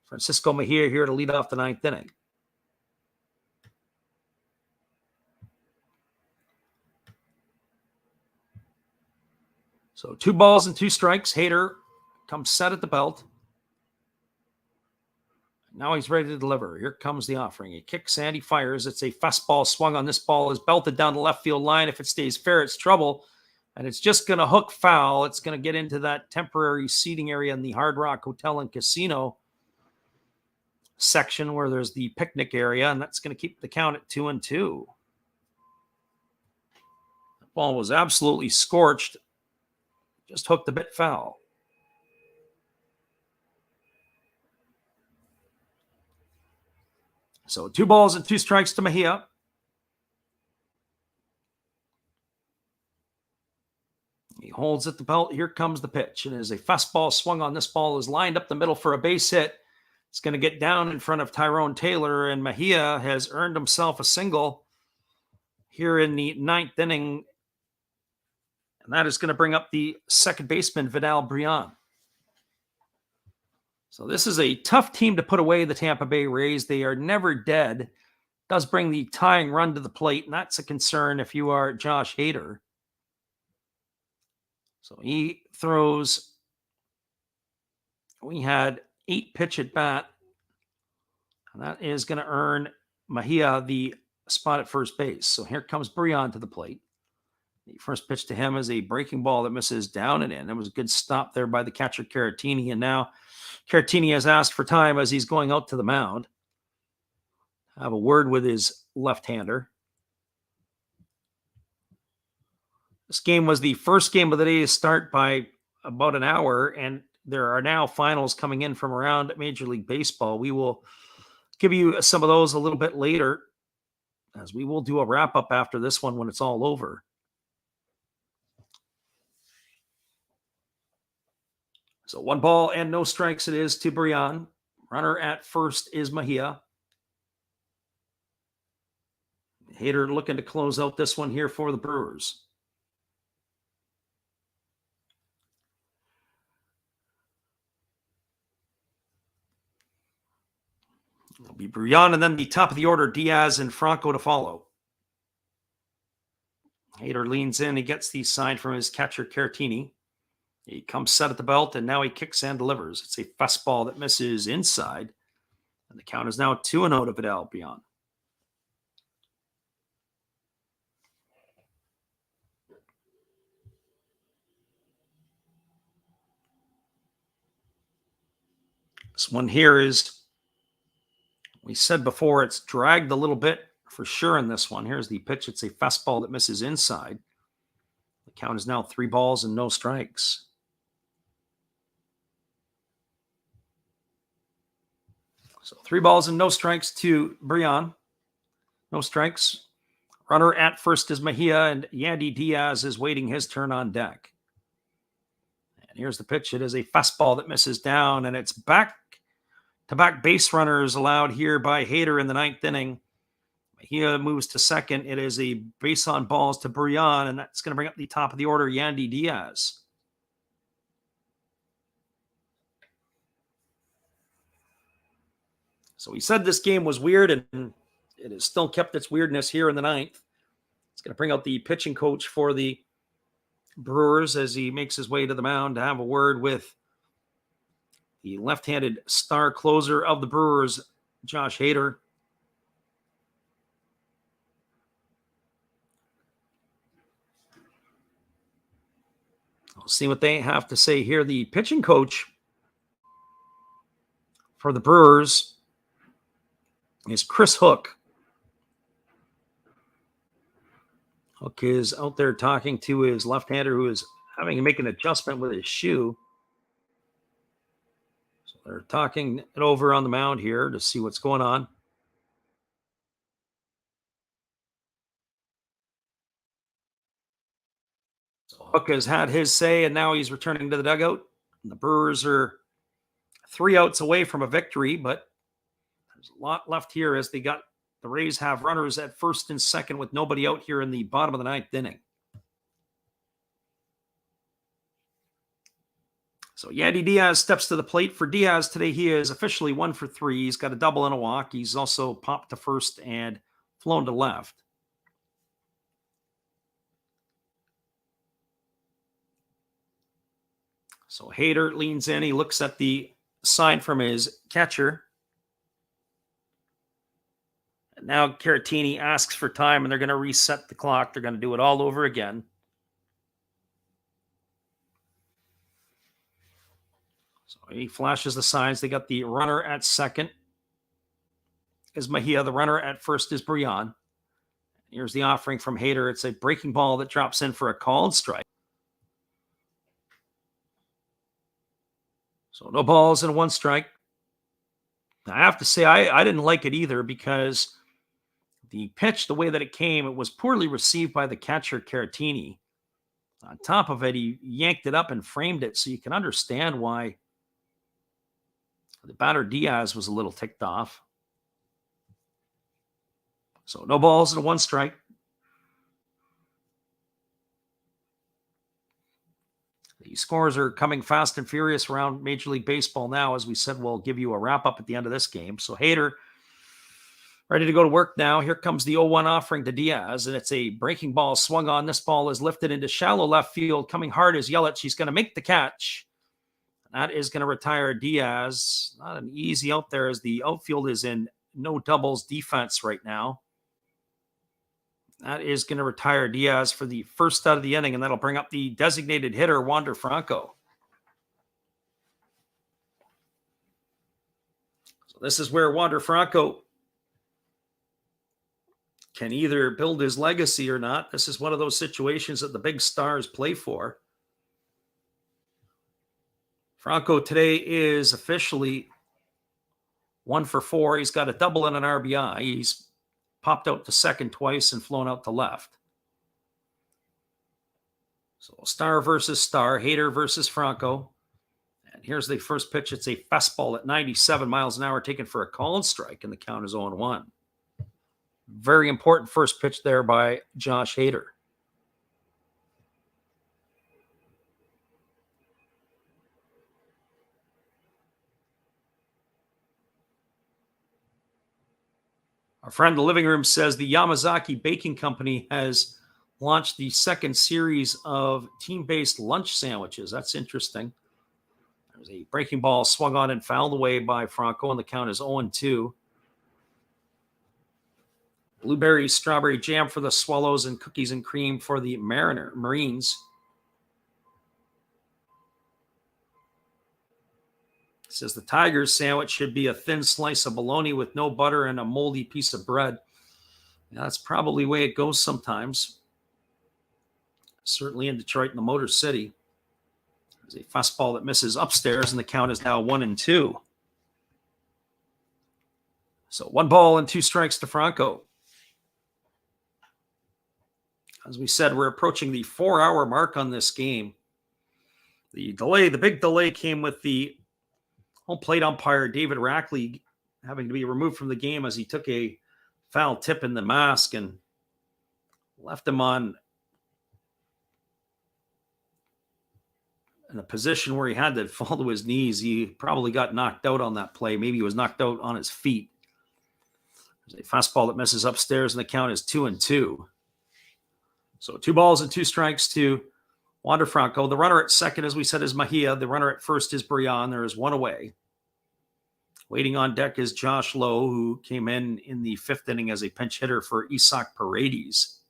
Francisco Mejia here to lead off the 9th inning. So 2 balls and 2 strikes. Hader comes set at the belt. Now he's ready to deliver. Here comes the offering. He kicks and he fires. It's a fastball swung on. This ball is belted down the left field line. If it stays fair, it's trouble. And it's just going to hook foul. It's going to get into that temporary seating area in the Hard Rock Hotel and Casino. section where there's the picnic area, and that's going to keep the count at 2-2. The ball was absolutely scorched, just hooked a bit foul. So 2 balls and 2 strikes to Mejia. He holds at the belt. Here comes the pitch. And as a fastball swung on, this ball is lined up the middle for a base hit. It's going to get down in front of Tyrone Taylor, and Mejia has earned himself a single here in the 9th inning. And that is going to bring up the second baseman, Vidal Bryan. So this is a tough team to put away, the Tampa Bay Rays. They are never dead. Does bring the tying run to the plate, and that's a concern if you are Josh Hader. So he throws, we had 8 pitch at bat, and that is going to earn Mejia the spot at first base. So here comes Bryan to the plate. The first pitch to him is a breaking ball that misses down and in. It was a good stop there by the catcher, Caratini, and now Caratini has asked for time as he's going out to the mound. Have a word with his left-hander. This game was the first game of the day to start by about an hour, and there are now finals coming in from around Major League Baseball. We will give you some of those a little bit later, as we will do a wrap-up after this one when it's all over. So 1 ball and no strikes it is to Bryan. Runner at first is Mejia. Hader looking to close out this one here for the Brewers. It'll be Bryan, and then the top of the order, Diaz and Franco to follow. Hader leans in. He gets the sign from his catcher, Caratini. He comes set at the belt, and now he kicks and delivers. It's a fastball that misses inside, and the count is now 2-0 to Vidal Bryan. This one here is, we said before, it's dragged a little bit for sure in this one. Here's the pitch. It's a fastball that misses inside. The count is now 3 balls and no strikes. So 3 balls and no strikes to Bryan. No strikes. Runner at first is Mejia, and Yandy Diaz is waiting his turn on deck. And here's the pitch. It is a fastball that misses down, and it's back-to-back base runners allowed here by Hader in the 9th inning. Mejia moves to second. It is a base on balls to Bryan, and that's going to bring up the top of the order, Yandy Diaz. So we said this game was weird, and it has still kept its weirdness here in the 9th. It's going to bring out the pitching coach for the Brewers as he makes his way to the mound to have a word with the left-handed star closer of the Brewers, Josh Hader. We'll see what they have to say here. The pitching coach for the Brewers is Chris Hook. Hook is out there talking to his left-hander who is having to make an adjustment with his shoe. So they're talking it over on the mound here to see what's going on. So Hook has had his say, and now he's returning to the dugout. And the Brewers are 3 outs away from a victory, but there's a lot left here as the Rays have runners at first and second with nobody out here in the bottom of the 9th inning. So Yandy Diaz steps to the plate. For Diaz today, he is officially 1 for 3. He's got a double and a walk. He's also popped to first and flown to left. So Hader leans in. He looks at the sign from his catcher. And now Caratini asks for time, and they're going to reset the clock. They're going to do it all over again. So he flashes the signs. They got the runner at second. is Mejia. The runner at first is Brian. Here's the offering from Hader. It's a breaking ball that drops in for a called strike. So no balls and 1 strike. I have to say, I didn't like it either because the pitch, the way that it came, it was poorly received by the catcher, Caratini. On top of it, he yanked it up and framed it, so you can understand why the batter Diaz was a little ticked off. So no balls and 1 strike. The scores are coming fast and furious around Major League Baseball now. As we said, we'll give you a wrap-up at the end of this game. So Hader ready to go to work now. Here comes the 0-1 offering to Diaz, and it's a breaking ball swung on. This ball is lifted into shallow left field. Coming hard is Yelich. He's going to make the catch. That is going to retire Diaz. Not an easy out there as the outfield is in no doubles defense right now. That is going to retire Diaz for the first out of the inning, and that'll bring up the designated hitter, Wander Franco. So this is where Wander Franco can either build his legacy or not. This is one of those situations that the big stars play for. Franco today is officially 1 for 4. He's got a double and an RBI. He's popped out to second twice and flown out to left. So star versus star, Hader versus Franco. And here's the first pitch. It's a fastball at 97 miles an hour taken for a called strike, and the count is 0-1. Very important first pitch there by Josh Hader. Our friend in the living room says the Yamazaki Baking Company has launched the second series of team-based lunch sandwiches. That's interesting. There's a breaking ball swung on and fouled away by Franco, and the count is 0-2. Blueberry strawberry jam for the Swallows and cookies and cream for the Marines. It says the Tigers sandwich should be a thin slice of bologna with no butter and a moldy piece of bread. Yeah, that's probably the way it goes sometimes. Certainly in Detroit and the Motor City. There's a fastball that misses upstairs, and the count is now 1-2. So 1 ball and 2 strikes to Franco. As we said, we're approaching the 4-hour mark on this game. The big delay came with the home plate umpire, David Rackley, having to be removed from the game as he took a foul tip in the mask and left him in a position where he had to fall to his knees. He probably got knocked out on that play. Maybe he was knocked out on his feet. There's a fastball that misses upstairs, and the count is 2-2. So 2 balls and 2 strikes to Wander Franco. The runner at second, as we said, is Mejia. The runner at first is Brian. There is 1 away. Waiting on deck is Josh Lowe, who came in the 5th inning as a pinch hitter for Isaac Paredes.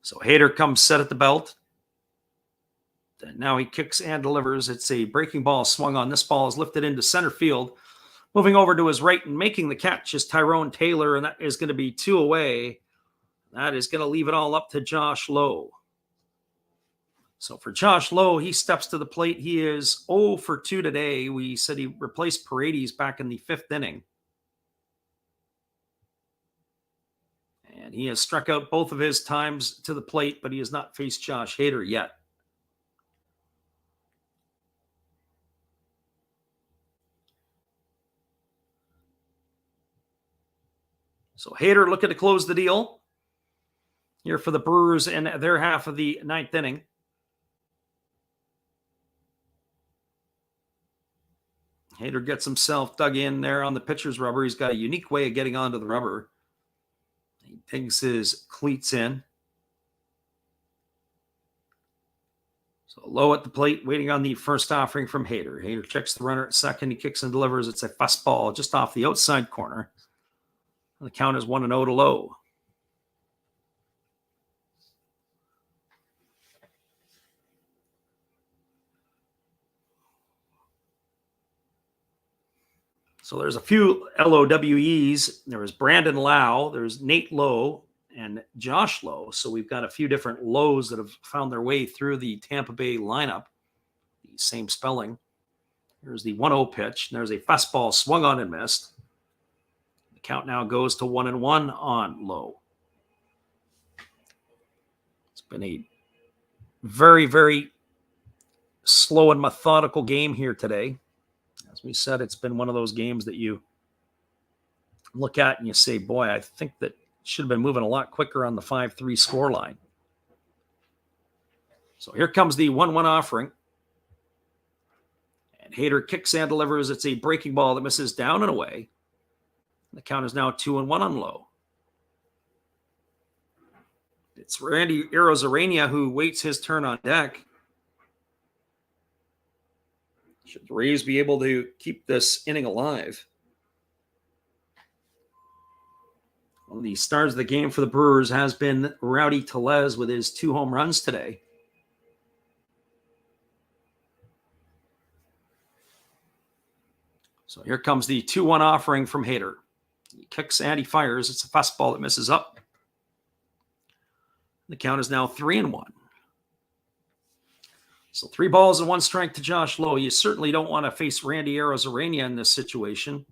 So Hader comes set at the belt. And now he kicks and delivers. It's a breaking ball swung on. This ball is lifted into center field. Moving over to his right and making the catch is Tyrone Taylor, and that is going to be 2 away. That is going to leave it all up to Josh Lowe. So for Josh Lowe, he steps to the plate. He is 0 for 2 today. We said he replaced Paredes back in the 5th inning. And he has struck out both of his times to the plate, but he has not faced Josh Hader yet. So Hader looking to close the deal here for the Brewers in their half of the 9th inning. Hader gets himself dug in there on the pitcher's rubber. He's got a unique way of getting onto the rubber. He digs his cleats in. So Lowe at the plate, waiting on the first offering from Hader. Hader checks the runner at second. He kicks and delivers. It's a fastball just off the outside corner. The count is 1-0 to Lowe. So there's a few LOWEs. There was Brandon Lau, there's Nate Lowe, and Josh Lowe. So we've got a few different Lows that have found their way through the Tampa Bay lineup. The same spelling. There's the 1-0 pitch. And there's a fastball swung on and missed. The count now goes to 1-1 on Lowe. It's been a very, very slow and methodical game here today. As we said, it's been one of those games that you look at and you say, boy, I think that should have been moving a lot quicker on the 5-3 scoreline. So here comes the 1-1 offering. And Hader kicks and delivers. It's a breaking ball that misses down and away. The count is now 2-1 on Lowe. It's Randy Arozarena who waits his turn on deck. Should the Rays be able to keep this inning alive? One of the stars of the game for the Brewers has been Rowdy Tellez with his 2 home runs today. So here comes the 2-1 offering from Hader. He kicks and he fires. It's a fastball that misses up. The count is now 3-1. So 3 balls and 1 strike to Josh Lowe. You certainly don't want to face Randy Arozarena in this situation.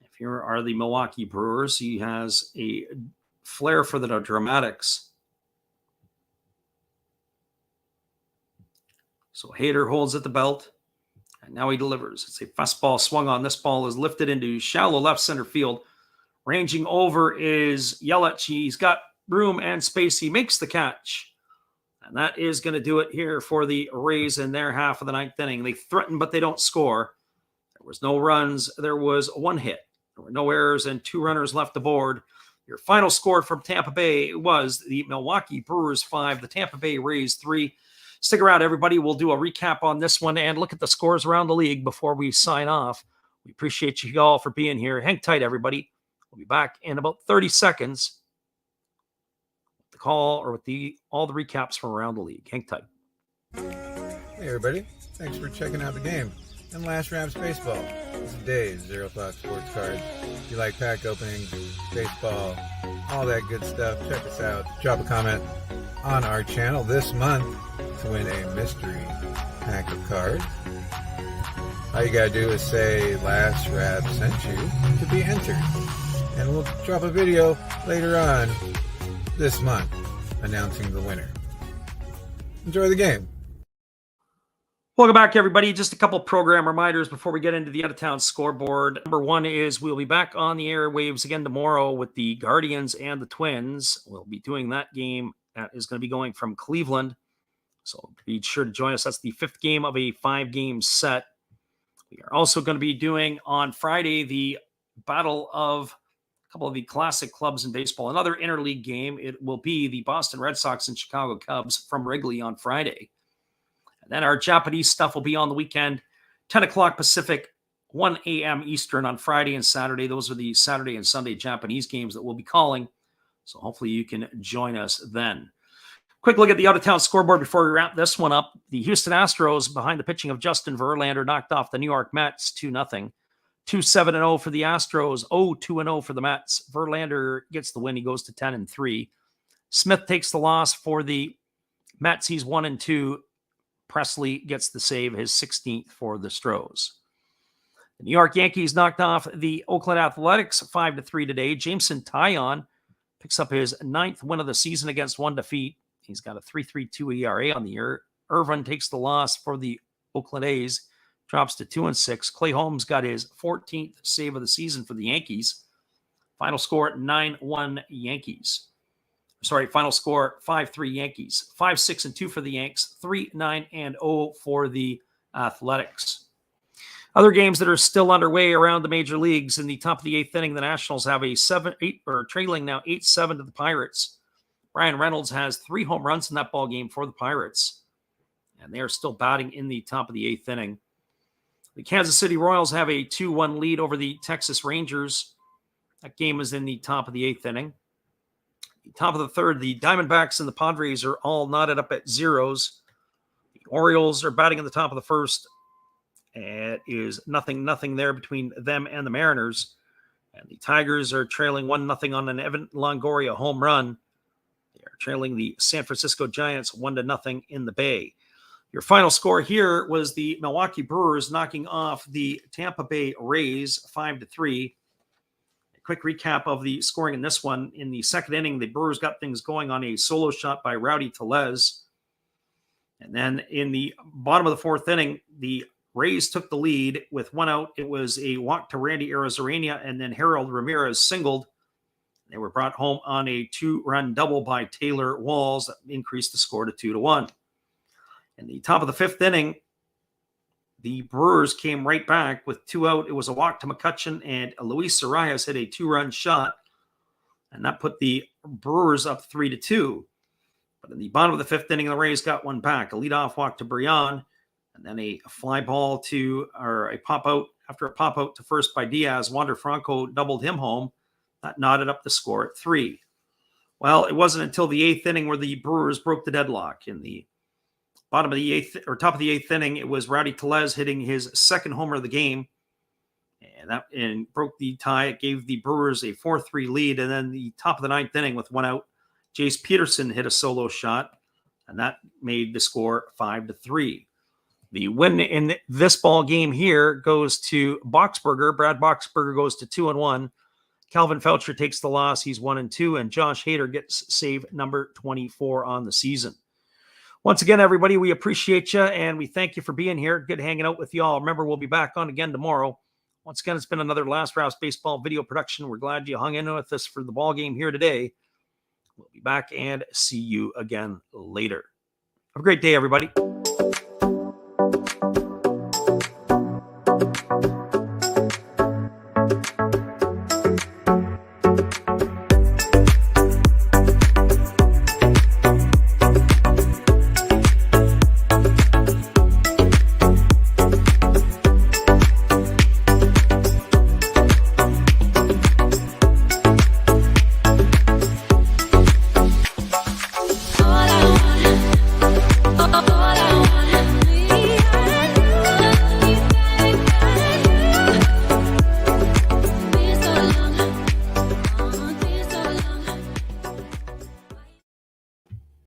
If you are the Milwaukee Brewers, he has a flair for the dramatics. So Hader holds at the belt, and now he delivers. It's a fastball swung on. This ball is lifted into shallow left center field. Ranging over is Yelich. He's got room and space. He makes the catch. And that is going to do it here for the Rays in their half of the 9th inning. They threaten, but they don't score. There was no runs. There was 1 hit. There were no errors and 2 runners left aboard. Your final score from Tampa Bay was the Milwaukee Brewers 5, the Tampa Bay Rays 3. Stick around, everybody. We'll do a recap on this one and look at the scores around the league before we sign off. We appreciate you all for being here. Hang tight, everybody. We'll be back in about 30 seconds. The call or with all the recaps from around the league. Hang tight. Hey everybody, thanks for checking out the game and Last Raps Baseball. This is Dave's Zero Thought Sports Cards. If you like pack openings, baseball, all that good stuff, check us out. Drop a comment on our channel this month to win a mystery pack of cards. All you gotta do is say Last Rap sent you to be entered. And we'll drop a video later on this month announcing the winner. Enjoy the game. Welcome back, everybody. Just a couple program reminders before we get into the out-of-town scoreboard. Number 1 is we'll be back on the airwaves again tomorrow with the Guardians and the Twins. We'll be doing that game. That is going to be going from Cleveland. So be sure to join us. That's the 5th game of a 5-game set. We are also going to be doing on Friday the battle of a couple of the classic clubs in baseball. Another interleague game. It will be the Boston Red Sox and Chicago Cubs from Wrigley on Friday. And then our Japanese stuff will be on the weekend, 10 o'clock Pacific, 1 a.m. Eastern on Friday and Saturday. Those are the Saturday and Sunday Japanese games that we'll be calling. So hopefully you can join us then. Quick look at the out-of-town scoreboard before we wrap this one up. The Houston Astros, behind the pitching of Justin Verlander, knocked off the New York Mets 2-0. 2-7-0 for the Astros, 0-2-0 for the Mets. Verlander gets the win. He goes to 10-3. Smith takes the loss for the Mets. He's 1-2. Presley gets the save, his 16th for the Stros. The New York Yankees knocked off the Oakland Athletics 5-3 today. Jameson Taillon picks up his 9th win of the season against 1 defeat. He's got a 3.32 ERA on the year. Irvin takes the loss for the Oakland A's, drops to 2-6. Clay Holmes got his 14th save of the season for the Yankees. Final score 9-1 Yankees. Final score 5-3 Yankees. 5-6-2 for the Yanks. 3-9-0 for the Athletics. Other games that are still underway around the major leagues. In the top of the 8th inning, the Nationals have trailing now 8-7 to the Pirates. Brian Reynolds has 3 home runs in that ball game for the Pirates, and they are still batting in the top of the 8th inning. The Kansas City Royals have a 2-1 lead over the Texas Rangers. That game is in the top of the 8th inning. Top of the 3rd, the Diamondbacks and the Padres are all knotted up at zeros. The Orioles are batting in the top of the 1st, It is 0-0 there between them and the Mariners. And the Tigers are trailing 1-0 on an Evan Longoria home run. They are trailing the San Francisco Giants 1-0 in the Bay. Your final score here was the Milwaukee Brewers knocking off the Tampa Bay Rays 5-3. A quick recap of the scoring in this one. In the second inning, the Brewers got things going on a solo shot by Rowdy Tellez. And then in the bottom of the fourth inning, the Rays took the lead with 1 out. It was a walk to Randy Arozarena, and then Harold Ramirez singled. They were brought home on a 2-run double by Taylor Walls that increased the score to 2-1. In the top of the fifth inning, the Brewers came right back with 2 out. It was a walk to McCutchen, and Luis Arias hit a 2-run shot, and that put the Brewers up 3-2. But in the bottom of the fifth inning, the Rays got one back. A leadoff walk to Brian, and then a fly ball or a pop out after a pop out to first by Diaz. Wander Franco doubled him home. That knotted up the score at 3. Well, it wasn't until the eighth inning where the Brewers broke the deadlock. In the bottom of the eighth or top of the eighth inning, it was Rowdy Tellez hitting his second homer of the game, and broke the tie. It gave the Brewers a 4-3 lead. And then the top of the ninth inning with 1 out, Jace Peterson hit a solo shot, and that made the score 5-3. The win in this ball game here goes to Boxberger. Brad Boxberger goes to 2-1. Calvin Foucher takes the loss. He's 1-2, and Josh Hader gets save number 24 on the season. Once again, everybody, we appreciate you, and we thank you for being here. Good hanging out with you all. Remember, we'll be back on again tomorrow. Once again, it's been another Last Rouse Baseball video production. We're glad you hung in with us for the ball game here today. We'll be back and see you again later. Have a great day, everybody.